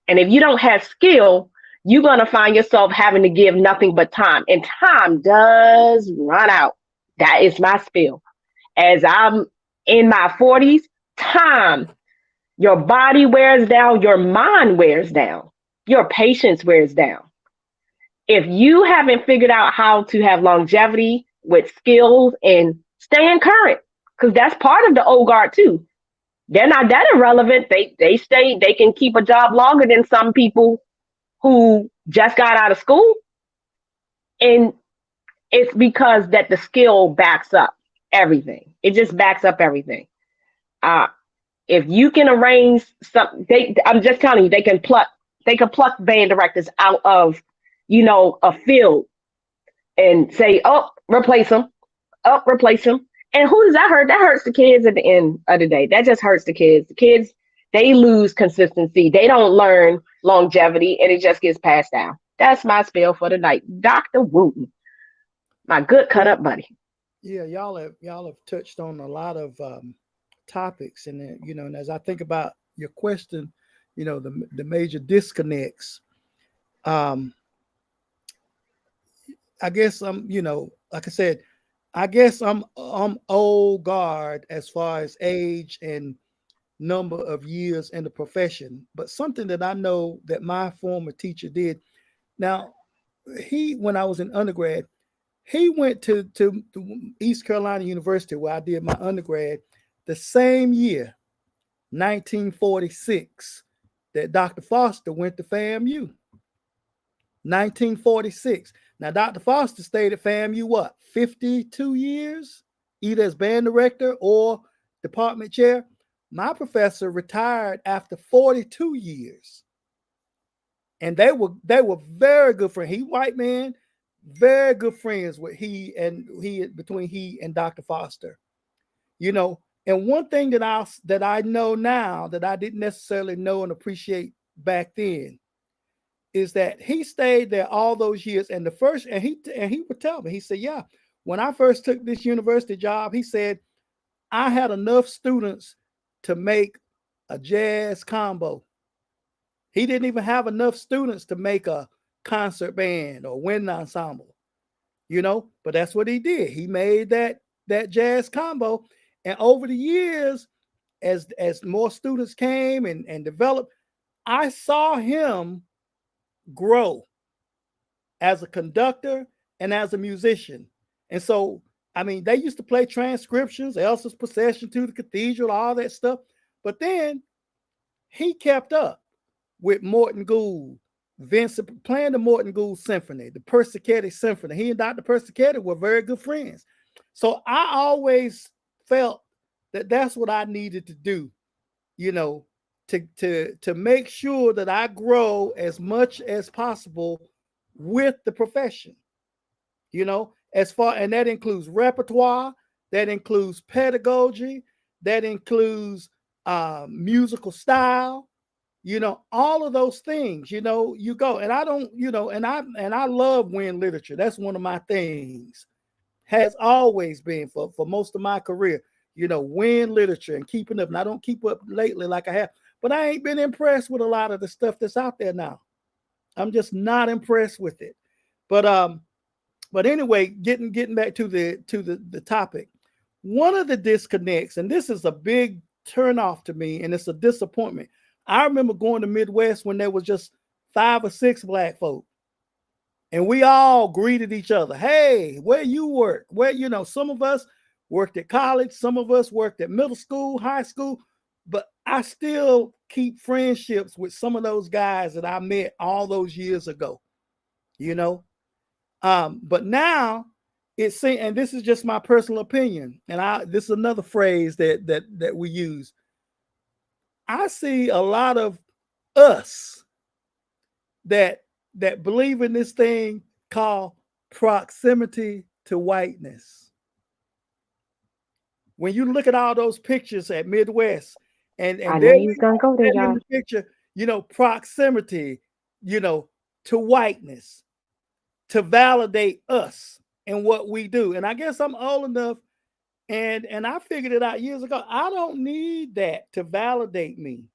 And if you don't have skill, you're going to find yourself having to give nothing but time. And time does run out. That is my spiel. As I'm in my 40s, time, your body wears down, your mind wears down, your patience wears down. If you haven't figured out how to have longevity with skills and staying current, because that's part of the old guard too. They're not that irrelevant. They can keep a job longer than some people who just got out of school. And it's because that the skill backs up everything. It just backs up everything. If you can arrange I'm just telling you, they can pluck band directors out of, a field and say, oh, replace them. And who does that hurt? That hurts the kids at the end of the day. That just hurts the kids. The kids, they lose consistency. They don't learn longevity, and it just gets passed down. That's my spiel for the night. Dr. Wooten, my good cut up buddy. Yeah, y'all have touched on a lot of topics, and and as I think about your question, the major disconnects. I guess like I said, I guess I'm old guard as far as age and number of years in the profession, but something that I know that my former teacher did. Now, when I was in undergrad, he went to East Carolina University where I did my undergrad the same year, 1946, that Dr. Foster went to FAMU. 1946. Now, Dr. Foster stayed at FAMU, 52 years, either as band director or department chair. My professor retired after 42 years. And they were very good friends. He white man, very good friends with between he and Dr. Foster. And one thing that I know now that I didn't necessarily know and appreciate back then is that he stayed there all those years. And he would tell me, he said, yeah, when I first took this university job, he said, I had enough students to make a jazz combo. He didn't even have enough students to make a concert band or wind ensemble, but that's what he did. He made that jazz combo. And over the years, as more students came and developed, I saw him grow as a conductor and as a musician. And so, they used to play transcriptions, Elsa's Procession to the Cathedral, all that stuff. But then he kept up with Morton Gould, Vincent, playing the Morton Gould Symphony, the Persichetti Symphony. He and Dr. Persichetti were very good friends. So I always felt that that's what I needed to do, to make sure that I grow as much as possible with the profession, and that includes repertoire, that includes pedagogy, that includes musical style, all of those things, you go. And I don't, and I love wind literature. That's one of my things, has always been for most of my career, wind literature and keeping up. And I don't keep up lately like I have, but I ain't been impressed with a lot of the stuff that's out there now. I'm just not impressed with it. But anyway, getting back to the topic, one of the disconnects, and this is a big turnoff to me, and it's a disappointment. I remember going to Midwest when there was just 5 or 6 black folk, and we all greeted each other. Hey, where you work? Where, some of us worked at college, some of us worked at middle school, high school, but I still keep friendships with some of those guys that I met all those years ago, But now It's saying, and this is just my personal opinion, and this is another phrase that we use. I see a lot of us that believe in this thing called proximity to whiteness. When you look at all those pictures at Midwest, and I know they're he's gonna go there, in y'all. the picture, proximity, to whiteness, to validate us and what we do. And I guess I'm old enough, and I figured it out years ago. I don't need that to validate me,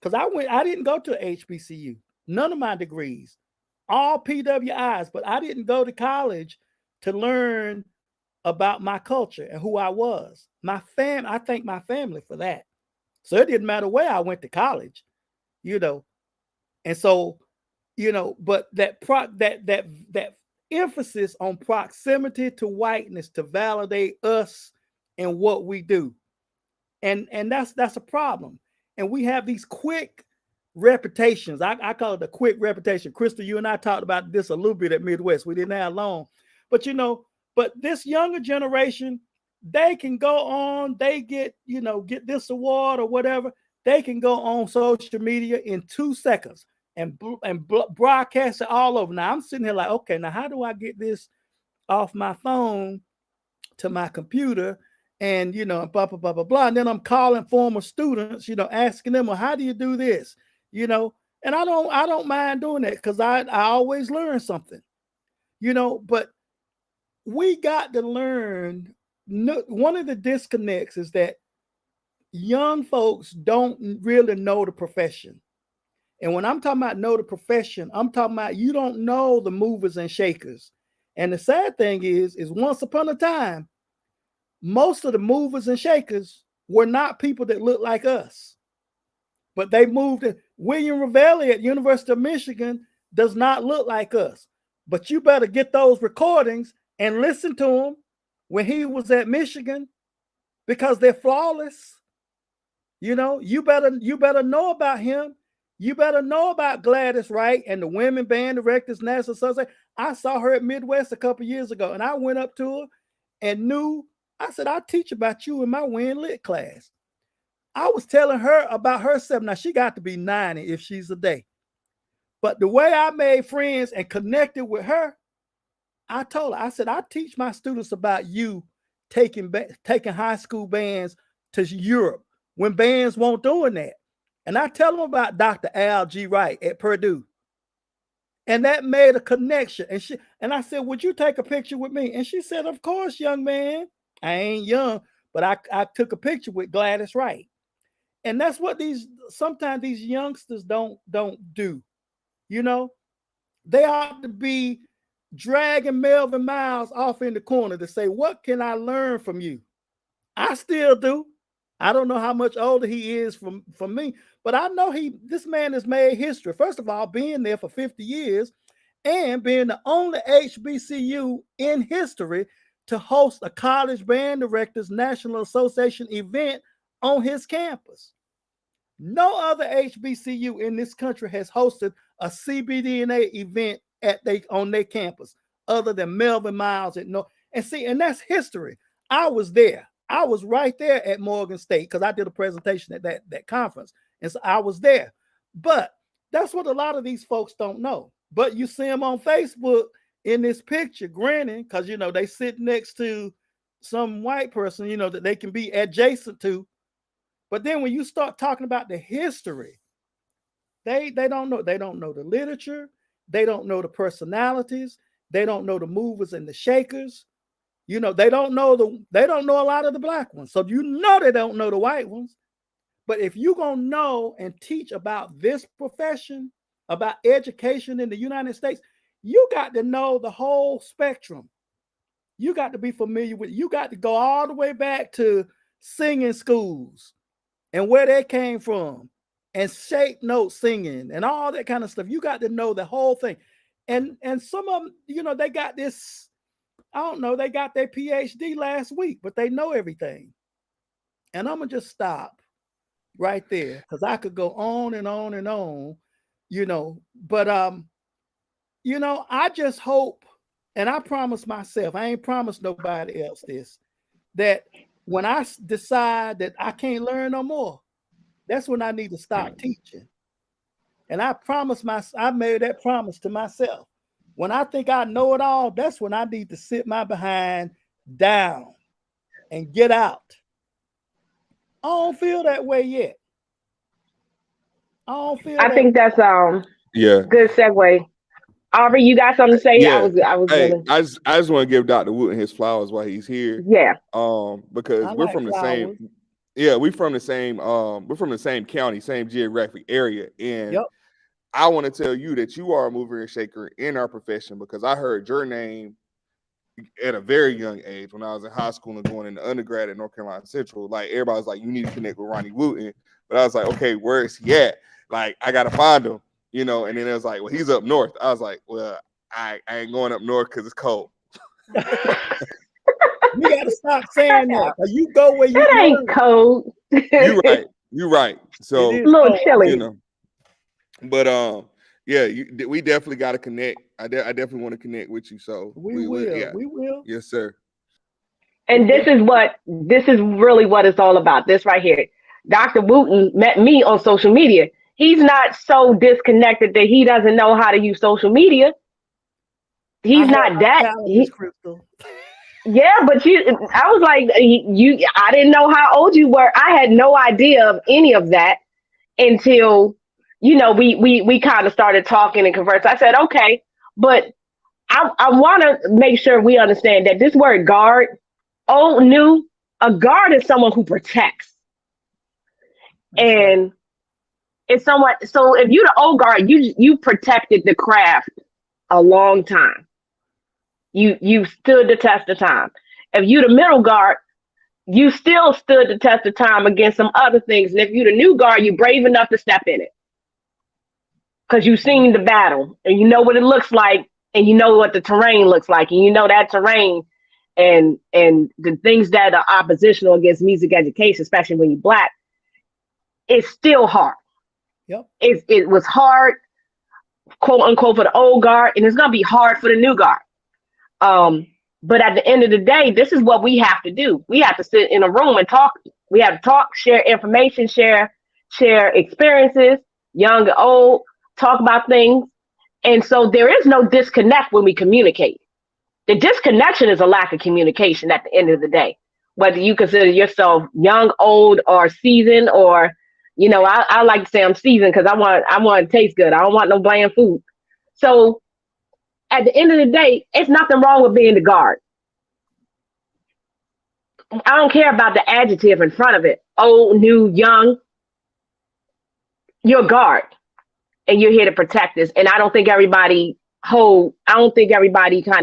because I didn't go to HBCU, none of my degrees, all PWIs, but I didn't go to college to learn about my culture and who I was. I thank my family for that. So it didn't matter where I went to college, and so, but that emphasis on proximity to whiteness to validate us and what we do. And that's a problem. And we have these quick reputations. I call it a quick reputation. Krystal, you and I talked about this a little bit at Midwest. We didn't have long, but but this younger generation, they can go on, they get this award or whatever. They can go on social media in 2 seconds and broadcast it all over. Now I'm sitting here like, okay, now how do I get this off my phone to my computer? And blah blah blah blah blah. And then I'm calling former students, asking them, well, how do you do this? And I don't mind doing that, because I always learn something, but we got to learn. One of the disconnects is that young folks don't really know the profession. And when I'm talking about know the profession, I'm talking about you don't know the movers and shakers. And the sad thing is once upon a time, most of the movers and shakers were not people that looked like us, but they moved. William Ravelli at University of Michigan does not look like us, but you better get those recordings and listen to him when he was at Michigan, because they're flawless. You better know about him. You better know about Gladys Wright and the Women Band Directors National Association. I saw her at Midwest a couple years ago, and I went up to her and I said, I teach about you in my WIN Lit class. I was telling her about herself. Now, she got to be 90 if she's a day. But the way I made friends and connected with her, I told her, I said, I teach my students about you taking high school bands to Europe when bands weren't doing that. And I tell them about Dr. Al G. Wright at Purdue. And that made a connection. And I said, would you take a picture with me? And she said, of course, young man. I ain't young, but I took a picture with Gladys Wright. And that's what sometimes these youngsters don't do. They ought to be dragging Melvin Miles off in the corner to say, what can I learn from you? I still do. I don't know how much older he is from me, but I know this man has made history. First of all, being there for 50 years and being the only HBCU in history to host a College Band Directors National Association event on his campus. No other HBCU in this country has hosted a CBDNA event on their campus other than Melvin Miles. And that's history. I was there. I was right there at Morgan State because I did a presentation at that conference. And so I was there. But that's what a lot of these folks don't know. But you see them on Facebook in this picture grinning because, they sit next to some white person, that they can be adjacent to. But then when you start talking about the history, they don't know. They don't know the literature. They don't know the personalities. They don't know the movers and the shakers. They don't know a lot of the black ones. So they don't know the white ones. But if you're going to know and teach about this profession, about education in the United States, you got to know the whole spectrum. You got to be familiar with, you got to go all the way back to singing schools and where they came from and shape note singing and all that kind of stuff. You got to know the whole thing. And some of them, they got this, I don't know, they got their PhD last week, but they know everything. And I'm going to just stop right there because I could go on and on and on, but, I just hope and I promised myself, I ain't promised nobody else this, that when I decide that I can't learn no more, that's when I need to stop teaching. And I made that promise to myself. When I think I know it all, that's when I need to sit my behind down and get out. I don't feel that way yet. I think that's Yeah. good segue. Aubrey, you got something to say? Yeah. Hey, I just want to give Dr. Wooten his flowers while he's here. Yeah. Because we're from the same. Yeah, we're from the same county, same geographic area, and I want to tell you that you are a mover and shaker in our profession because I heard your name at a very young age when I was in high school and going into undergrad at North Carolina Central. Like everybody's like, you need to connect with Ronnie Wooten, but I was like, okay, where is he at? Like I gotta find him, you know. And then it was like, well, he's up north. I was like, well, I ain't going up north because it's cold. You gotta stop saying that. You go where you. It ain't cold. You're right. So a little chilly, you know. But yeah, we definitely got to connect. I definitely want to connect with you. So we will. Yeah. We will. Yes, sir. And this is really what it's all about. This right here. Dr. Wooten met me on social media. He's not so disconnected that he doesn't know how to use social media. Not that. Krystal. Yeah, but I was like, I didn't know how old you were. I had no idea of any of that until, we kind of started talking and conversing. I said, okay, but I want to make sure we understand that this word guard, old, new, a guard is someone who protects. And it's someone, so if you're the old guard, you protected the craft a long time. You stood the test of time. If you the middle guard, you still stood the test of time against some other things. And if you the new guard, you're brave enough to step in it. Because you've seen the battle and you know what it looks like and you know what the terrain looks like. And you know that terrain and the things that are oppositional against music education, especially when you're Black, it's still hard. Yep. It was hard, quote unquote, for the old guard, and it's going to be hard for the new guard. But at the end of the day, this is what we have to do. We have to sit in a room and talk. We have to talk, share information, share experiences, young and old, talk about things. And so there is no disconnect when we communicate. The disconnection is a lack of communication at the end of the day. Whether you consider yourself young, old, or seasoned, or, I like to say I'm seasoned because I want to taste good. I don't want no bland food. So at the end of the day, it's nothing wrong with being the guard. I don't care about the adjective in front of it. Old, new, young. You're a guard, and you're here to protect us. And I don't think everybody kind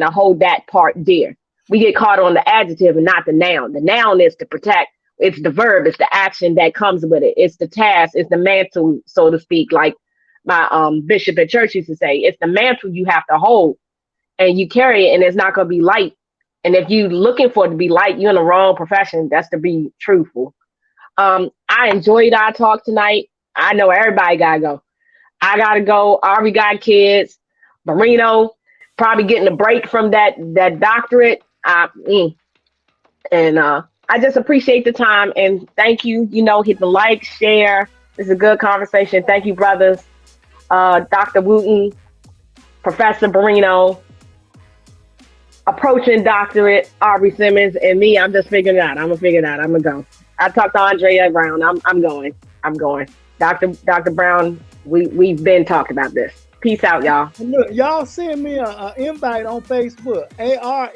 of hold that part dear. We get caught on the adjective and not the noun. The noun is to protect. It's the verb. It's the action that comes with it. It's the task. It's the mantle, so to speak, like my bishop at church used to say. It's the mantle you have to hold, and you carry it, and it's not going to be light. And if you're looking for it to be light, you're in the wrong profession. That's to be truthful. I enjoyed our talk tonight. I know everybody got to go. I got to go. Ari got kids. Marino probably getting a break from that doctorate. And I just appreciate the time. And thank you. Hit the like, share. This is a good conversation. Thank you, brothers. Dr. Wooten, Professor Marino, approaching doctorate, Aubrey Simmons, and me. I'm just figuring it out. I'm gonna go. I talked to Andrea Brown. I'm going. Dr. Brown, we've been talking about this. Peace out, y'all. Look, y'all send me an invite on Facebook. ARE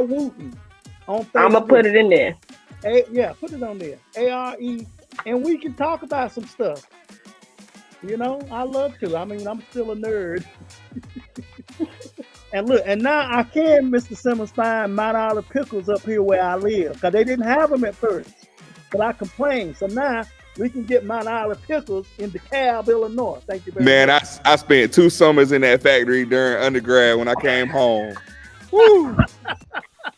Wooten on Facebook. I'm gonna put it in there. Put it on there. ARE, and we can talk about some stuff. I love to. I mean, I'm still a nerd. And look, and now I can, Mr. Simmons, find Mount Olive pickles up here where I live, because they didn't have them at first, but I complained. So now we can get Mount Olive pickles in DeKalb, Illinois. Thank you very much. Man, I spent 2 summers in that factory during undergrad when I came home. Woo!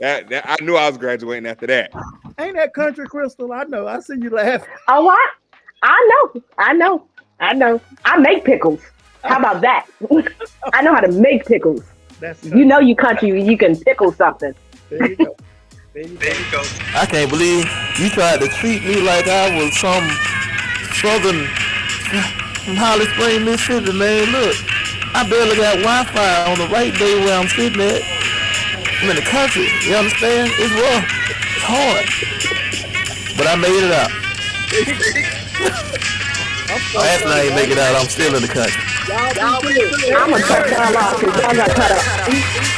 I knew I was graduating after that. Ain't that country, Krystal? I know. I see you laughing. Oh, I know. I make pickles. How about that? I know how to make pickles. That's You know you country, you can pickle something. There you go. There you go. I can't believe you tried to treat me like I was some southern from Holly Springs, Mississippi, man. Look, I barely got Wi-Fi on the right day where I'm sitting at. I'm in the country, you understand? It's rough, it's hard, but I made it out. Actually, I ain't make it out. I'm still in the country. I'm gonna cut y'all off because y'all got cut up.